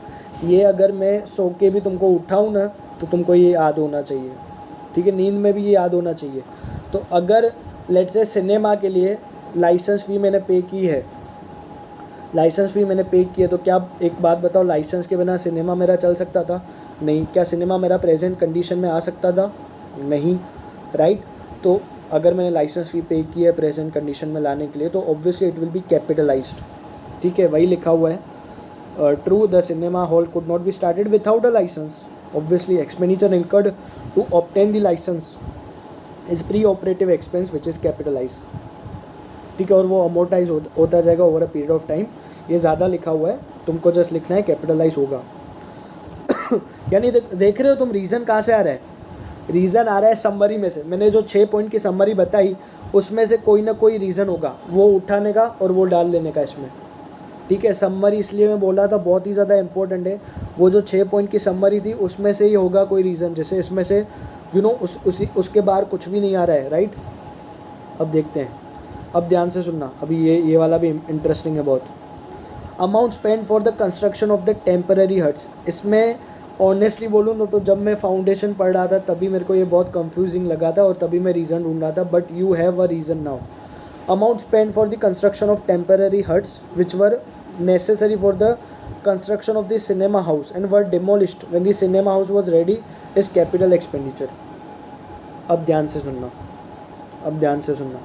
ये अगर मैं सो के भी तुमको उठाऊँ ना, तो तुमको ये याद होना चाहिए, ठीक है, नींद में भी ये याद होना चाहिए। तो अगर लेट्स से सिनेमा के लिए लाइसेंस फ़ी मैंने पे की है, तो क्या, एक बात बताओ, लाइसेंस के बिना सिनेमा मेरा चल सकता था? नहीं। क्या सिनेमा मेरा प्रेजेंट कंडीशन में आ सकता था? नहीं, राइट। तो अगर मैंने लाइसेंस फ़ी पे की है प्रेजेंट कंडीशन में लाने के लिए, तो obviously it will be capitalized, ठीक है, वही लिखा हुआ है। True, the cinema hall could not be started without a license. Obviously expenditure incurred to obtain the license is pre operative expense which is capitalize, ठीक है, और वो अमोर्टाइज होता जाएगा over a period of time. ये ज़्यादा लिखा हुआ है, तुमको जस्ट लिखना है कैपिटलाइज होगा। यानी देख रहे हो तुम, रीज़न कहाँ से आ रहा है? रीज़न आ रहा है समरी में से। मैंने जो 6 पॉइंट की समरी बताई उसमें से कोई ना कोई रीज़न होगा, वो उठाने का और वो डाल लेने का इसमें, ठीक है। समरी इसलिए मैं बोला था बहुत ही ज़्यादा इंपॉर्टेंट है। वो जो 6 पॉइंट की समरी थी उसमें से ही होगा कोई रीज़न, जैसे इसमें से उसके बाहर कुछ भी नहीं आ रहा है, राइट। अब देखते हैं, अब ध्यान से सुनना, अभी ये वाला भी इंटरेस्टिंग है बहुत। Amount spend for the construction of the temporary huts. इसमें ऑनेस्टली बोलूँ ना, तो जब मैं फाउंडेशन पढ़ रहा था तभी मेरे को ये बहुत कंफ्यूजिंग लगा था और तभी मैं रीज़न ढूंढ रहा था, but you have a reason now. Amount spend for the construction of temporary huts which were necessary for the construction of the cinema house and were demolished when the cinema house was ready is capital expenditure। अब ध्यान से सुनना,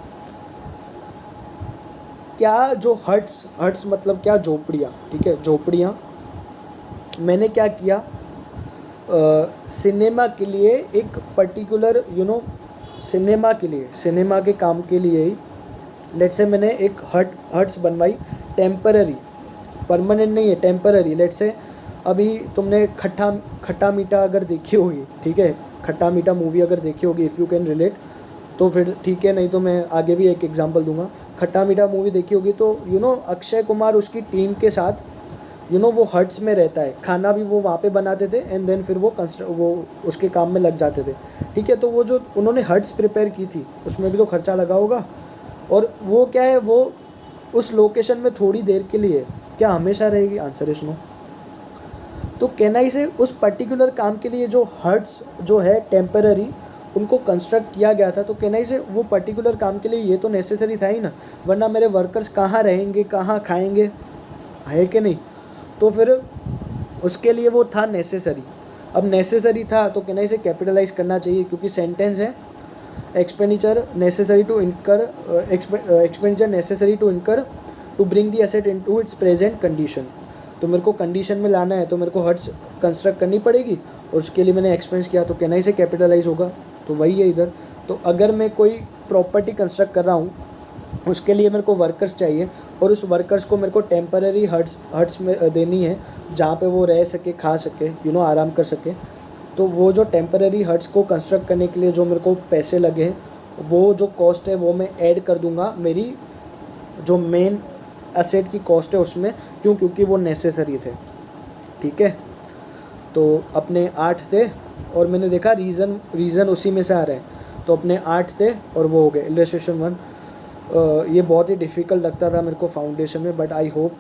क्या जो huts मतलब क्या, झोपड़ियाँ, ठीक है, झोपड़ियाँ। मैंने क्या किया, सिनेमा के लिए एक पर्टिकुलर सिनेमा के काम के लिए ही लेट्स से मैंने एक हट्स बनवाई, टेम्पररी, परमानेंट नहीं है, टेम्पररी। लेट्स से अभी तुमने खट्टा मीठा अगर देखी होगी, ठीक है, खट्टा मीठा मूवी अगर देखी होगी, इफ़ यू कैन रिलेट तो फिर ठीक है, नहीं तो मैं आगे भी एक एग्जांपल दूंगा। खट्टा मीठा मूवी देखी होगी तो अक्षय कुमार उसकी टीम के साथ वो हट्स में रहता है, खाना भी वो वहाँ पे बनाते थे एंड देन फिर वो उसके काम में लग जाते थे, ठीक है। तो वो जो उन्होंने हट्स प्रिपेयर की थी उसमें भी तो खर्चा लगा होगा, और वो क्या है, वो उस लोकेशन में थोड़ी देर के लिए, क्या हमेशा रहेगी? Answer is no. तो कहना से उस पर्टिकुलर काम के लिए जो हट्स जो है टेम्पररी उनको कंस्ट्रक्ट किया गया था, तो कहना से वो पर्टिकुलर काम के लिए ये तो नेसेसरी था ही ना, वरना मेरे वर्कर्स कहाँ रहेंगे, कहाँ खाएंगे, है कि नहीं। तो फिर उसके लिए वो था नेसेसरी। अब नेसेसरी था तो कहना से कैपिटलाइज करना चाहिए, क्योंकि सेंटेंस है expenditure necessary to incur to bring the asset into its present condition. तो मेरे को कंडीशन में लाना है तो मेरे को हर्ट्स कंस्ट्रक्ट करनी पड़ेगी और उसके लिए मैंने एक्सपेंस किया तो कैन आई से कैपिटलाइज होगा, तो वही है इधर। तो अगर मैं कोई प्रॉपर्टी कंस्ट्रक्ट कर रहा हूँ उसके लिए मेरे को वर्कर्स चाहिए और उस वर्कर्स को मेरे को टेम्पररी हट्स में देनी है जहाँ पे वो रह सके, खा सके, आराम कर सके। तो वो जो टेम्पररी हट्स को कंस्ट्रक्ट करने के लिए जो मेरे को पैसे लगे हैं वो जो कॉस्ट है वो मैं ऐड कर दूंगा मेरी जो मेन असेट की कॉस्ट है उसमें, क्योंकि वो नेसेसरी थे। ठीक है, तो अपने 8 थे और मैंने देखा रीज़न उसी में से आ रहा है, तो अपने 8 थे और वो हो गए। इलस्ट्रेशन 1 ये बहुत ही डिफ़िकल्ट लगता था मेरे को फाउंडेशन में, but I hope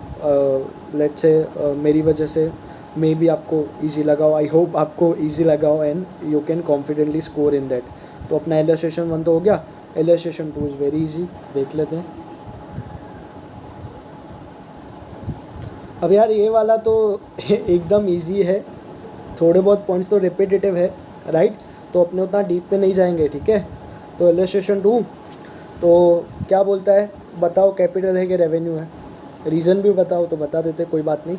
let's say मेरी वजह से मे बी आपको इजी लगा हो, आई होप आपको इजी लगा हो and you can confidently score in that. तो अपना इलस्ट्रेशन 1 तो हो गया। इलस्ट्रेशन 2 इज़ वेरी इजी, देख लेते हैं। अब यार ये वाला तो एकदम इजी है, थोड़े बहुत पॉइंट्स तो रिपीटेटिव है, राइट, तो अपने उतना डीप पे नहीं जाएंगे। ठीक है, तो इलस्ट्रेशन 2 तो क्या बोलता है, बताओ कैपिटल है कि रेवेन्यू है, रीज़न भी बताओ तो बता देते, कोई बात नहीं।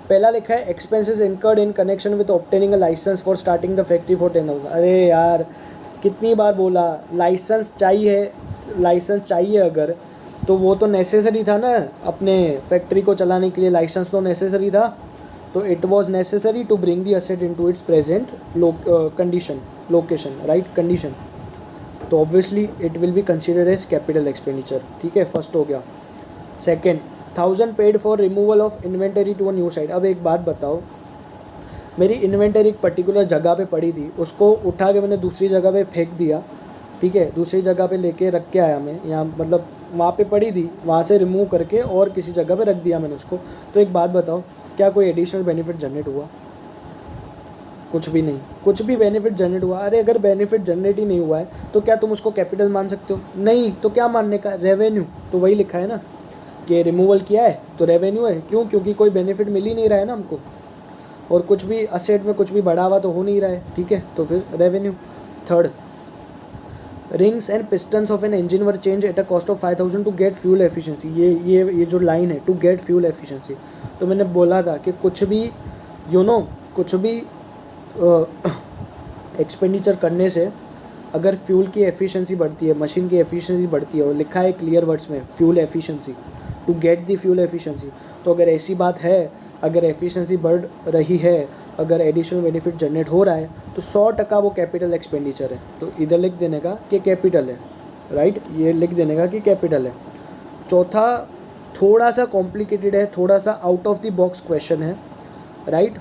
पहला लिखा है expenses incurred in connection with obtaining a license for starting the factory for 10,000। अरे यार कितनी बार बोला, लाइसेंस चाहिए अगर तो वो तो नेसेसरी था ना, अपने फैक्ट्री को चलाने के लिए लाइसेंस तो नेसेसरी था। तो it was necessary to bring the asset into its present location, right, condition. तो obviously it will be considered as capital expenditure. ठीक है, फर्स्ट हो गया। Second, 1000 paid for removal of inventory to a new site. अब एक बात बताओ, मेरी इन्वेंटरी एक पर्टिकुलर जगह पे पड़ी थी, उसको उठा के मैंने दूसरी जगह पे फेंक दिया। ठीक है, दूसरी जगह पे लेके रख के आया मैं, यहाँ मतलब वहाँ पे पड़ी थी, वहाँ से रिमूव करके और किसी जगह पे रख दिया मैंने उसको। तो एक बात बताओ, क्या कोई एडिशनल बेनिफिट जनरेट हुआ? कुछ भी नहीं, कुछ भी बेनिफिट जनरेट हुआ? अरे अगर बेनिफिट जनरेट ही नहीं हुआ है तो क्या तुम उसको कैपिटल मान सकते हो? नहीं, तो क्या मानने का? रेवेन्यू। तो वही लिखा है ना कि रिमूवल किया है तो रेवेन्यू है। क्यों? क्योंकि कोई बेनिफिट मिल ही नहीं रहा है ना हमको, और कुछ भी असेट में कुछ भी बढ़ावा तो हो नहीं रहा है। ठीक है, तो फिर revenue. Third, rings and pistons of an engine were change at a cost of 5000 to get fuel efficiency. ये जो लाइन है, टू गेट फ्यूल एफिशिएंसी, तो मैंने बोला था कि कुछ भी कुछ भी एक्सपेंडिचर करने से अगर फ्यूल की एफिशिएंसी बढ़ती है, मशीन की एफिशिएंसी बढ़ती है, और लिखा है क्लियर वर्ड्स में fuel efficiency, to get the fuel efficiency, तो अगर ऐसी बात है, अगर एफिशिएंसी बढ़ रही है, अगर एडिशनल बेनिफिट जनरेट हो रहा है, तो 100% वो कैपिटल एक्सपेंडिचर है। तो इधर लिख देने का कि कैपिटल है, राइट, ये लिख देने का कि कैपिटल है। चौथा थोड़ा सा कॉम्प्लिकेटेड है, थोड़ा सा out of the box question है, राइट।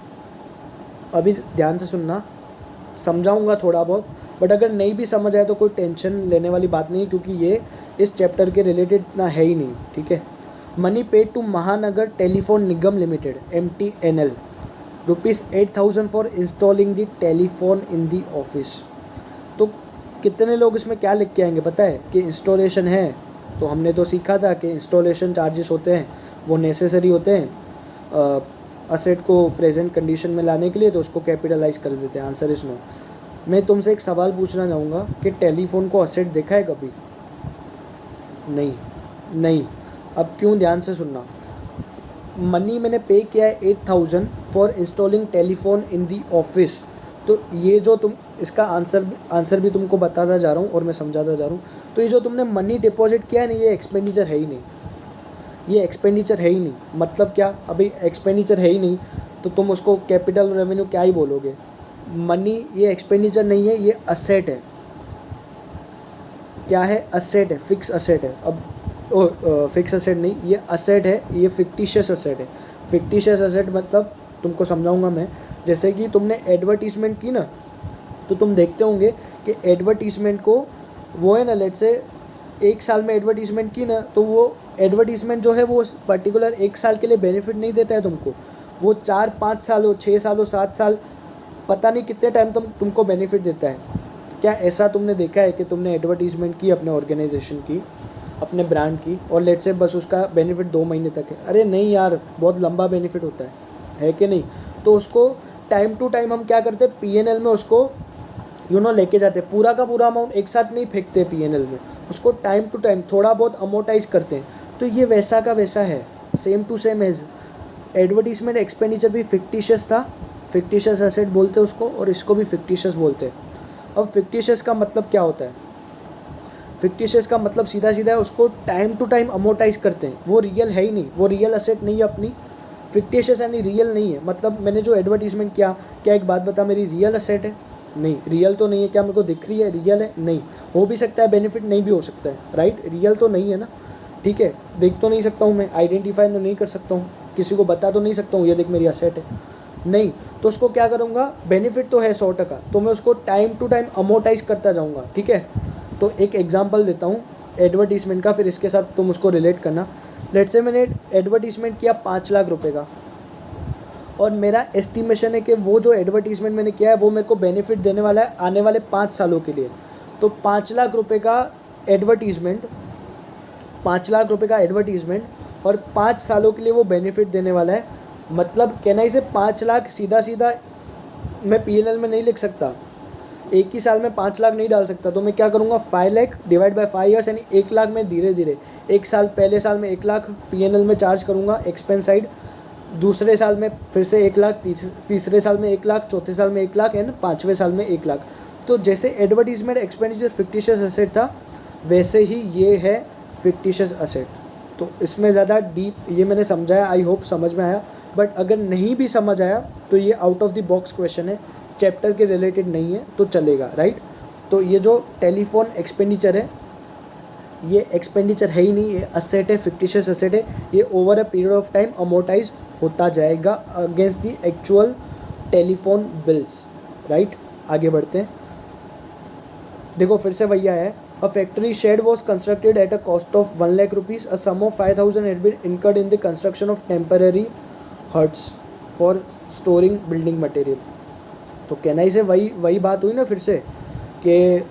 अभी ध्यान से सुनना, समझाऊंगा थोड़ा बहुत, बट अगर नहीं भी समझ आए तो कोई टेंशन लेने वाली बात नहीं, क्योंकि ये इस चैप्टर के रिलेटेड इतना है ही नहीं। ठीक है, मनी पेड टू महानगर telephone Nigam limited MTNL ₹8,000 for installing the telephone in the office. तो कितने लोग इसमें क्या लिख के आएंगे पता है कि इंस्टॉलेशन है, तो हमने तो सीखा था कि इंस्टॉलेशन चार्जेस होते हैं, वो नेसेसरी होते हैं असेट को प्रेजेंट कंडीशन में लाने के लिए, तो उसको कैपिटलाइज कर देते हैं। Answer is no. मैं तुमसे एक सवाल पूछना चाहूँगा कि टेलीफोन को असेट देखा है कभी? नहीं। अब क्यों, ध्यान से सुनना। मनी मैंने पे किया है 8,000 for installing telephone in the office. तो ये जो तुम, इसका आंसर भी तुमको बताता जा रहा हूँ और मैं समझाता जा रहा हूँ। तो ये जो तुमने मनी डिपॉजिट किया है ना, ये एक्सपेंडिचर है ही नहीं, ये एक्सपेंडिचर है ही नहीं। मतलब क्या? अभी एक्सपेंडिचर है ही नहीं तो तुम उसको कैपिटल रेवेन्यू क्या ही बोलोगे? मनी ये एक्सपेंडिचर नहीं है, ये असेट है। क्या है? असेट है, फिक्स असेट है। अब फिक्स असेट नहीं, ये असेट है, ये फिक्टिशियस असेट है। फिक्टिशियस असेट मतलब तुमको समझाऊंगा मैं। जैसे कि तुमने एडवर्टीजमेंट की ना, तो तुम देखते होंगे कि एडवर्टीजमेंट को वो है ना, लेट्स से 1 साल में एडवर्टीजमेंट की ना, तो वो एडवर्टीजमेंट जो है वो पर्टिकुलर 1 साल के लिए बेनिफिट नहीं देता है तुमको, वो 4-5 साल हो, 6 साल हो, 7 साल, पता नहीं कितने टाइम तुमको बेनिफिट देता है। क्या ऐसा तुमने देखा है कि तुमने एडवर्टीजमेंट की अपने ऑर्गेनाइजेशन की, अपने ब्रांड की, और लेट से बस उसका बेनिफिट 2 महीने तक है? अरे नहीं यार, बहुत लंबा बेनिफिट होता है कि नहीं? तो उसको टाइम टू टाइम हम क्या करते हैं, PNL में उसको लेके जाते हैं। पूरा का पूरा अमाउंट एक साथ नहीं फेंकते PNL में, उसको टाइम टू टाइम थोड़ा बहुत अमोटाइज करते हैं। तो ये वैसा का वैसा है, same to same as advertisement expenditure भी फिक्टिशियस था, फिक्टिशियस एसेट बोलते हैं उसको, और इसको भी फिक्टिशियस बोलते हैं। अब फिक्टिशियस का मतलब क्या होता है? फिक्टिशियस का मतलब सीधा सीधा है, उसको टाइम टू टाइम अमोर्टाइज करते हैं, वो रियल है ही नहीं, वो रियल एसेट नहीं है अपनी। फिक्टिशियस यानी रियल नहीं है, मतलब मैंने जो एडवर्टीजमेंट किया, क्या एक बात बता, मेरी रियल एसेट है? नहीं, रियल तो नहीं है। क्या मेरे को दिख रही है रियल है? नहीं। हो भी सकता है बेनिफिट, नहीं भी हो सकता है, राइट? रियल तो नहीं है ना, ठीक है। देख तो नहीं सकता हूँ मैं, आइडेंटिफाई तो नहीं कर सकता हूँ, किसी को बता तो नहीं सकता हूँ ये देख मेरी एसेट है, नहीं। तो उसको क्या करूँगा, बेनिफिट तो है 100%, तो मैं उसको टाइम टू टाइम अमोर्टाइज करता जाऊँगा, ठीक है। तो एक एग्जांपल देता हूँ एडवर्टीजमेंट का, फिर इसके साथ तुम उसको रिलेट करना। लेट्स से मैंने एडवर्टीजमेंट किया 5 लाख रुपए का, और मेरा एस्टिमेशन है कि वो जो एडवर्टीजमेंट मैंने किया है वो मेरे को बेनिफिट देने वाला है आने वाले 5 सालों के लिए। तो 5 लाख रुपए का एडवर्टीजमेंट, 5 लाख रुपए का एडवर्टीजमेंट, और 5 सालों के लिए वो बेनिफिट देने वाला है। मतलब कहना इसे 5 लाख सीधा सीधा मैं पीएनएल में नहीं लिख सकता, एक ही साल में 5 लाख नहीं डाल सकता। तो मैं क्या करूँगा, 5 लाख डिवाइड बाय 5 ईयर्स, यानी 1 लाख में धीरे धीरे, एक साल पहले साल में 1 लाख पीएनएल में चार्ज करूँगा एक्सपेंस साइड, दूसरे साल में फिर से 1 लाख, तीसरे साल में 1 लाख, चौथे साल में 1 लाख, एंड 5वें साल में 1 लाख। तो जैसे एडवर्टीजमेंट एक्सपेंडिचर फिक्टिशियस एसेट था, वैसे ही ये है फिक्टिशियस एसेट। तो इसमें ज़्यादा डीप ये मैंने समझाया, आई होप समझ में आया। बट अगर नहीं भी समझ आया तो ये out of the box question है, चैप्टर के रिलेटेड नहीं है, तो चलेगा, राइट। तो ये जो टेलीफोन एक्सपेंडिचर है, ये एक्सपेंडिचर है ही नहीं, ये असेट है, फिक्टिशियस असेट है। ये over a period of time amortize होता जाएगा against the actual telephone bills, right. आगे बढ़ते हैं, देखो फिर से भैया है, a factory shed was constructed at a cost of 1 lakh rupees, a sum of 5,000 had been incurred in the construction of temporary huts for storing building material। तो कहना इसे वही बात हुई ना फिर से, कि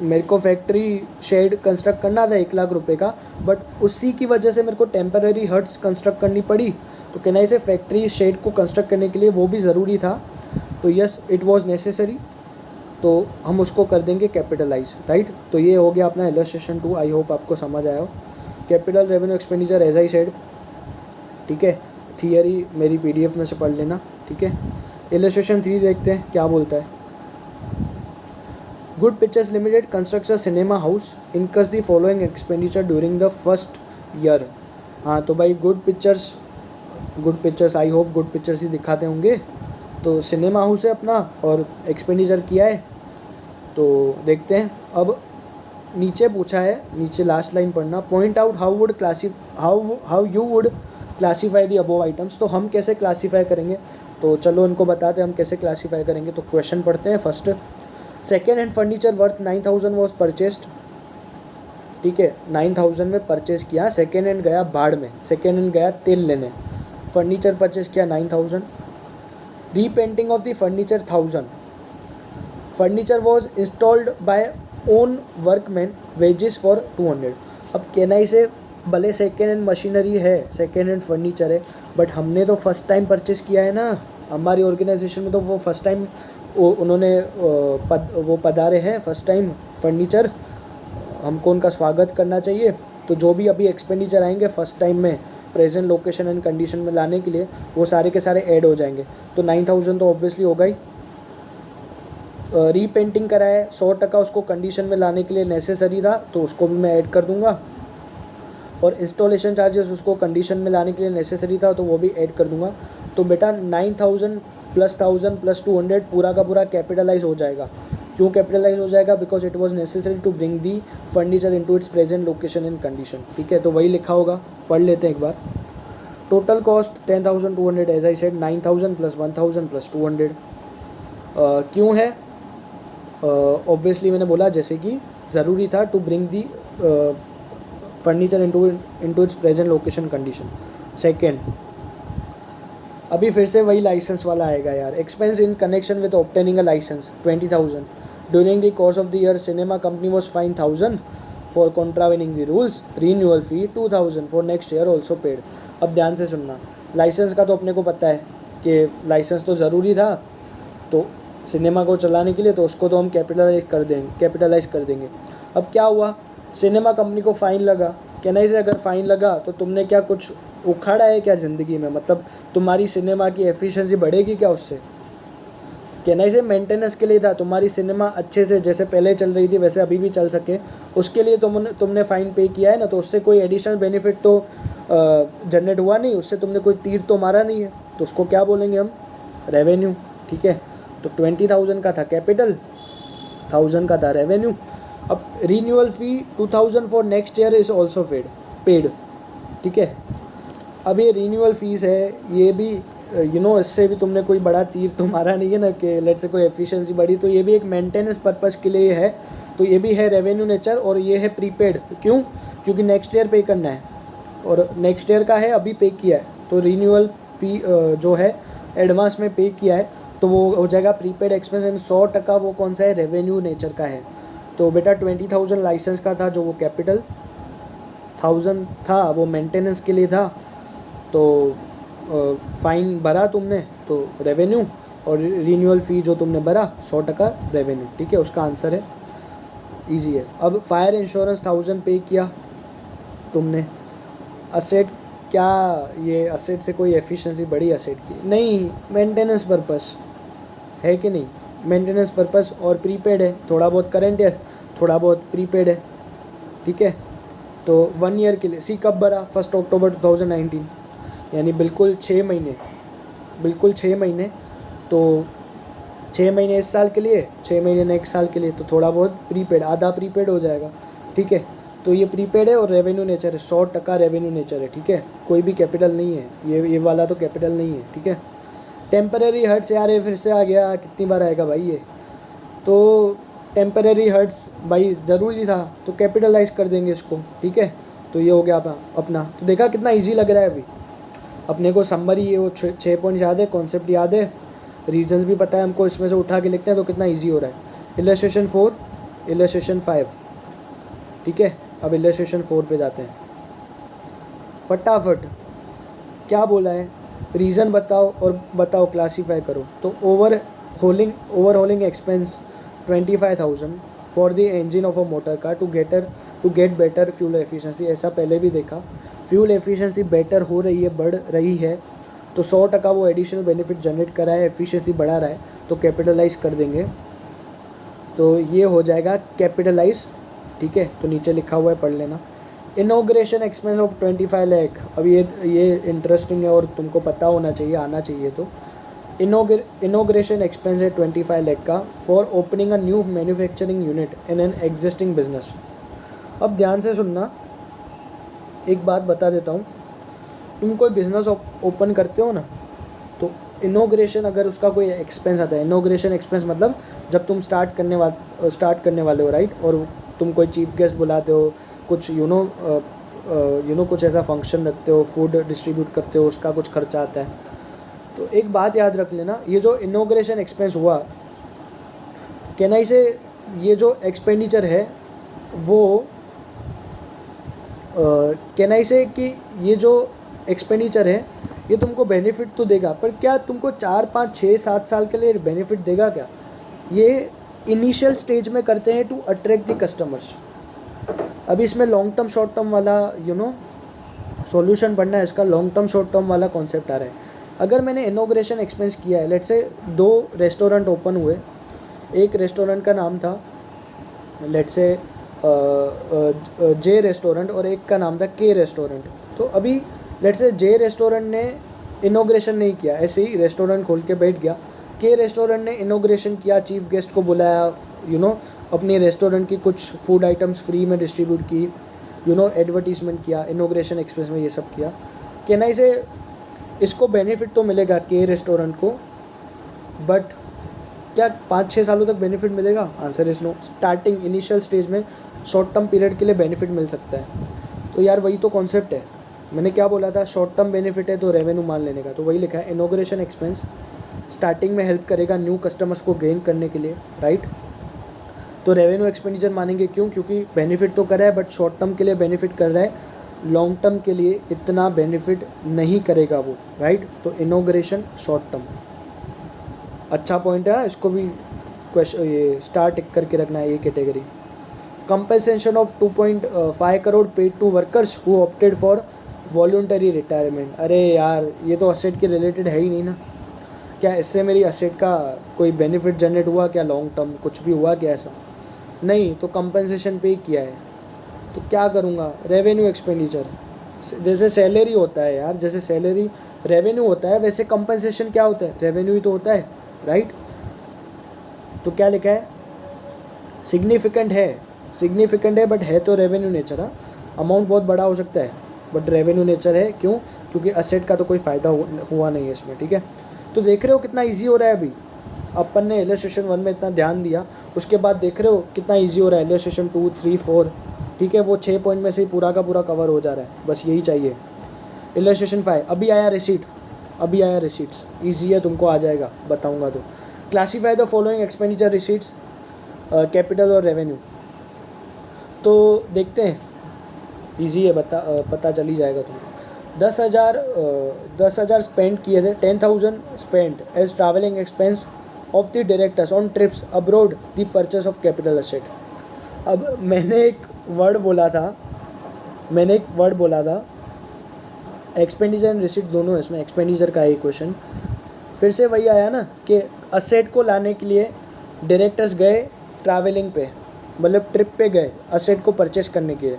मेरे को फैक्ट्री शेड कंस्ट्रक्ट करना था 1 लाख रुपए का, बट उसी की वजह से मेरे को टेम्पररी हट्स कंस्ट्रक्ट करनी पड़ी। तो कहना इसे फैक्ट्री शेड को कंस्ट्रक्ट करने के लिए वो भी ज़रूरी था, तो यस इट वाज नेसेसरी, तो हम उसको कर देंगे कैपिटलाइज, राइट। तो ये हो गया अपना इलस्ट्रेशन 2, आई होप आपको समझ आया हो। Capital revenue expenditure as I said, ठीक है, थियरी मेरी PDF में से पढ़ लेना, ठीक है। इलस्ट्रेशन 3 देखते हैं क्या बोलता है। Good pictures limited constructs a cinema house, incurs the following expenditure during the first year. हाँ तो भाई good pictures I hope good pictures ही दिखाते होंगे। तो सिनेमा हाउस है अपना और एक्सपेंडिचर किया है, तो देखते हैं। अब नीचे पूछा है, नीचे लास्ट लाइन पढ़ना, point out how you would classify the above items. तो हम कैसे क्लासीफाई करेंगे, तो चलो इनको बताते हैं हम कैसे क्लासीफाई करेंगे। तो क्वेश्चन पढ़ते हैं first. Second hand furniture worth 9,000 was purchased, ठीक है, 9,000 में परचेज किया। सेकेंड हैंड गया भाड़ में, सेकेंड हैंड गया तेल लेने, फर्नीचर परचेज किया 9,000। Repainting of the furniture 1,000। Furniture was installed by own workman, wages for 200। अब कहना से भले सेकेंड हैंड मशीनरी है, सेकेंड हैंड फर्नीचर है, बट हमने तो फर्स्ट टाइम परचेज़ किया है ना, हमारी ऑर्गेनाइजेशन में तो वो फर्स्ट टाइम उन्होंने वो पधारे हैं फर्स्ट टाइम फर्नीचर, हमको उनका स्वागत करना चाहिए। तो जो भी अभी एक्सपेंडिचर आएंगे फर्स्ट टाइम में प्रेजेंट लोकेशन एंड कंडीशन में लाने के लिए, वो सारे के सारे ऐड हो जाएंगे। तो 9,000 तो ऑब्वियसली होगा ही। रीपेंटिंग करा है 100% उसको कंडीशन में लाने के लिए नेसेसरी था, तो उसको भी मैं ऐड कर दूंगा। और इंस्टॉलेशन चार्जेस उसको कंडीशन में लाने के लिए नेसेसरी था, तो वो भी ऐड कर दूंगा। तो बेटा 9,000 + 1,000 + 200 पूरा का पूरा कैपिटलाइज हो जाएगा। क्यों कैपिटलाइज हो जाएगा? Because it was necessary to bring the furniture into its present location and condition, ठीक है। तो वही लिखा होगा, पढ़ लेते हैं एक बार। Total cost 10,200 as I said, 9,000 + 1,000 + 200। क्यों है? ऑब्वियसली मैंने बोला जैसे कि ज़रूरी था to bring the furniture into its present location condition. Second, अभी फिर से वही लाइसेंस वाला आएगा यार। Expense in connection with obtaining a licence 20,000। During the course of the year cinema company was fine 1,000 for contravening the rules. Renewal fee 2,000 for next year also paid. अब ध्यान से सुनना, लाइसेंस का तो अपने को पता है कि लाइसेंस तो ज़रूरी था तो सिनेमा को चलाने के लिए, तो उसको तो हम कैपिटलाइज कर देंगे। अब क्या हुआ, सिनेमा कंपनी को फ़ाइन लगा। कहना इसे अगर फ़ाइन लगा तो तुमने क्या कुछ उखाड़ा है क्या ज़िंदगी में? मतलब तुम्हारी सिनेमा की एफिशिएंसी बढ़ेगी क्या उससे? कहना इसे मेंटेनेंस के लिए था, तुम्हारी सिनेमा अच्छे से जैसे पहले चल रही थी वैसे अभी भी चल सके, उसके लिए तुमने फ़ाइन पे किया है ना, तो उससे कोई एडिशनल बेनिफिट तो जनरेट हुआ नहीं, उससे तुमने कोई तीर तो मारा नहीं है, तो उसको क्या बोलेंगे हम? रेवेन्यू। ठीक है, तो 20,000 का था कैपिटल, 1000 का था रेवेन्यू। अब renewal fee 2000 for next year is also paid. ठीक है, अब ये रीन्यूअल फीस है, ये भी इससे भी तुमने कोई बड़ा तीर तो मारा नहीं है ना कि लेट से कोई एफिशिएंसी बढ़ी, तो ये भी एक मेंटेनेंस पर्पस के लिए है, तो ये भी है रेवेन्यू नेचर, और ये है प्रीपेड। क्यों? क्योंकि नेक्स्ट ईयर पे करना है, और नेक्स्ट ईयर का है अभी पे किया है, तो रीन्यूअल फी जो है एडवांस में पे किया है, तो वो हो जाएगा प्रीपेड एक्सपेंस, एंड 100% वो कौन सा है? रेवेन्यू नेचर का है। तो बेटा 20,000 लाइसेंस का था, जो वो कैपिटल 1000 था वो मेंटेनेंस के लिए था, तो फ़ाइन भरा तुमने तो रेवेन्यू, और रीन्यूअल फ़ी जो तुमने भरा 100% रेवेन्यू। ठीक है, उसका आंसर है, इजी है। अब फायर इंश्योरेंस 1000 पे किया तुमने। असेट, क्या ये असेट से कोई एफिशिएंसी बढ़ी असेट की? नहीं, मेंटेनेंस पर्पस है कि नहीं? मेंटेनेंस पर्पस, और प्रीपेड है, थोड़ा बहुत करेंट ईयर, थोड़ा बहुत प्रीपेड है। ठीक है, तो 1 ईयर के लिए। सी कब भरा? 1 अक्टूबर 2019, यानी बिल्कुल 6 महीने, बिल्कुल 6 महीने, तो 6 महीने इस साल के लिए, 6 महीने नेक्स्ट साल के लिए, तो थोड़ा बहुत प्रीपेड, आधा प्रीपेड हो जाएगा। ठीक है, तो ये प्रीपेड है और रेवेन्यू नेचर है, 100% रेवेन्यू नेचर है। ठीक है, कोई भी कैपिटल नहीं है, ये वाला तो कैपिटल नहीं है। ठीक है, टेम्परेरी हर्ट्स, यार ये फिर से आ गया, कितनी बार आएगा भाई ये? तो टेम्परेरी हर्ट्स भाई ज़रूरी था, तो कैपिटलाइज कर देंगे इसको। ठीक है, तो ये हो गया अपना। तो देखा कितना ईजी लग रहा है अभी अपने को। समरी ये वो 6 पॉइंट्स याद है, कॉन्सेप्ट याद है, रीजंस भी पता है हमको, इसमें से उठा के लिखते हैं तो कितना इजी हो रहा है। Illustration 4, illustration 5। ठीक है, अब इलस्ट्रेशन 4 पे जाते हैं फटाफट। क्या बोला है? रीज़न बताओ और बताओ क्लासीफाई करो। तो overhauling expense 25,000 for the engine of a motor car to get better fuel efficiency. ऐसा पहले भी देखा, फ्यूल एफिशिएंसी बेटर हो रही है, बढ़ रही है, तो 100% वो एडिशनल बेनिफिट जनरेट कर रहा है, एफिशिएंसी बढ़ा रहा है, तो कैपिटलाइज कर देंगे, तो ये हो जाएगा कैपिटलाइज। ठीक है, तो नीचे लिखा हुआ है, पढ़ लेना। Inauguration expense of 25 lakh. अब ये इंटरेस्टिंग है और तुमको पता होना चाहिए, आना चाहिए। तो इनॉग्रेशन एक्सपेंस है 25 लाख का for opening a new manufacturing unit in an existing business. अब ध्यान से सुनना, एक बात बता देता हूँ, तुम कोई बिज़नेस ओपन करते हो ना, तो इनॉग्रेशन अगर उसका कोई एक्सपेंस आता है, इनॉग्रेशन एक्सपेंस मतलब जब तुम स्टार्ट करने वाले हो, राइट, और तुम कोई चीफ गेस्ट बुलाते हो, कुछ कुछ ऐसा फंक्शन रखते हो, फूड डिस्ट्रीब्यूट करते हो, उसका कुछ खर्चा आता है। तो एक बात याद रख लेना, ये जो इनॉग्रेशन एक्सपेंस हुआ, कहना इसे, ये जो एक्सपेंडिचर है वो कहना इसे कि ये जो एक्सपेंडिचर है ये तुमको बेनिफिट तो देगा, पर क्या तुमको 4, 5, 6, 7 साल के लिए बेनिफिट देगा क्या? ये इनिशियल स्टेज में करते हैं टू अट्रैक्ट द कस्टमर्स। अभी इसमें लॉन्ग टर्म शॉर्ट टर्म वाला सॉल्यूशन पढ़ना है, इसका लॉन्ग टर्म शॉर्ट टर्म वाला कॉन्सेप्ट आ रहा है। अगर मैंने इनॉग्रेशन एक्सपेंस किया है, लेट्स से 2 रेस्टोरेंट ओपन हुए, एक रेस्टोरेंट का नाम था लेट्स से जे रेस्टोरेंट और एक का नाम था के रेस्टोरेंट। तो अभी लेट्स से जे रेस्टोरेंट ने इनॉग्रेशन नहीं किया, ऐसे ही रेस्टोरेंट खोल के बैठ गया। के रेस्टोरेंट ने इनॉग्रेशन किया, चीफ गेस्ट को बुलाया, अपनी रेस्टोरेंट की कुछ फूड आइटम्स फ्री में डिस्ट्रीब्यूट की, एडवर्टीजमेंट किया, इनॉग्रेशन एक्सपेंस में ये सब किया। कहना इसे, इसको बेनिफिट तो मिलेगा के रेस्टोरेंट को, बट क्या 5-6 सालों तक बेनिफिट मिलेगा? Answer is no. Starting initial stage में शॉर्ट टर्म पीरियड के लिए बेनिफिट मिल सकता है। तो यार वही तो कॉन्सेप्ट है, मैंने क्या बोला था, शॉर्ट टर्म बेनिफिट है तो रेवेन्यू मान लेने का, तो वही लिखा है। इनॉग्रेशन एक्सपेंस स्टार्टिंग में हेल्प करेगा न्यू कस्टमर्स को गेन करने के लिए, राइट, तो रेवेन्यू एक्सपेंडिचर मानेंगे। क्यों? क्योंकि बेनिफिट तो कर रहा है, बट शॉर्ट टर्म के लिए बेनिफिट कर रहा है, लॉन्ग टर्म के लिए इतना बेनिफिट नहीं करेगा वो, राइट। तो इनॉग्रेशन शॉर्ट टर्म, अच्छा पॉइंट है, इसको भी क्वेश्चन ये स्टार टिक करके रखना है, ये category. Compensation of 2.5 crore paid to workers who opted for voluntary retirement, अरे यार ये तो असेट के रिलेटेड है ही नहीं ना। क्या इससे मेरी असेट का कोई बेनिफिट जनरेट हुआ क्या, लॉन्ग टर्म कुछ भी हुआ क्या ऐसा? नहीं, तो कंपनसेशन पे ही किया है। तो क्या करूँगा, रेवेन्यू एक्सपेंडिचर, जैसे सैलरी होता है यार, जैसे सैलरी रेवेन्यू होता है, वैसे कंपनसेशन क्या होता है, रेवेन्यू ही तो होता है, राइट। तो क्या लिखा है, सिग्निफिकेंट है बट है तो रेवेन्यू नेचर। हाँ, अमाउंट बहुत बड़ा हो सकता है बट रेवेन्यू नेचर है, क्यों? क्योंकि असेट का तो कोई फ़ायदा हुआ नहीं है इसमें, ठीक है। तो देख रहे हो कितना ईजी हो रहा है अभी, अपन ने इलस्ट्रेशन 1 में इतना ध्यान दिया, उसके बाद देख रहे हो कितना ईजी हो रहा है इलस्ट्रेशन 2, 3, 4, ठीक है। वो 6 पॉइंट में से ही पूरा का पूरा कवर हो जा रहा है, बस यही चाहिए। इलस्ट्रेशन 5 अभी आया रिसीट्स, ईजी है, तुमको आ जाएगा, बताऊँगा। तो classify the following expenditure receipts, capital और रेवेन्यू। तो देखते हैं, ईजी है, पता चल ही जाएगा तुम्हें। 10,000 स्पेंड किए थे, 10,000 spend as travelling expense of the directors on trips abroad the purchase of capital asset. अब मैंने एक वर्ड बोला था, एक्सपेंडिचर एंड रिसीट दोनों है इसमें, एक्सपेंडिचर का एक क्वेश्चन फिर से वही आया ना कि असेट को लाने के लिए डायरेक्टर्स गए ट्रैवलिंग पे, मतलब ट्रिप पे गए असेट को परचेस करने के लिए।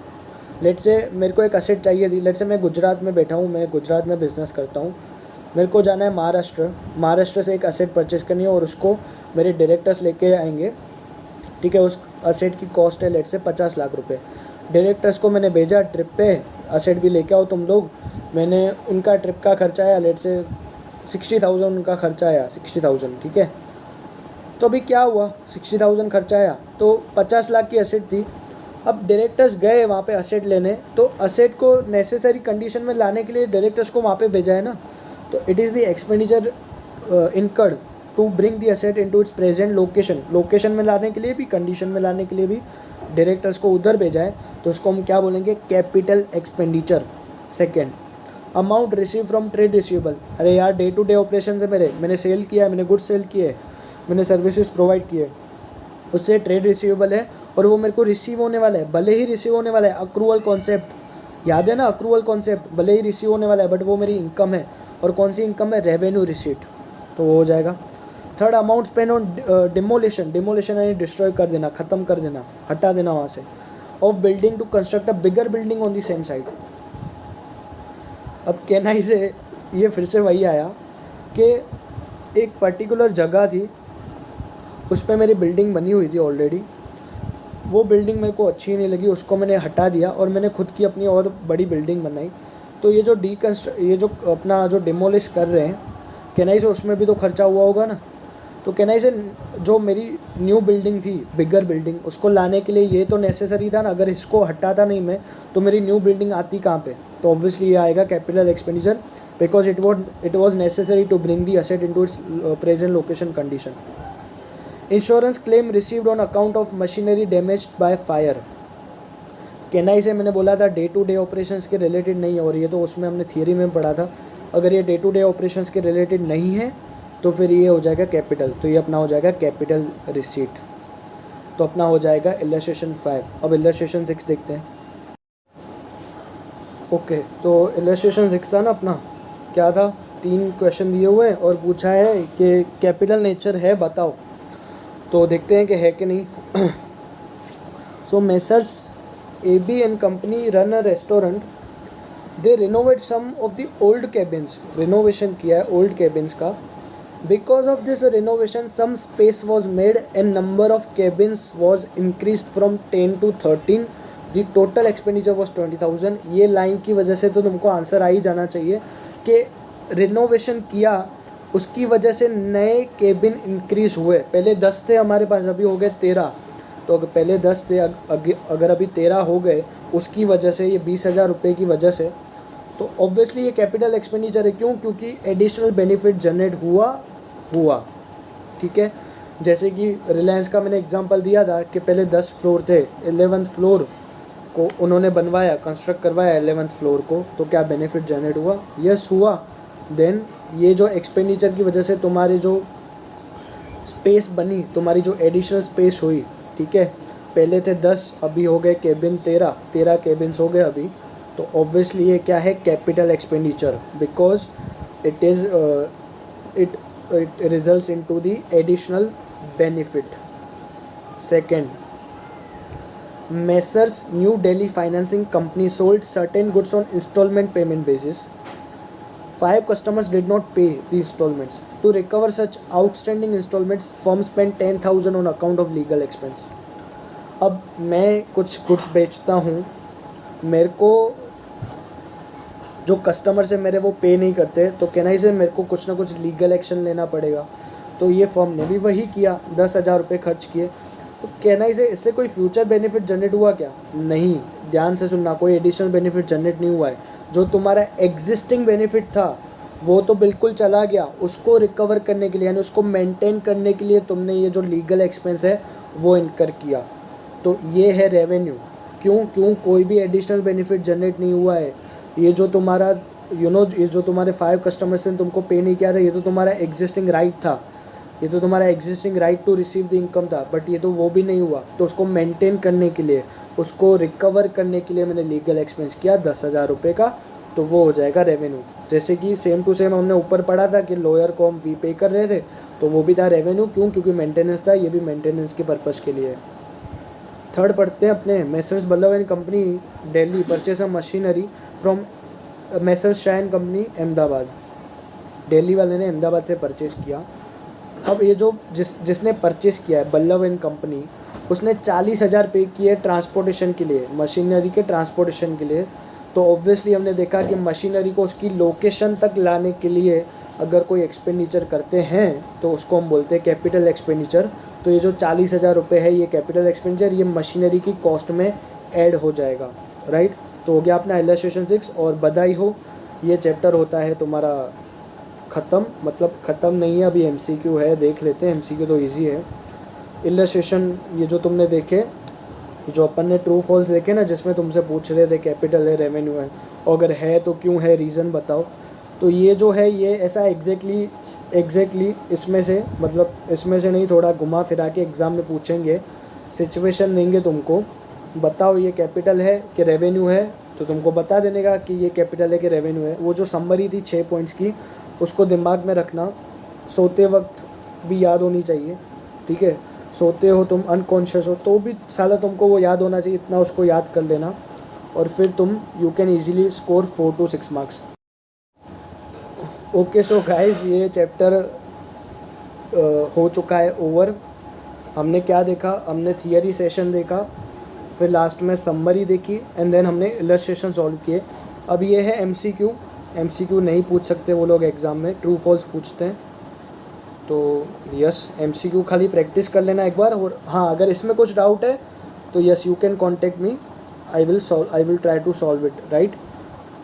लेट से मेरे को एक असेट चाहिए थी, लेट से मैं गुजरात में बैठा हूँ, मैं गुजरात में बिज़नेस करता हूँ, मेरे को जाना है महाराष्ट्र से एक असेट परचेस करनी है और उसको मेरे डायरेक्टर्स लेके आएंगे, ठीक है। उस असेट की कॉस्ट है लेट से 50 लाख रुपए। डायरेक्टर्स को मैंने भेजा ट्रिप पे, असेट भी लेके आओ तुम लोग। मैंने उनका ट्रिप का खर्चा आया लेट से 60,000, उनका खर्चा आया 60,000, ठीक है। तो अभी क्या हुआ, 60,000 खर्चा आया तो 50 लाख की असेट थी। अब डायरेक्टर्स गए वहाँ पे असेट लेने, तो असेट को नेसेसरी कंडीशन में लाने के लिए डायरेक्टर्स को वहाँ पे भेजा है ना, तो it is the expenditure incurred to bring the asset into its present location में लाने के लिए भी, कंडीशन में लाने के लिए भी डायरेक्टर्स को उधर भेजा है, तो उसको हम क्या बोलेंगे, capital expenditure. Second, amount receive from trade receivable, अरे यार डे टू डे ऑपरेशन है मैंने सेल किया है, मैंने गुड्स सेल किए, मैंने सर्विसेज प्रोवाइड किए, उससे ट्रेड रिसीवेबल है और वो मेरे को रिसीव होने वाला है, भले ही रिसीव होने वाला है। अक्रूवल कॉन्सेप्ट याद है ना, अक्रूवल कॉन्सेप्ट, भले ही रिसीव होने वाला है बट वो मेरी इनकम है, और कौन सी इनकम है, रेवेन्यू रिसीट, तो वो हो जाएगा। Third, amount spend on demolition यानी डिस्ट्रॉय कर देना, ख़त्म कर देना, हटा देना वहाँ से, of building to construct a bigger building on the same site. अब केनाई से ये फिर से वही आया कि एक पर्टिकुलर जगह थी, उस पर मेरी बिल्डिंग बनी हुई थी ऑलरेडी, वो बिल्डिंग मेरे को अच्छी नहीं लगी, उसको मैंने हटा दिया और मैंने खुद की अपनी और बड़ी बिल्डिंग बनाई। तो ये जो अपना जो डिमोलिश कर रहे हैं केनाई से, उसमें भी तो खर्चा हुआ होगा ना। तो केनाई से जो मेरी न्यू बिल्डिंग थी, बिगर बिल्डिंग, उसको लाने के लिए ये तो नेसेसरी था ना, अगर इसको हटाता नहीं मैं तो मेरी न्यू बिल्डिंग आती कहाँ पे, तो ऑब्वियसली ये आएगा capital expenditure, because it was necessary to bring the asset into its present location condition. Insurance claim received on account of machinery damaged by fire, केनाई से मैंने बोला था डे टू डे ऑपरेशंस के रिलेटेड नहीं है, और ये तो उसमें हमने थियरी में पढ़ा था, अगर ये डे टू डे ऑपरेशंस के रिलेटेड नहीं है तो फिर ये हो जाएगा कैपिटल, तो ये अपना हो जाएगा कैपिटल रिसीट, तो अपना हो जाएगा इलस्ट्रेशन 5। अब इलस्ट्रेशन 6 देखते हैं। ओके, तो इलस्ट्रेशन 6 था ना अपना, क्या था, 3 क्वेश्चन दिए हुए हैं और पूछा है कि कैपिटल नेचर है बताओ, तो देखते हैं कि है कि नहीं। So messrs AB and company run a restaurant, they renovate some of the old cabins, renovation किया है ओल्ड कैबिन्स का। Because of this renovation some space was made and number of cabins was increase from 10 to 13, the total expenditure was 20,000। ये line की वजह से तो तुमको answer आ ही जाना चाहिए कि रिनोवेशन किया, उसकी वजह से नए केबिन इंक्रीज़ हुए, पहले 10 थे हमारे पास, अभी हो गए 13, तो अगर पहले 10 थे अगर अभी 13 हो गए, उसकी वजह से ये 20,000 रुपये की वजह से, तो ऑब्वियसली ये कैपिटल एक्सपेंडिचर है। क्यों? क्योंकि एडिशनल बेनिफिट जनरेट हुआ, ठीक है। जैसे कि रिलायंस का मैंने एग्जांपल दिया था कि पहले 10 फ्लोर थे, 11th फ्लोर को उन्होंने बनवाया, कंस्ट्रक्ट करवाया 11th फ्लोर को, तो क्या बेनिफिट जनरेट हुआ? यस हुआ। देन ये जो एक्सपेंडिचर की वजह से तुम्हारी जो स्पेस बनी, तुम्हारी जो एडिशनल स्पेस हुई, ठीक है, पहले थे 10 अभी हो गए केबिन 13 केबिन्स हो गए अभी, तो तो ऑब्वियसली ये क्या है, capital expenditure, because it is it results into the additional benefit. Second, Messrs. New Delhi Financing Company sold certain goods on installment payment basis. 5 customers did not pay the installments. To recover such outstanding installments, firm spent 10,000 on account of legal expense. अब मैं कुछ goods बेचता हूँ, मेरे को जो customer से मेरे वो पे नहीं करते, तो कहना से मेरे को कुछ ना कुछ लीगल एक्शन लेना पड़ेगा. तो ये फर्म ने भी वही किया, 10,000 रुपये खर्च किए. तो कहना ही से इससे कोई फ्यूचर बेनिफिट जनरेट हुआ क्या? नहीं, ध्यान से सुनना, कोई एडिशनल बेनिफिट जनरेट नहीं हुआ है. जो तुम्हारा एग्जिस्टिंग बेनिफिट था वो तो बिल्कुल चला गया. उसको रिकवर करने के लिए, यानी उसको मेंटेन करने के लिए तुमने ये जो लीगल एक्सपेंस है वो इनकर किया. तो ये है रेवेन्यू. क्यों कोई भी एडिशनल बेनिफिट जनरेट नहीं हुआ है. ये जो तुम्हारा ये जो तुम्हारे 5 कस्टमर्स ने तुमको पे नहीं किया था, ये तो तुम्हारा एग्जिस्टिंग राइट था, ये तो तुम्हारा existing right to receive the income था. बट ये तो वो भी नहीं हुआ. तो उसको मेंटेन करने के लिए, उसको रिकवर करने के लिए मैंने लीगल एक्सपेंस किया 10,000 रुपये का. तो वो हो जाएगा रेवेन्यू. जैसे कि सेम टू सेम हमने ऊपर पढ़ा था कि लॉयर को हम फी पे कर रहे थे, तो वो भी था रेवेन्यू. क्योंकि मेंटेनेंस था, ये भी मेंटेनेंस के पर्पज़ के लिए है. थर्ड पढ़ते हैं अपने. Messrs Ballabh and company Delhi purchase a machinery from Messrs Shah and company Ahmedabad. Delhi वाले ने अहमदाबाद से परचेज़ किया. अब ये जो जिसने परचेस किया है बल्लभ एंड कंपनी, उसने 40,000 पे किए ट्रांसपोर्टेशन के लिए, मशीनरी के ट्रांसपोर्टेशन के लिए. तो ऑब्वियसली हमने देखा कि मशीनरी को उसकी लोकेशन तक लाने के लिए अगर कोई एक्सपेंडिचर करते हैं तो उसको हम बोलते हैं कैपिटल एक्सपेंडिचर. तो ये जो 40,000 रुपये है ये कैपिटल एक्सपेंडिचर, ये मशीनरी की कॉस्ट में ऐड हो जाएगा. राइट. तो हो गया अपना इलस्ट्रेशन 6. और बधाई हो, ये चैप्टर होता है तुम्हारा ख़त्म. मतलब ख़त्म नहीं है, अभी MCQ है, देख लेते हैं. MCQ तो इजी है. इलस्ट्रेशन ये जो तुमने देखे, जो अपन ने ट्रू फॉल्स देखे ना, जिसमें तुमसे पूछ रहे थे कैपिटल है रेवेन्यू है, और अगर है तो क्यों है, रीज़न बताओ. तो ये जो है ये ऐसा एग्जैक्टली इसमें से, मतलब इसमें से नहीं, थोड़ा घुमा फिरा के एग्ज़ाम में पूछेंगे, सिचुएशन देंगे तुमको, बताओ ये कैपिटल है कि रेवेन्यू है, तो तुमको बता देने का कि ये कैपिटल है कि रेवेन्यू है. वो जो समरी थी 6 पॉइंट्स की, उसको दिमाग में रखना, सोते वक्त भी याद होनी चाहिए. ठीक है, सोते हो तुम, अनकॉन्शियस हो, तो भी साला तुमको वो याद होना चाहिए, इतना उसको याद कर लेना, और फिर तुम you can easily score 4 to 6 marks. Okay, so guys ये चैप्टर हो चुका है ओवर. हमने क्या देखा, हमने थियरी सेशन देखा, फिर लास्ट में समरी देखी, एंड देन हमने इलस्ट्रेशन सॉल्व किए. अब ये है MCQ नहीं पूछ सकते वो लोग एग्ज़ाम में, ट्रू फॉल्स पूछते हैं. तो यस, MCQ खाली प्रैक्टिस कर लेना एक बार. और हाँ, अगर इसमें कुछ डाउट है तो yes you can contact me, I will try to solve it. Right.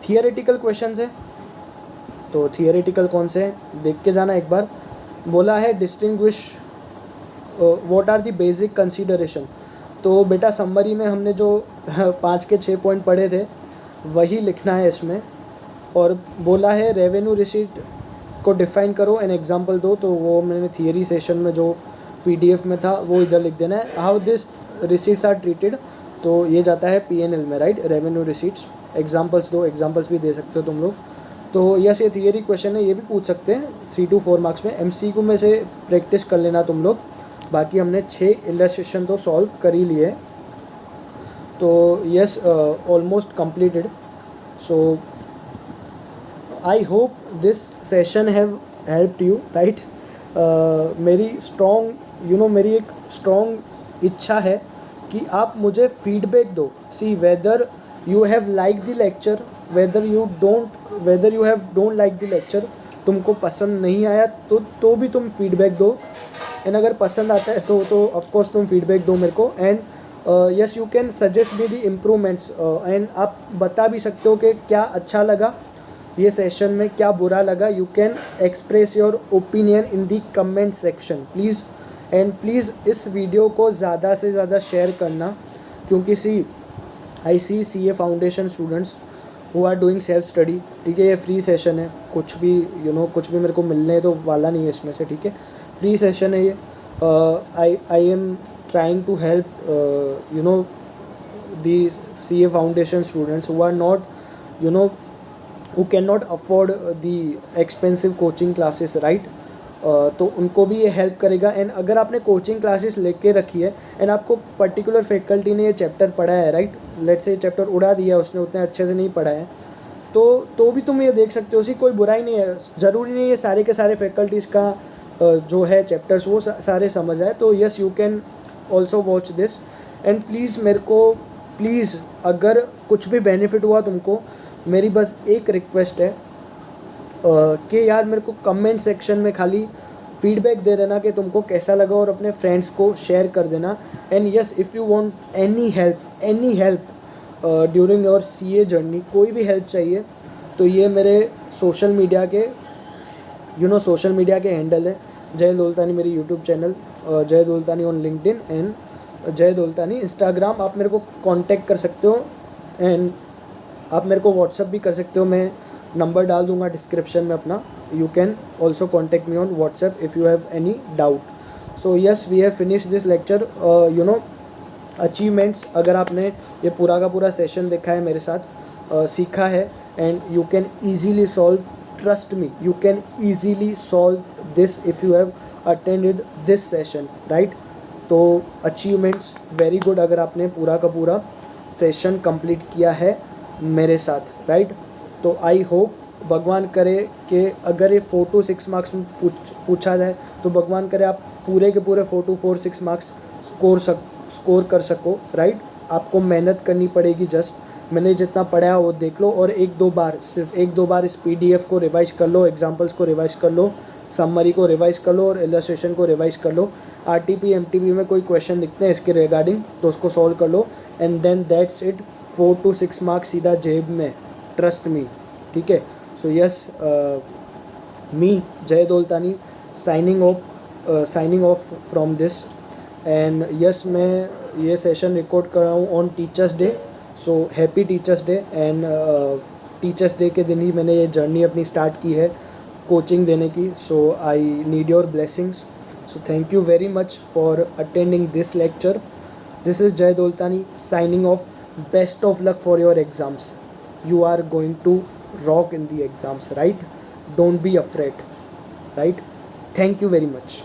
Theoretical questions है, तो थियरेटिकल कौन से हैं देख के जाना एक बार. बोला है distinguish what are the basic consideration. तो बेटा समरी में हमने जो 5 के 6 पॉइंट पढ़े थे वही लिखना है इसमें. और बोला है रेवेन्यू रिसीट को डिफ़ाइन करो एन एग्जांपल दो, तो वो मैंने थियरी सेशन में जो PDF में था वो इधर लिख देना है. How this receipts are treated, तो ये जाता है P&L में. राइट. रेवेन्यू रिसीट्स, एग्जांपल्स दो, एग्जांपल्स भी दे सकते हो तुम लोग. तो यस, ये थियरी क्वेश्चन है, ये भी पूछ सकते हैं 3 to 4 मार्क्स में. MCQ में से प्रैक्टिस कर लेना तुम लोग. बाकी हमने 6 इलस्ट्रेशन तो सॉल्व कर ही लिए. तो yes, almost completed. So I hope this session have helped you. Right. मेरी मेरी एक स्ट्रॉन्ग इच्छा है कि आप मुझे फीडबैक दो. See whether you have like the lecture, whether you don't like the lecture, तुमको पसंद नहीं आया तो भी तुम फीडबैक दो. एंड अगर पसंद आता है तो ऑफकोर्स तुम फीडबैक दो मेरे को. And yes you can suggest me the improvements. And आप बता भी सकते हो कि क्या अच्छा लगा ये सेशन में, क्या बुरा लगा. You can express your opinion in the comment section please. And please इस वीडियो को ज़्यादा से ज़्यादा शेयर करना, क्योंकि I see CA foundation students who are doing self study. ठीक है, ये फ्री सेशन है, कुछ भी कुछ भी मेरे को मिलने तो वाला नहीं है इसमें से. ठीक है, फ्री सेशन है ये. I am trying to help the CA foundation students who are not you know, who cannot afford the expensive coaching classes, right? तो उनको भी ये हेल्प करेगा. एंड अगर आपने कोचिंग क्लासेस लेके रखी है एंड आपको पर्टिकुलर फैकल्टी ने ये चैप्टर पढ़ा है, राइट, लेट्स से चैप्टर उड़ा दिया उसने, उतने अच्छे से नहीं पढ़ा है, तो भी तुम ये देख सकते हो. उसी कोई बुराई नहीं है, ज़रूरी नहीं है सारे के सारे फैकल्टीज़ का जो है चैप्टर्स वो सारे समझ आए. तो yes, you can also watch this. And please मेरे को, प्लीज़ अगर कुछ भी बेनिफिट हुआ तुमको, मेरी बस एक रिक्वेस्ट है कि यार मेरे को कमेंट सेक्शन में खाली फीडबैक दे देना कि तुमको कैसा लगा और अपने फ्रेंड्स को शेयर कर देना. And yes, if you want any help during your CA journey, कोई भी हेल्प चाहिए तो ये मेरे सोशल मीडिया के हैंडल है. जय दोलतानी मेरी यूट्यूब चैनल, जय दोलतानी ऑन लिंक्डइन एंड जय दोलतानी इंस्टाग्राम. आप मेरे को कांटेक्ट कर सकते हो एंड आप मेरे को व्हाट्सअप भी कर सकते हो. मैं नंबर डाल दूंगा डिस्क्रिप्शन में अपना. You can also contact me on WhatsApp if you have any doubt. So yes, we have finish this lecture. Achievements, अगर आपने ये पूरा का पूरा सेशन देखा है मेरे साथ, सीखा है, and you can easily solve, trust me, you can easily solve this if you have attended this session, right. तो अचीवमेंट्स वेरी गुड अगर आपने पूरा का पूरा सेशन कंप्लीट किया है मेरे साथ, राइट. तो आई होप, भगवान करे कि अगर ये 4 to 6 मार्क्स में पूछा जाए तो भगवान करे आप पूरे के पूरे 4 to 6 मार्क्स स्कोर कर सको, राइट. आपको मेहनत करनी पड़ेगी. जस्ट मैंने जितना पढ़ा है वो देख लो और सिर्फ एक दो बार इस PDF को रिवाइज कर लो, एग्जाम्पल्स को रिवाइज कर लो, समरी को रिवाइज कर लो और इलस्ट्रेशन को रिवाइज कर लो. RTP MTP में कोई क्वेश्चन दिखते हैं इसके रिगार्डिंग तो उसको सॉल्व कर लो. And then that's it, 4 to 6 marks सीधा जेब में, ट्रस्ट मी, ठीक है. सो yes, me Jai Dolatani signing off from this. And yes, मैं ये सेशन रिकॉर्ड कर रहा हूँ on teachers day. So happy teachers day. And teachers day के दिन ही मैंने ये जर्नी अपनी स्टार्ट की है कोचिंग देने की. So I need your blessings. So thank you very much for attending this lecture. This is Jai Dolatani signing off. Best of luck for your exams. You are going to rock in the exams, right? Don't be afraid, right? Thank you very much.